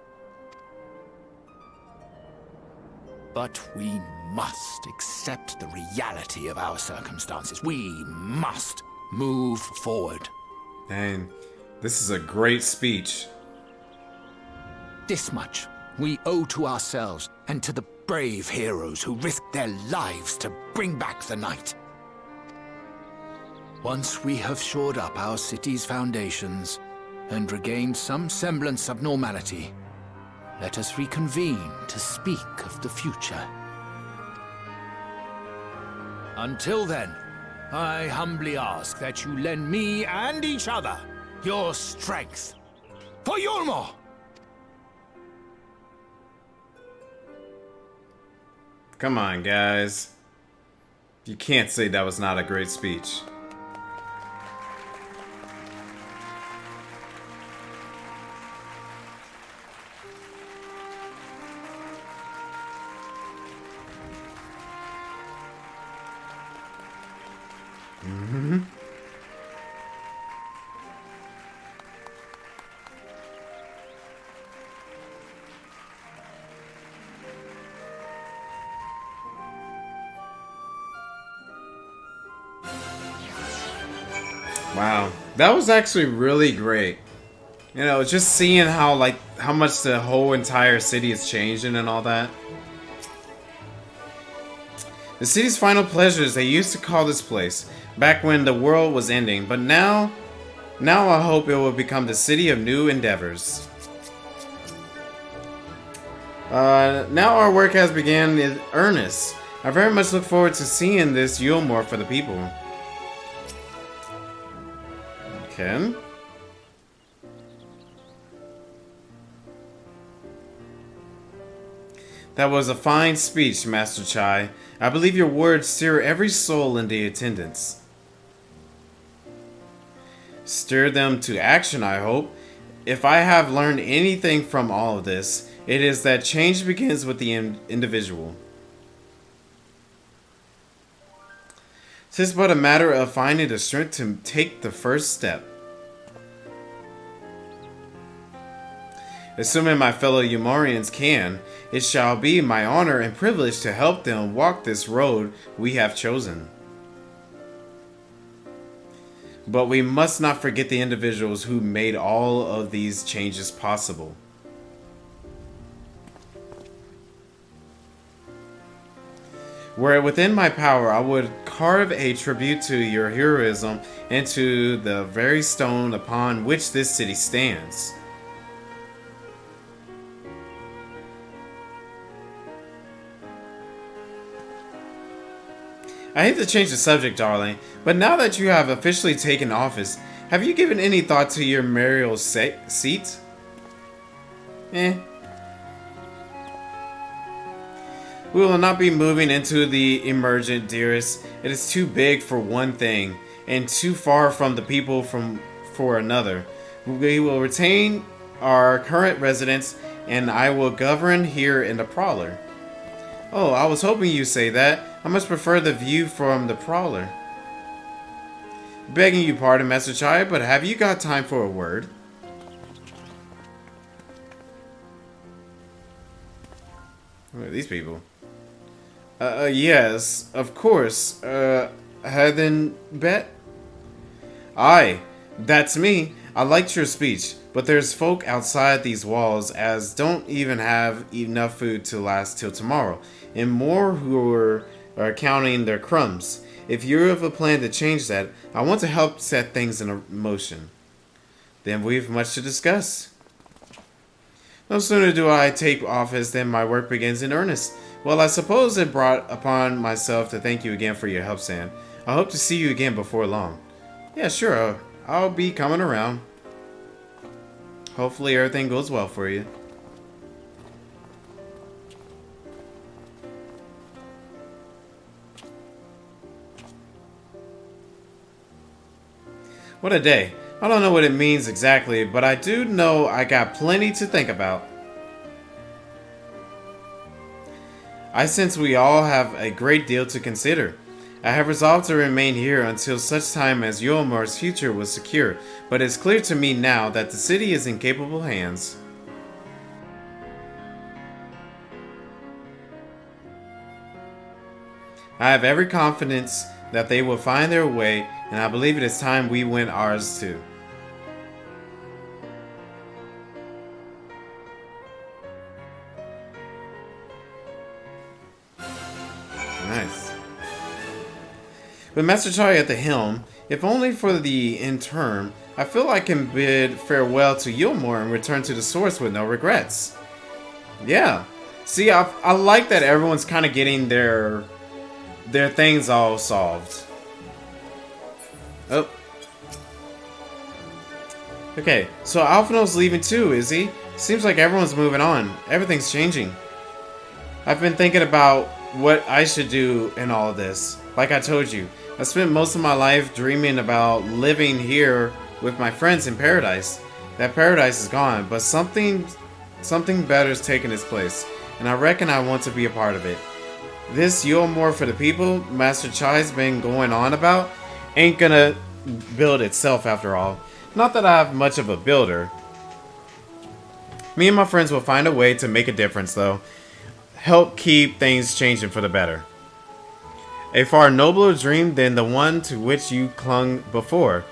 But we must accept the reality of our circumstances. We must move forward. And this is a great speech. This much we owe to ourselves and to the brave heroes who risked their lives to bring back the night. Once we have shored up our city's foundations and regained some semblance of normality, let us reconvene to speak of the future. Until then, I humbly ask that you lend me and each other your strength for Yulmore! Come on, guys. You can't say that was not a great speech. Wow, that was actually really great. You know, just seeing how much the whole entire city is changing and all that. The city's final pleasures, they used to call this place, back when the world was ending, but now I hope it will become the city of new endeavors. Now our work has begun in earnest. I very much look forward to seeing this Yulmore for the people. Okay. That was a fine speech, Master Chai. I believe your words stir every soul in the attendance. Stir them to action, I hope. If I have learned anything from all of this, it is that change begins with the individual. 'Tis but a matter of finding the strength to take the first step. Assuming my fellow Umorians can, it shall be my honor and privilege to help them walk this road we have chosen. But we must not forget the individuals who made all of these changes possible. Were it within my power, I would carve a tribute to your heroism into the very stone upon which this city stands. I hate to change the subject, darling, but now that you have officially taken office, have you given any thought to your mayoral seat? We will not be moving into the emergent, dearest. It is too big for one thing, and too far from the people for another. We will retain our current residence, and I will govern here in the Prowler. Oh, I was hoping you'd say that. I much prefer the view from the Prowler. Begging you pardon, Master Chai, but have you got time for a word? Who are these people? Yes, of course. Heathen Bet? Aye, that's me. I liked your speech, but there's folk outside these walls as don't even have enough food to last till tomorrow, and more who are counting their crumbs. If you have a plan to change that, I want to help set things in motion. Then we've much to discuss. No sooner do I take office than my work begins in earnest. Well, I suppose it brought upon myself to thank you again for your help, Sam. I hope to see you again before long. Yeah, sure. I'll be coming around. Hopefully everything goes well for you. What a day. I don't know what it means exactly, but I do know I got plenty to think about. I sense we all have a great deal to consider. I have resolved to remain here until such time as Yulmore's future was secure, but it's clear to me now that the city is in capable hands. I have every confidence that they will find their way, and I believe it is time we went ours too. Nice. With Master Chai at the helm, if only for the interim, I feel I can bid farewell to Yulmore and return to the source with no regrets. Yeah. See, I like that everyone's kind of getting their things all solved. Oh. Okay, so Alfano's leaving too, is he? Seems like everyone's moving on. Everything's changing. I've been thinking about what I should do in all of this. Like I told you, I spent most of my life dreaming about living here with my friends in paradise. That paradise is gone, but something better's taken its place, and I reckon I want to be a part of it. This Yulmore for the people Master Chai's been going on about ain't gonna build itself after all. Not that I have much of a builder. Me and my friends will find a way to make a difference though. Help keep things changing for the better. A far nobler dream than the one to which you clung before,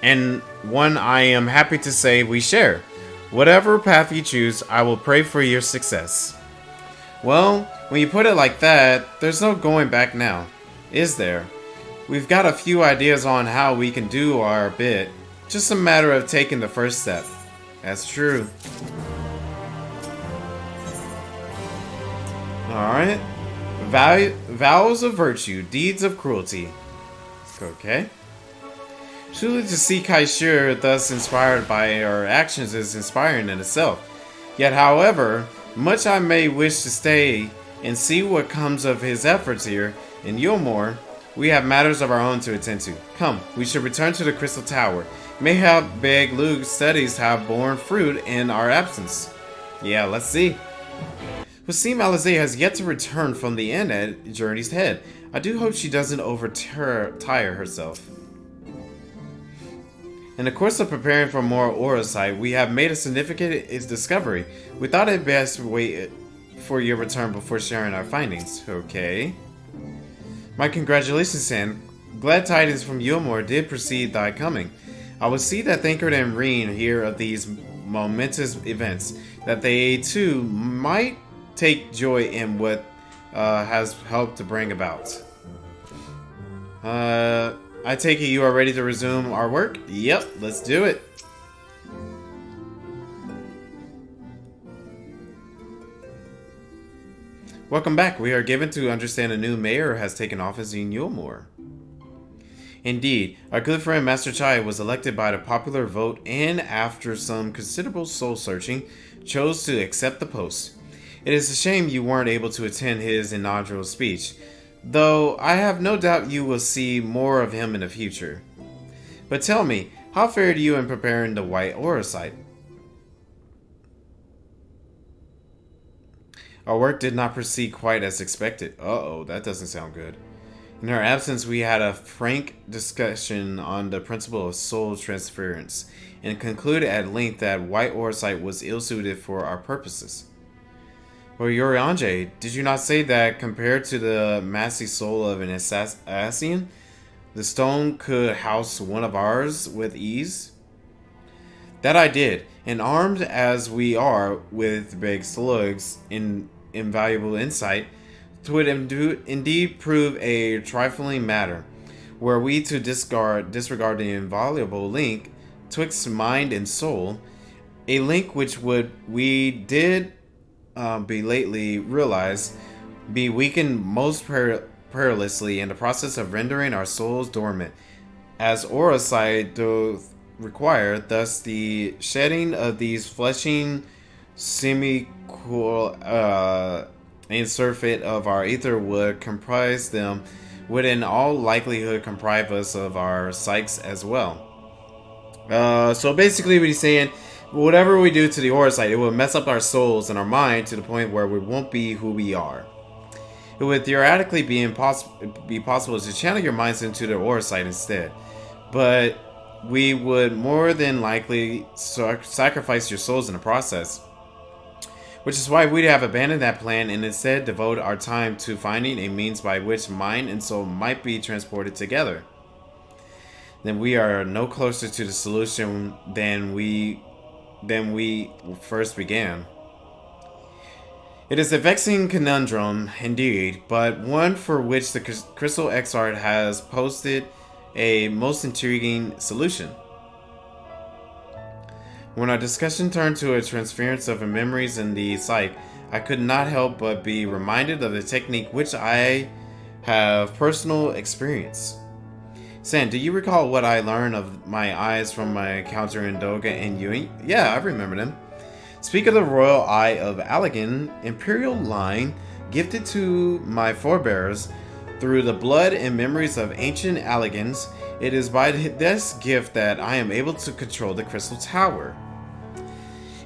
and one I am happy to say we share. Whatever path you choose, I will pray for your success. Well, when you put it like that, there's no going back now, is there? We've got a few ideas on how we can do our bit. Just a matter of taking the first step. That's true. Alright. Vows of virtue, deeds of cruelty. Okay. Truly to see Kaishir thus inspired by our actions is inspiring in itself. Yet, however, much I may wish to stay and see what comes of his efforts here in Yulmore, we have matters of our own to attend to. Come, we should return to the Crystal Tower. Mayhap Beg Luke's studies have borne fruit in our absence. Yeah, let's see. Wasim Alizé has yet to return from the inn at Journey's Head. I do hope she doesn't tire herself. In the course of preparing for more Aurosite, we have made a significant discovery. We thought it best wait for your return before sharing our findings. Okay. My congratulations, San. Glad tidings from Yulmore did precede thy coming. I will see that Thancred and Reen hear of these momentous events, that they too might take joy in what has helped to bring about. I take it you are ready to resume our work? Yep, let's do it. Welcome back. We are given to understand a new mayor has taken office in Yulmore. Indeed, our good friend Master Chai was elected by the popular vote and after some considerable soul searching, chose to accept the post. It is a shame you weren't able to attend his inaugural speech, though I have no doubt you will see more of him in the future. But tell me, how fared you in preparing the White Aurosite? Our work did not proceed quite as expected. Uh-oh, that doesn't sound good. In our absence, we had a frank discussion on the principle of soul transference, and concluded at length that White Aurosite was ill-suited for our purposes. Well, Yoriange, did you not say that compared to the massy soul of an Ascian, the stone could house one of ours with ease? That I did, and armed as we are with big slugs in invaluable insight, 'twould indeed prove a trifling matter, were we to disregard the invaluable link twixt mind and soul, a link which we did be lately realized be weakened most perilously in the process of rendering our souls dormant, as Aurosite doth require. Thus, the shedding of these fleshing semi-cool and surfeit of our ether would comprise them, would in all likelihood comprise us of our psyches as well. So basically what he's saying, whatever we do to the Aurosite, it will mess up our souls and our mind to the point where we won't be who we are. It would theoretically be possible to channel your minds into the Aurosite instead, but we would more than likely sacrifice your souls in the process. Which is why we have abandoned that plan and instead devote our time to finding a means by which mind and soul might be transported together. Then we are no closer to the solution than we first began. It is a vexing conundrum, indeed, but one for which the Crystal Exart has posted a most intriguing solution. When our discussion turned to a transference of memories in the psyche, I could not help but be reminded of the technique which I have personal experience. San, do you recall what I learned of my eyes from my encounter in Doga and Yui? Yeah, I remember them. Speak of the royal eye of Allegan, imperial line gifted to my forebears through the blood and memories of ancient Allegans. It is by this gift that I am able to control the Crystal Tower.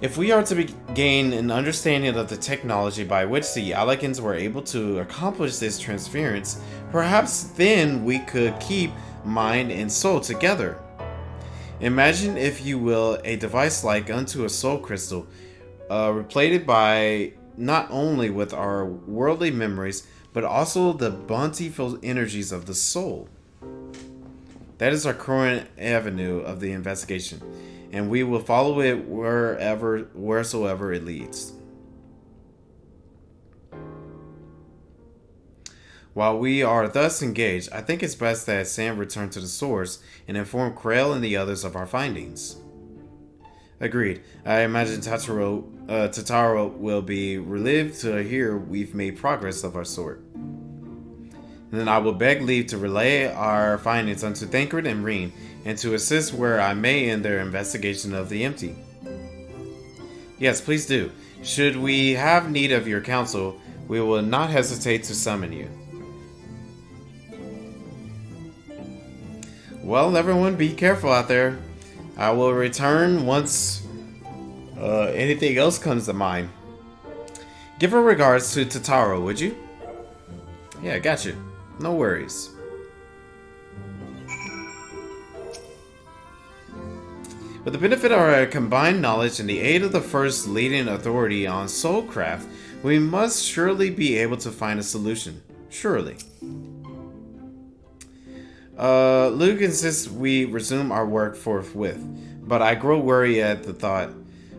If we are to gain an understanding of the technology by which the Allegans were able to accomplish this transference, perhaps then we could keep mind and soul together. Imagine, if you will, a device like unto a soul crystal, plated by not only with our worldly memories, but also the bountiful energies of the soul. That is our current avenue of the investigation, and we will follow it wheresoever it leads. While we are thus engaged, I think it's best that Sam return to the source and inform Krell and the others of our findings. Agreed. I imagine Tataro will be relieved to hear we've made progress of our sort. And then I will beg leave to relay our findings unto Thancred and Reen, and to assist where I may in their investigation of the empty. Yes, please do. Should we have need of your counsel, we will not hesitate to summon you. Well, everyone, be careful out there. I will return once anything else comes to mind. Give her regards to Tataro, would you? Yeah, got you. No worries. With the benefit of our combined knowledge and the aid of the first leading authority on soulcraft, we must surely be able to find a solution. Surely. Luke insists we resume our work forthwith, but I grow worried at the thought.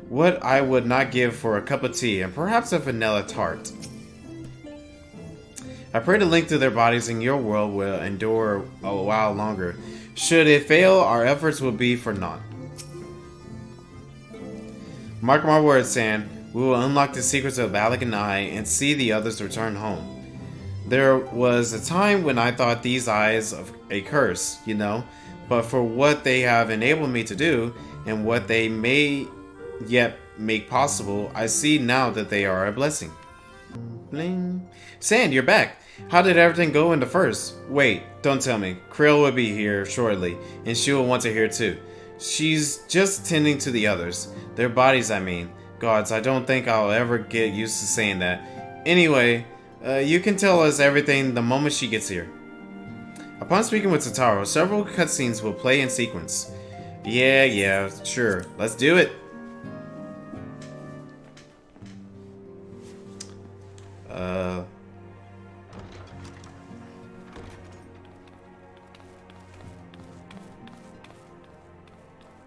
What I would not give for a cup of tea and perhaps a vanilla tart. I pray the link to their bodies in your world will endure a while longer. Should it fail, our efforts will be for naught. Mark my words, Sam. We will unlock the secrets of Alec and I and see the others return home. There was a time when I thought these eyes of a curse, you know, but for what they have enabled me to do and what they may yet make possible, I see now that they are a blessing. Bling. Sand, you're back. How did everything go in the first? Wait, don't tell me. Krill will be here shortly, and she will want to hear too. She's just tending to the others. Their bodies, I mean. Gods, I don't think I'll ever get used to saying that. Anyway, you can tell us everything the moment she gets here. Upon speaking with Tataro, several cutscenes will play in sequence. Yeah, sure. Let's do it.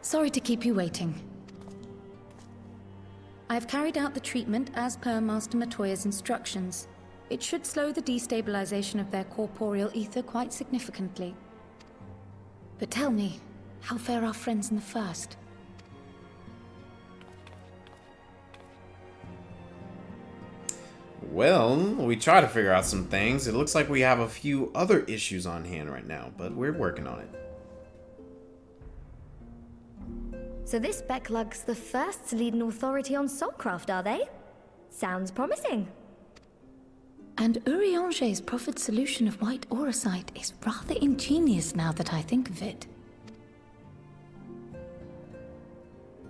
Sorry to keep you waiting. I've carried out the treatment as per Master Matoya's instructions. It should slow the destabilization of their corporeal ether quite significantly. But tell me, how fare our friends in the first? Well, we try to figure out some things. It looks like we have a few other issues on hand right now, but we're working on it. So this Becklug's the first leading authority on soulcraft, are they? Sounds promising. And Urianger's proffered solution of white auracite is rather ingenious now that I think of it.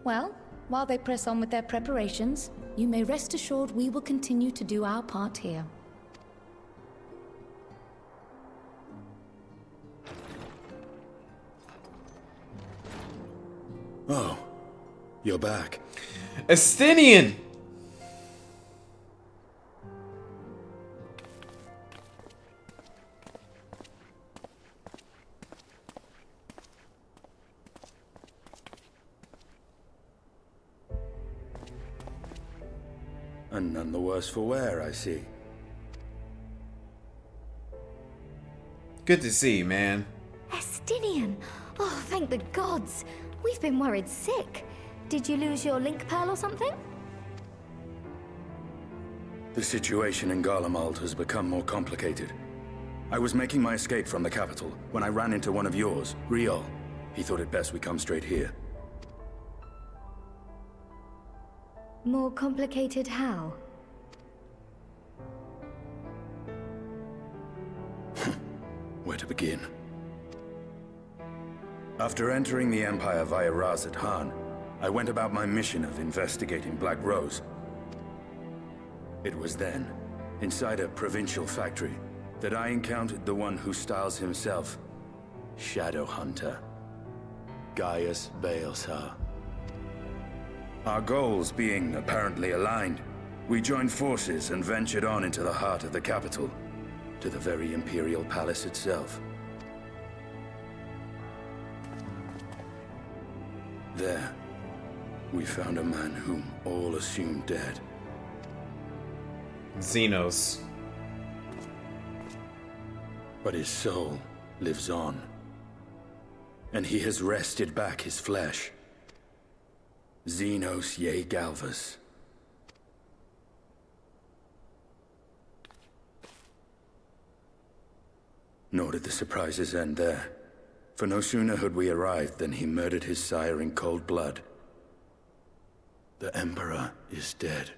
Well, while they press on with their preparations, you may rest assured we will continue to do our part here. Oh, you're back. Estinian! And none the worse for wear, I see. Good to see you, man. Estinian! Oh, thank the gods! We've been worried sick. Did you lose your link pearl or something? The situation in Garlemald has become more complicated. I was making my escape from the capital when I ran into one of yours, Riol. He thought it best we come straight here. More complicated how? Where to begin? After entering the Empire via Razat Han, I went about my mission of investigating Black Rose. It was then, inside a provincial factory, that I encountered the one who styles himself Shadow Hunter, Gaius Baelsar. Our goals being apparently aligned, we joined forces and ventured on into the heart of the capital, to the very Imperial Palace itself. There, we found a man whom all assumed dead. Xenos. but his soul lives on. And he has wrested back his flesh. Xenos ye Galvas. Nor did the surprises end there. For no sooner had we arrived than he murdered his sire in cold blood. The Emperor is dead.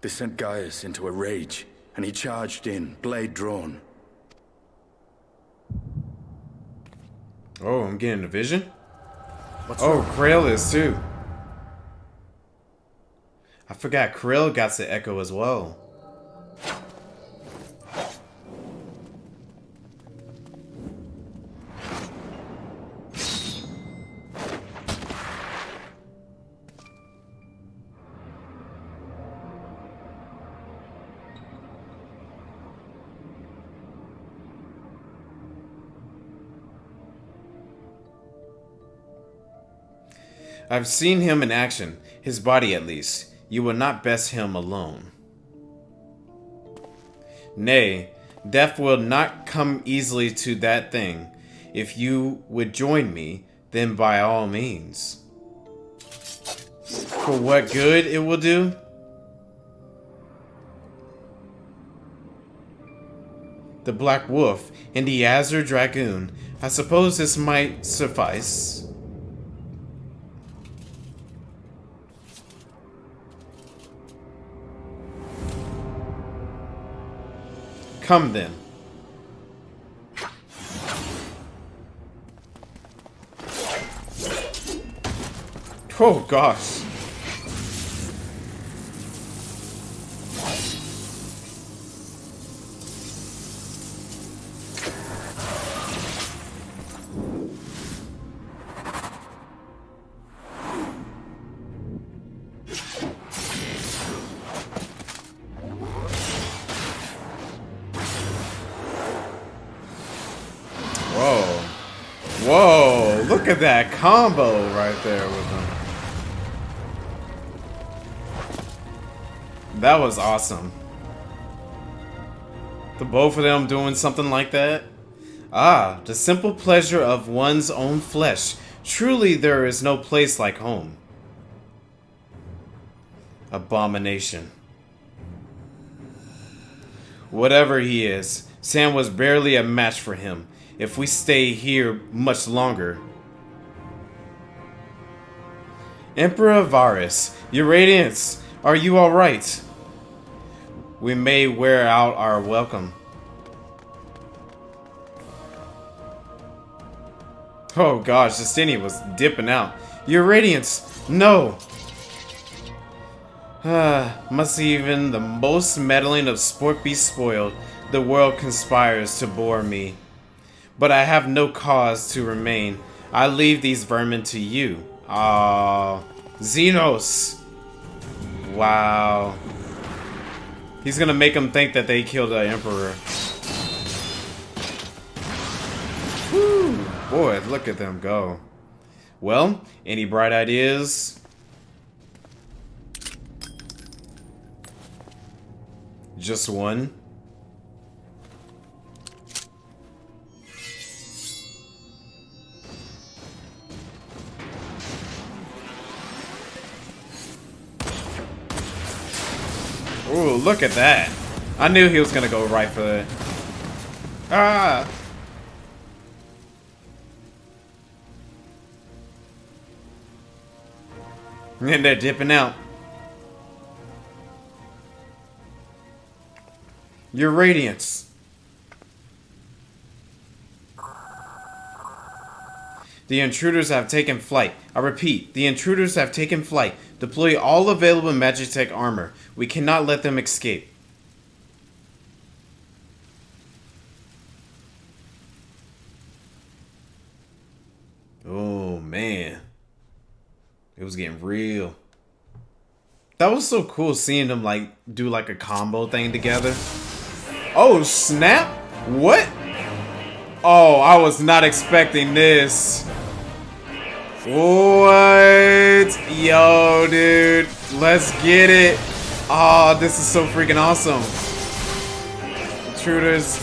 This sent Gaius into a rage, and he charged in, blade drawn. Oh, I'm getting a vision? Oh, Krail is too. I forgot Krail got the echo as well. I've seen him in action, his body at least. You will not best him alone. Nay, death will not come easily to that thing. If you would join me, then by all means. For what good it will do? The Black Wolf and the Azure Dragoon. I suppose this might suffice. Come then. Oh gosh. Whoa, look at that combo right there with them. That was awesome. The both of them doing something like that. Ah, the simple pleasure of one's own flesh. Truly there is no place like home. Abomination. Whatever he is, Sam was barely a match for him. If we stay here much longer. Emperor Varus, Your Radiance, are you alright? We may wear out our welcome. Oh gosh, Justini was dipping out. Your Radiance, no! Must even the most meddling of sport be spoiled. The world conspires to bore me. But I have no cause to remain. I leave these vermin to you. Xenos! Wow. He's gonna make them think that they killed the Emperor. Woo! Boy, look at them go. Well, any bright ideas? Just one. Ooh, look at that. I knew he was gonna go right for that. Ah! And they're dipping out. Your Radiance. The intruders have taken flight. I repeat, the intruders have taken flight. Deploy all available Magitech armor. We cannot let them escape. Oh man. It was getting real. That was so cool seeing them like do like a combo thing together. Oh snap! What? Oh, I was not expecting this. What? Yo, dude. Let's get it. Oh, this is so freaking awesome. Intruders.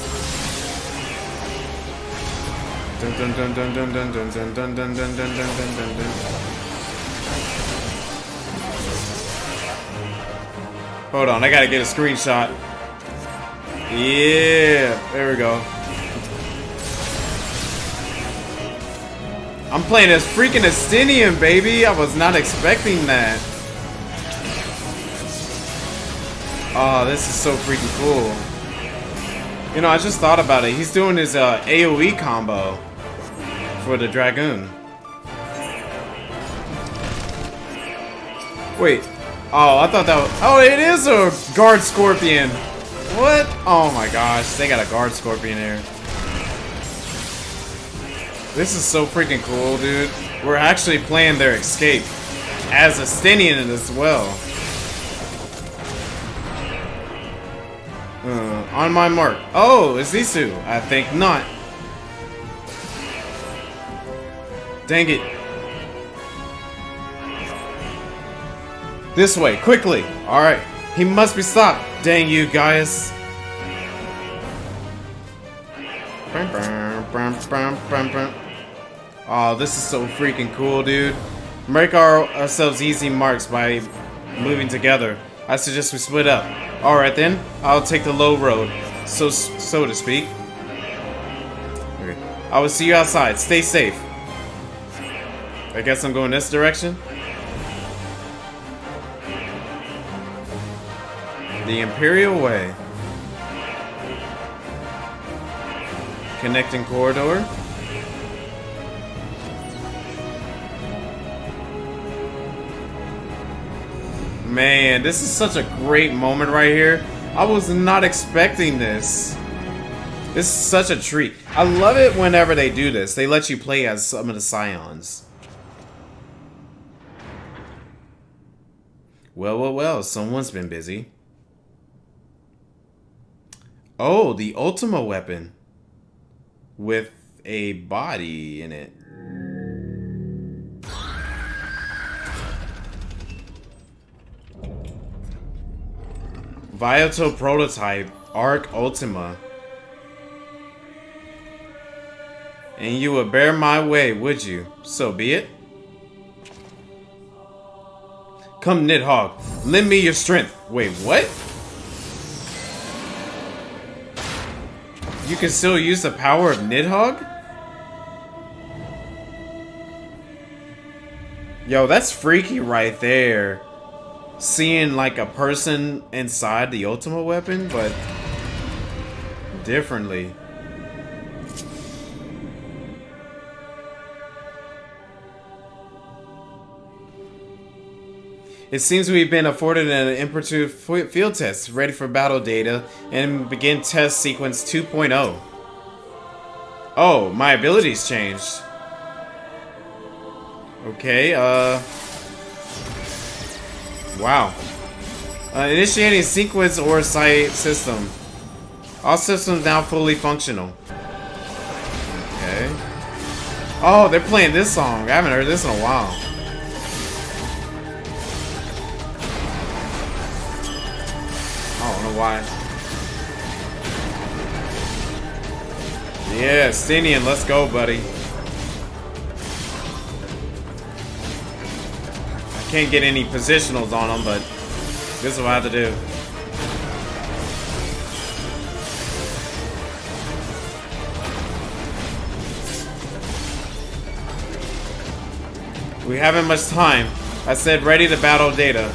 Hold on, I gotta get a screenshot. Yeah, there we go. I'm playing as freaking Estinian, baby. I was not expecting that. Oh, this is so freaking cool. You know, I just thought about it. He's doing his AoE combo for the Dragoon. Wait. Oh, I thought that was... Oh, it is a Guard Scorpion. What? Oh my gosh. They got a Guard Scorpion here. This is so freaking cool, dude. We're actually playing their escape as Estinian as well. On my mark. Oh, is Isu? I think not. Dang it. This way, quickly. Alright. He must be stopped. Dang you, Gaius. Oh, this is so freaking cool, dude. Make ourselves easy marks by moving together. I suggest we split up. Alright then, I'll take the low road, so to speak. Okay. I will see you outside. Stay safe. I guess I'm going this direction. The Imperial Way. Connecting corridor. Man, this is such a great moment right here. I was not expecting this. This is such a treat. I love it whenever they do this. They let you play as some of the Scions. Well, someone's been busy. Oh, the Ultima Weapon. With a body in it. Viato Prototype, Arc Ultima. And you would bear my way, would you? So be it. Come, Nidhogg, lend me your strength. Wait, what? You can still use the power of Nidhogg? Yo, that's freaky right there. Seeing like a person inside the Ultima Weapon, but differently. It seems we've been afforded an impromptu field test, ready for battle data, and begin test sequence 2.0. Oh, my abilities changed. Okay, wow. Initiating sequence or site system. All systems now fully functional. Okay. Oh, they're playing this song. I haven't heard this in a while. I don't know why. Yeah, Stenian, let's go, buddy. Can't get any positionals on them, but this is what I have to do. We haven't much time. I said ready to battle data.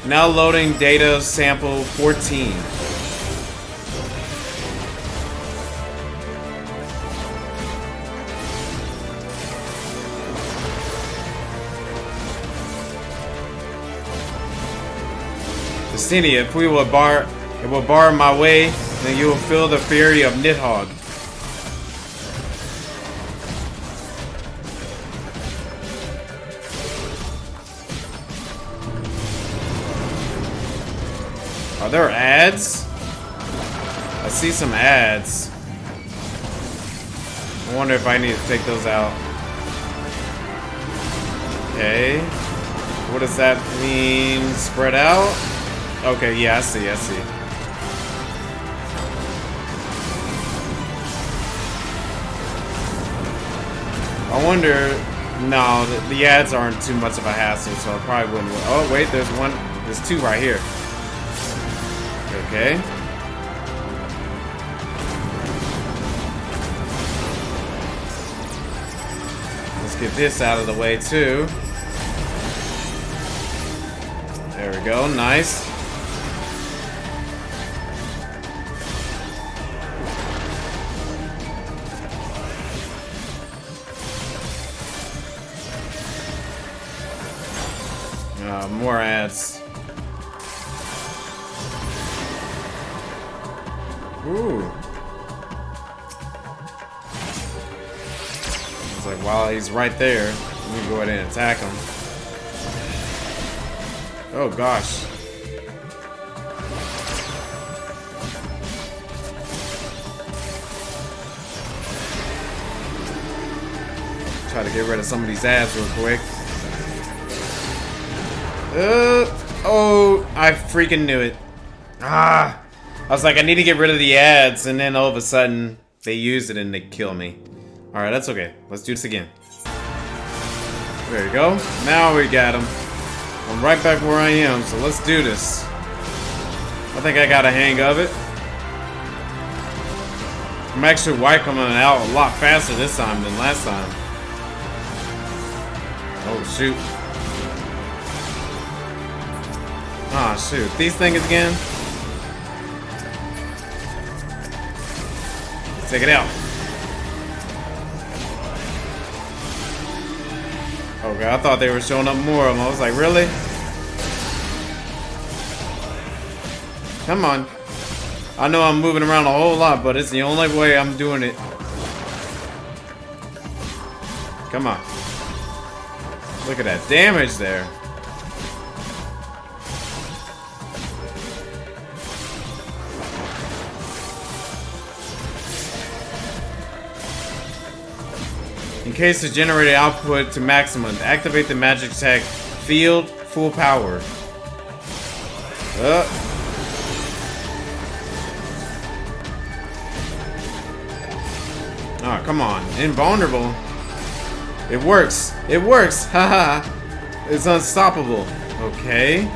Now loading data sample 14. If it will bar my way, then you will feel the fury of Nidhogg. Are there ads? I see some ads. I wonder if I need to take those out. Okay. What does that mean? Spread out? Okay, yeah, I see. I wonder. No, the ads aren't too much of a hassle, so I probably wouldn't. Oh wait, there's one. There's two right here. Okay. Let's get this out of the way too. There we go. Nice. More ads. Ooh. It's like while he's right there, let me go ahead and attack him. Oh gosh. Try to get rid of some of these ads real quick. Oh, I freaking knew it. I was like, I need to get rid of the ads, and then all of a sudden, they use it and they kill me. Alright, that's okay. Let's do this again. There you go. Now we got him. I'm right back where I am, so let's do this. I think I got a hang of it. I'm actually wiping them out a lot faster this time than last time. Oh, shoot. Ah, shoot. These things again? Let's take it out. Okay, I thought they were showing up more of them. I was like, really? Come on. I know I'm moving around a whole lot, but it's the only way I'm doing it. Come on. Look at that damage there. Increase the generated output to maximum. Activate the magic tech field full power. Oh, come on. Invulnerable. It works. It works. Haha. It's unstoppable. Okay.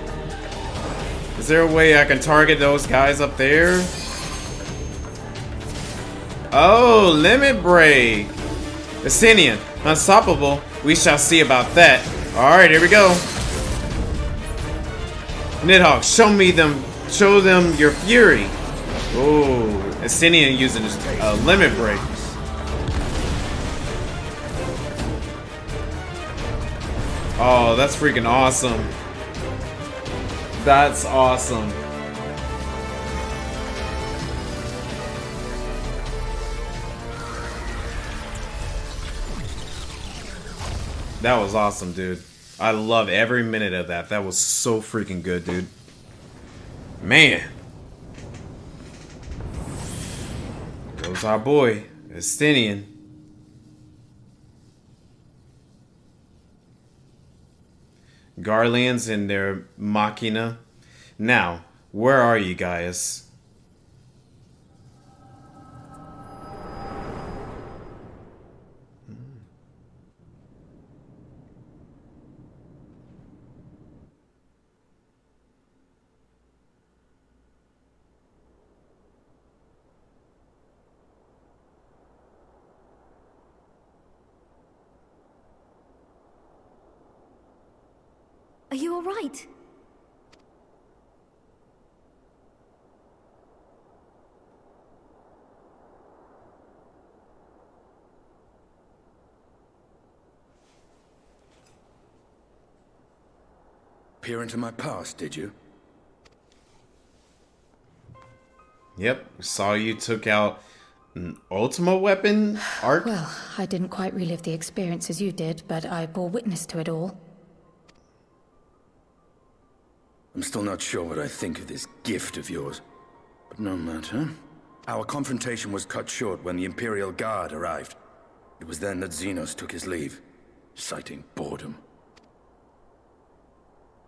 Is there a way I can target those guys up there? Oh, limit break. Ascenian, unstoppable. We shall see about that. Alright, here we go. Nidhogg, show them your fury. Oh, Ascenian using a limit break. Oh, that's freaking awesome. That's awesome. That was awesome, dude. I love every minute of that. That was so freaking good, dude. Man. Goes our boy, Estinian. Garleans and their Machina. Now, where are you guys? Are you all right? Peer into my past, did you? Yep, saw you took out an Ultima Weapon arc. Well, I didn't quite relive the experience as you did, but I bore witness to it all. I'm still not sure what I think of this gift of yours. But no matter. Our confrontation was cut short when the Imperial Guard arrived. It was then that Xenos took his leave, citing boredom.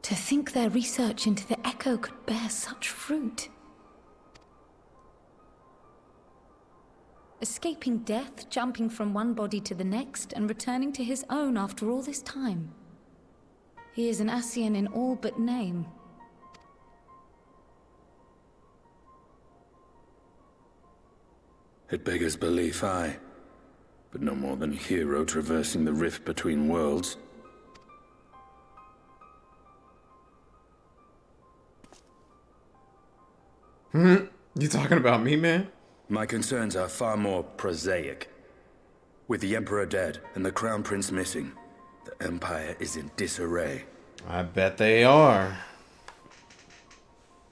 To think their research into the Echo could bear such fruit. Escaping death, jumping from one body to the next, and returning to his own after all this time. He is an Ascian in all but name. It beggars belief, aye. But no more than a hero traversing the rift between worlds. You talking about me, man? My concerns are far more prosaic. With the Emperor dead and the Crown Prince missing, the Empire is in disarray. I bet they are.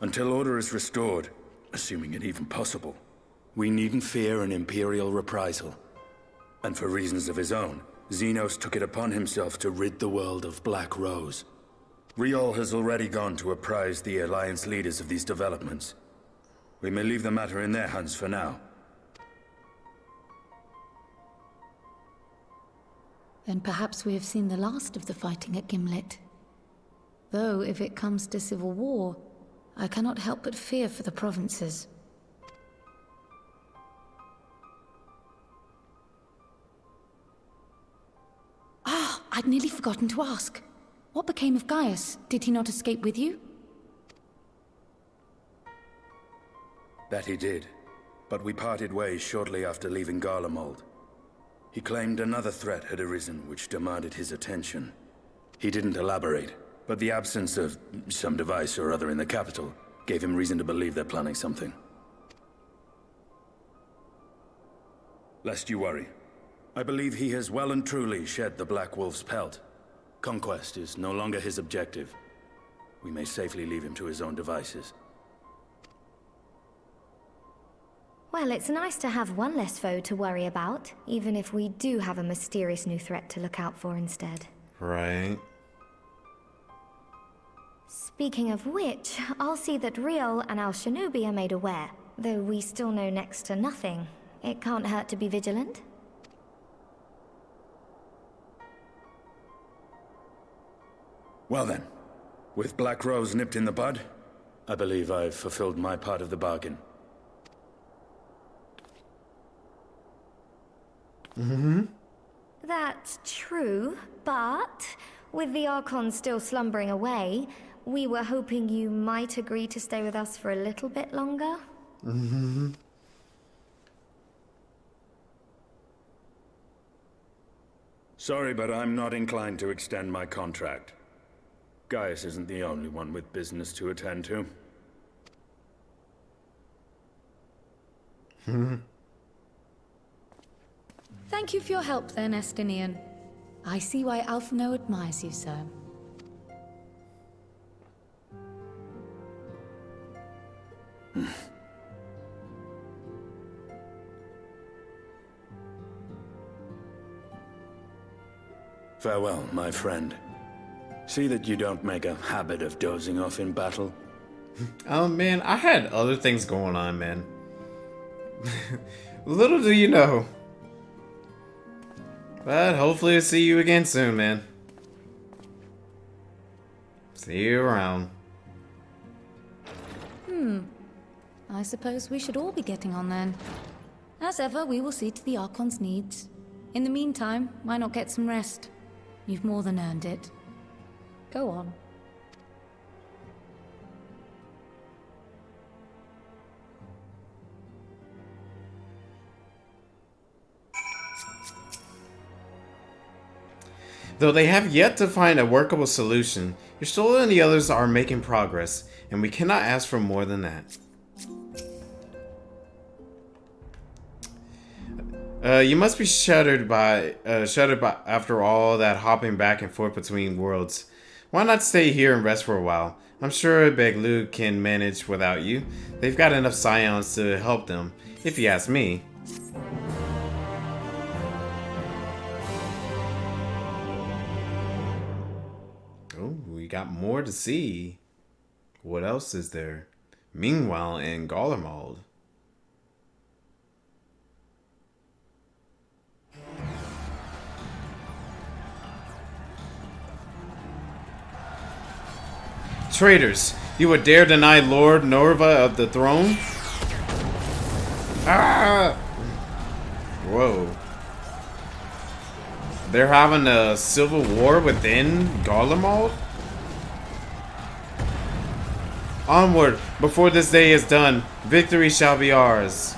Until order is restored, assuming it even possible, we needn't fear an Imperial reprisal. And for reasons of his own, Xenos took it upon himself to rid the world of Black Rose. Riol has already gone to apprise the Alliance leaders of these developments. We may leave the matter in their hands for now. Then perhaps we have seen the last of the fighting at Gimlet. Though, if it comes to civil war, I cannot help but fear for the provinces. Ah, I'd nearly forgotten to ask. What became of Gaius? Did he not escape with you? That he did, but we parted ways shortly after leaving Garlemald. He claimed another threat had arisen which demanded his attention. He didn't elaborate, but the absence of some device or other in the capital gave him reason to believe they're planning something. Lest you worry, I believe he has well and truly shed the Black Wolf's pelt. Conquest is no longer his objective. We may safely leave him to his own devices. Well, it's nice to have one less foe to worry about, even if we do have a mysterious new threat to look out for instead. Right. Speaking of which, I'll see that Riol and Al-Shanobi are made aware. Though we still know next to nothing, it can't hurt to be vigilant. Well then, with Black Rose nipped in the bud, I believe I've fulfilled my part of the bargain. That's true, but with the Archon still slumbering away, we were hoping you might agree to stay with us for a little bit longer. Sorry, but I'm not inclined to extend my contract. Gaius isn't the only one with business to attend to. Thank you for your help then, Estinian. I see why Alfano admires you, sir. Farewell, my friend. See that you don't make a habit of dozing off in battle. Oh man, I had other things going on, man. Little do you know. But hopefully I'll see you again soon, man. See you around. I suppose we should all be getting on then. As ever, we will see to the Archon's needs. In the meantime, why not get some rest? You've more than earned it. Go on. Though they have yet to find a workable solution, your soul and the others are making progress, and we cannot ask for more than that. You must be shuddered by after all that hopping back and forth between worlds. Why not stay here and rest for a while? I'm sure Beglu can manage without you. They've got enough scions to help them, if you ask me. Oh, we got more to see. What else is there? Meanwhile, in Garlemald. Traitors, you would dare deny Lord Norva of the throne? Ah! Whoa. They're having a civil war within Garlemald? Onward, before this day is done, victory shall be ours.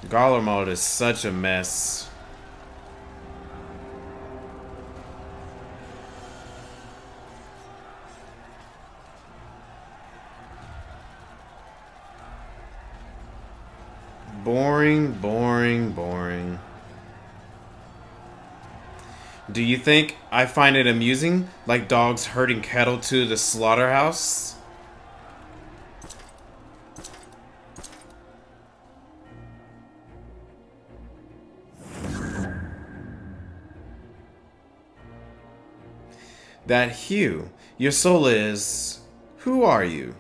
Garlemald is such a mess. Boring, boring, boring. Do you think I find it amusing, like dogs herding cattle to the slaughterhouse? That Hugh, your soul is... Who are you?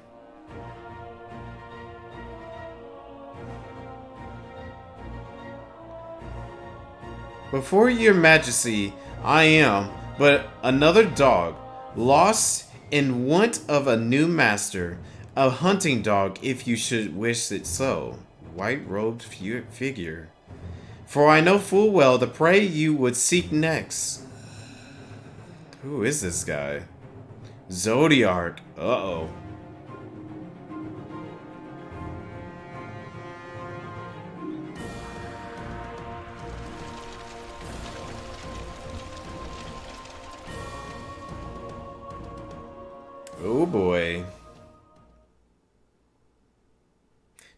Before your majesty, I am but another dog, lost in want of a new master, a hunting dog if you should wish it so. White-robed figure. For I know full well the prey you would seek next. Who is this guy? Zodiac. Uh-oh. Oh boy.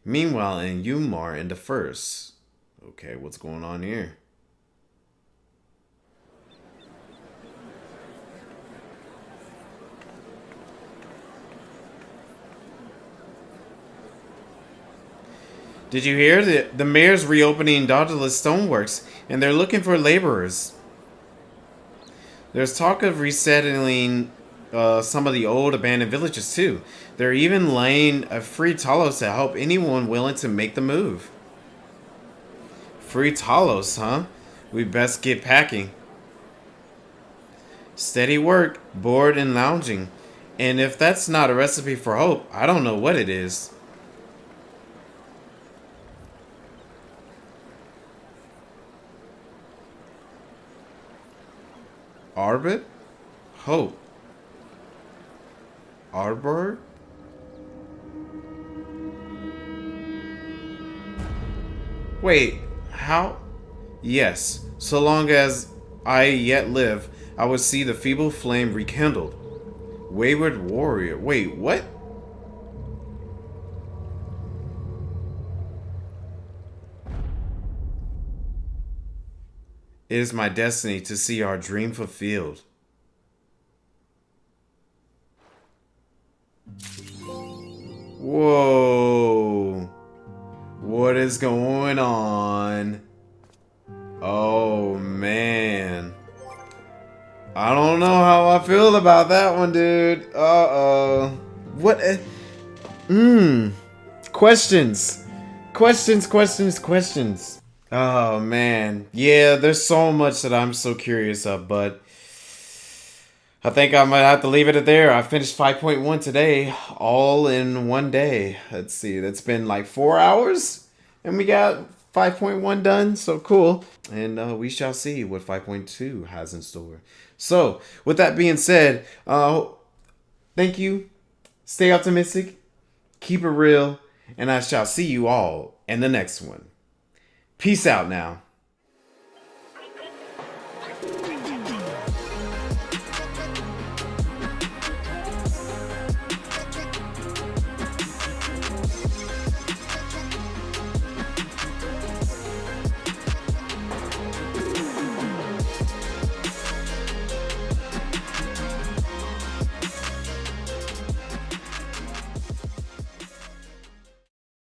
Meanwhile, in Umar in the first. Okay, what's going on here? Did you hear that the mayor's reopening Daedalus Stoneworks and they're looking for laborers? There's talk of resettling some of the old abandoned villages too. They're even laying a free Talos to help anyone willing to make the move. Free Talos, huh? We best get packing. Steady work, bored and lounging. And if that's not a recipe for hope, I don't know what it is. Arbit? Hope. Arbor? Wait, how? Yes, so long as I yet live, I will see the feeble flame rekindled. Wayward warrior. Wait, what? It is my destiny to see our dream fulfilled. Whoa. What is going on? Oh, man. I don't know how I feel about that one, dude. Uh-oh. What? Questions. Questions. Oh, man. Yeah, there's so much that I'm so curious of, but I think I might have to leave it at there. I finished 5.1 today, all in one day. Let's see, that's been like 4 hours, and we got 5.1 done, so cool. And we shall see what 5.2 has in store. So, with that being said, thank you, stay optimistic, keep it real, and I shall see you all in the next one. Peace out now.